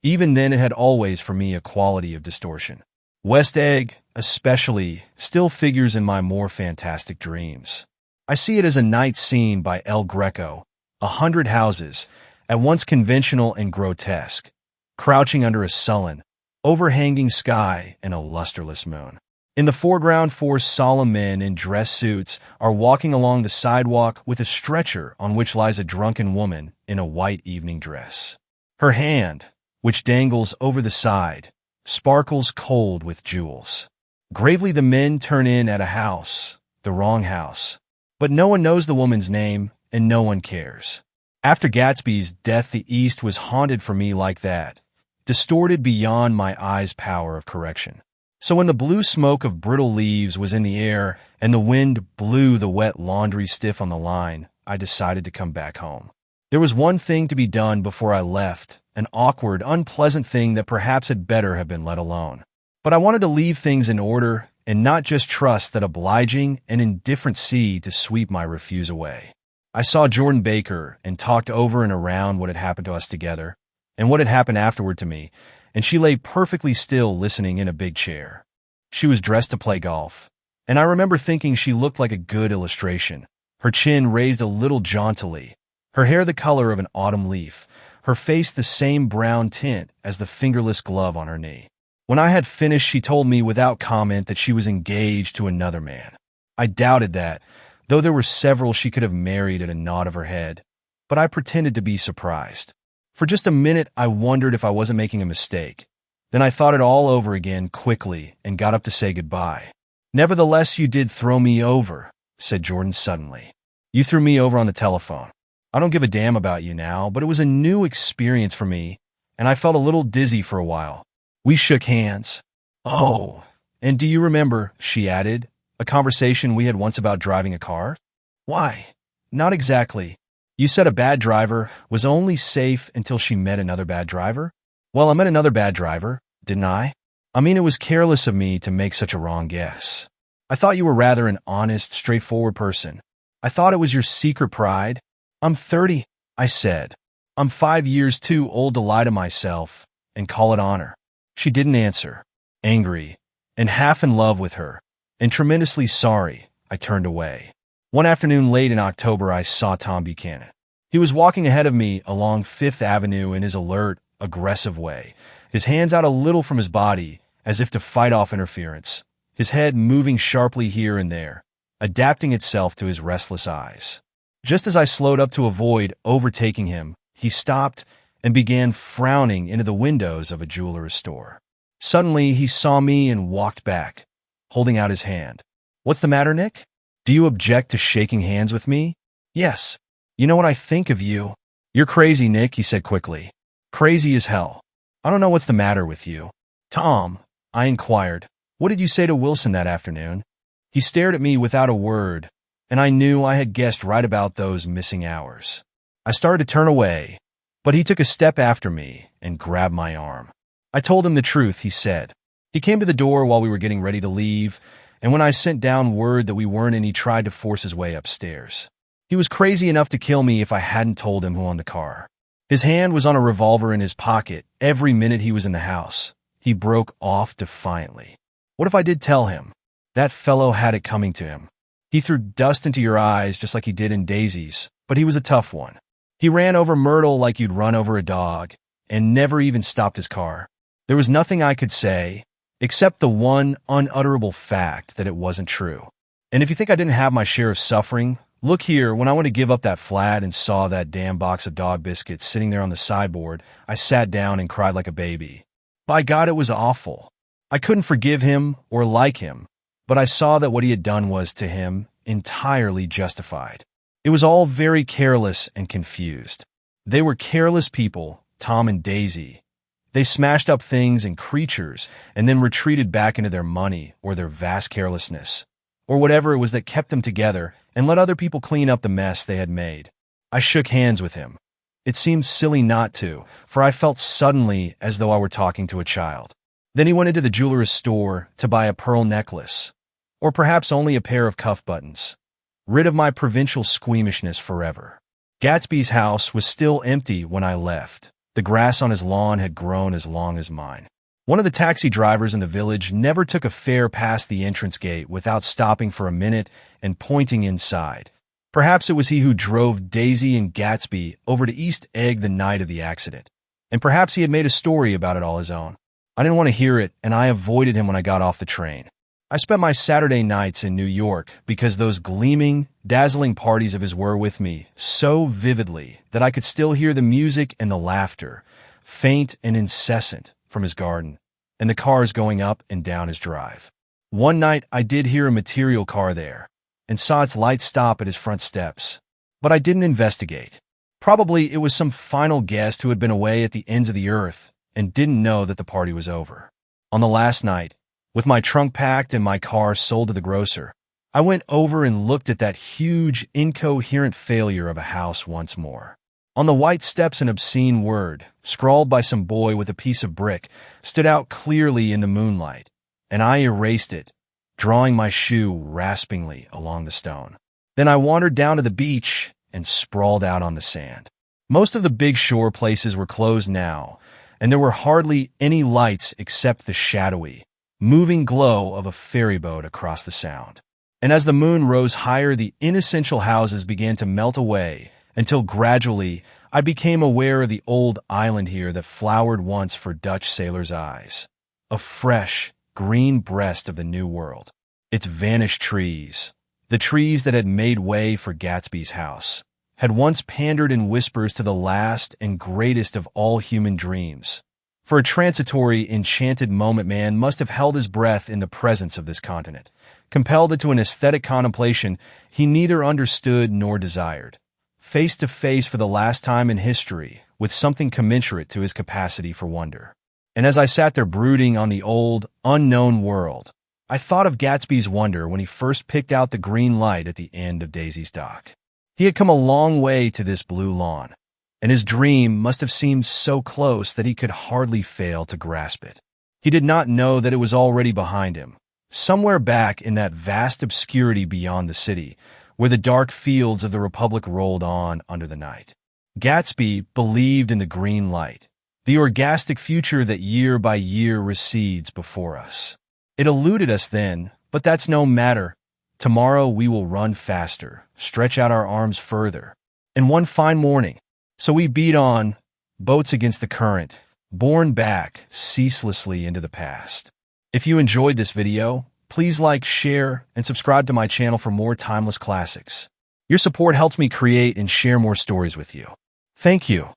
A: Even then it had always for me a quality of distortion. West Egg, especially, still figures in my more fantastic dreams. I see it as a night scene by El Greco, 100 houses, at once conventional and grotesque, crouching under a sullen, overhanging sky and a lusterless moon. In the foreground, 4 solemn men in dress suits are walking along the sidewalk with a stretcher on which lies a drunken woman in a white evening dress. Her hand, which dangles over the side, sparkles cold with jewels. Gravely the men turn in at a house, the wrong house. But no one knows the woman's name, and no one cares. After Gatsby's death, the East was haunted for me like that, distorted beyond my eyes' power of correction. So when the blue smoke of brittle leaves was in the air and the wind blew the wet laundry stiff on the line, I decided to come back home. There was one thing to be done before I left, an awkward, unpleasant thing that perhaps had better have been let alone. But I wanted to leave things in order and not just trust that obliging and indifferent sea to sweep my refuse away. I saw Jordan Baker and talked over and around what had happened to us together and what had happened afterward to me, and she lay perfectly still listening in a big chair. She was dressed to play golf, and I remember thinking she looked like a good illustration, her chin raised a little jauntily, her hair the color of an autumn leaf, her face the same brown tint as the fingerless glove on her knee. When I had finished, she told me without comment that she was engaged to another man. I doubted that, though there were several she could have married at a nod of her head, but I pretended to be surprised. For just a minute, I wondered if I wasn't making a mistake. Then I thought it all over again quickly and got up to say goodbye. "Nevertheless, you did throw me over," said Jordan suddenly. "You threw me over on the telephone. I don't give a damn about you now, but it was a new experience for me, and I felt a little dizzy for a while." We shook hands. "Oh, and do you remember," she added, "a conversation we had once about driving a car?" "Why, not exactly. You said a bad driver was only safe until she met another bad driver? Well, I met another bad driver, didn't I? I mean, it was careless of me to make such a wrong guess. I thought you were rather an honest, straightforward person. I thought it was your secret pride. I'm 30, I said. I'm 5 years too old to lie to myself and call it honor. She didn't answer. Angry, and half in love with her, and tremendously sorry, I turned away. One afternoon late in October, I saw Tom Buchanan. He was walking ahead of me along Fifth Avenue in his alert, aggressive way, his hands out a little from his body as if to fight off interference, his head moving sharply here and there, adapting itself to his restless eyes. Just as I slowed up to avoid overtaking him, he stopped and began frowning into the windows of a jeweler's store. Suddenly, he saw me and walked back, holding out his hand. What's the matter, Nick? Do you object to shaking hands with me? Yes. You know what I think of you? You're crazy, Nick, he said quickly. Crazy as hell. I don't know what's the matter with you. Tom, I inquired, what did you say to Wilson that afternoon? He stared at me without a word, and I knew I had guessed right about those missing hours. I started to turn away, but he took a step after me and grabbed my arm. I told him the truth, he said. He came to the door while we were getting ready to leave, and when I sent down word that we weren't in, he tried to force his way upstairs. He was crazy enough to kill me if I hadn't told him who owned the car. His hand was on a revolver in his pocket every minute he was in the house. He broke off defiantly. What if I did tell him? That fellow had it coming to him. He threw dust into your eyes just like he did in Daisy's, but he was a tough one. He ran over Myrtle like you'd run over a dog, and never even stopped his car. There was nothing I could say, except the one unutterable fact that it wasn't true. And if you think I didn't have my share of suffering, look here, when I went to give up that flat and saw that damn box of dog biscuits sitting there on the sideboard, I sat down and cried like a baby. By God, it was awful. I couldn't forgive him or like him, but I saw that what he had done was, to him, entirely justified. It was all very careless and confused. They were careless people, Tom and Daisy. They smashed up things and creatures and then retreated back into their money or their vast carelessness, or whatever it was that kept them together, and let other people clean up the mess they had made. I shook hands with him. It seemed silly not to, for I felt suddenly as though I were talking to a child. Then he went into the jeweler's store to buy a pearl necklace, or perhaps only a pair of cuff buttons, rid of my provincial squeamishness forever. Gatsby's house was still empty when I left. The grass on his lawn had grown as long as mine. One of the taxi drivers in the village never took a fare past the entrance gate without stopping for a minute and pointing inside. Perhaps it was he who drove Daisy and Gatsby over to East Egg the night of the accident. And perhaps he had made a story about it all his own. I didn't want to hear it, and I avoided him when I got off the train. I spent my Saturday nights in New York because those gleaming, dazzling parties of his were with me so vividly that I could still hear the music and the laughter, faint and incessant, from his garden, and the cars going up and down his drive. One night I did hear a material car there, and saw its light stop at his front steps, but I didn't investigate. Probably it was some final guest who had been away at the ends of the earth and didn't know that the party was over. On the last night, with my trunk packed and my car sold to the grocer, I went over and looked at that huge, incoherent failure of a house once more. On the white steps, an obscene word, scrawled by some boy with a piece of brick, stood out clearly in the moonlight, and I erased it, drawing my shoe raspingly along the stone. Then I wandered down to the beach and sprawled out on the sand. Most of the big shore places were closed now, and there were hardly any lights except the shadowy, moving glow of a ferry boat across the sound. And as the moon rose higher, the inessential houses began to melt away until gradually I became aware of the old island here that flowered once for Dutch sailors' eyes, a fresh, green breast of the New World. Its vanished trees, the trees that had made way for Gatsby's house, had once pandered in whispers to the last and greatest of all human dreams. For a transitory, enchanted moment, man must have held his breath in the presence of this continent, compelled into an aesthetic contemplation he neither understood nor desired, face to face for the last time in history with something commensurate to his capacity for wonder. And as I sat there brooding on the old, unknown world, I thought of Gatsby's wonder when he first picked out the green light at the end of Daisy's dock. He had come a long way to this blue lawn, and his dream must have seemed so close that he could hardly fail to grasp it. He did not know that it was already behind him, somewhere back in that vast obscurity beyond the city, where the dark fields of the Republic rolled on under the night. Gatsby believed in the green light, the orgastic future that year by year recedes before us. It eluded us then, but that's no matter. Tomorrow we will run faster, stretch out our arms further. And one fine morning, so we beat on, boats against the current, borne back ceaselessly into the past. If you enjoyed this video, please like, share, and subscribe to my channel for more timeless classics. Your support helps me create and share more stories with you. Thank you.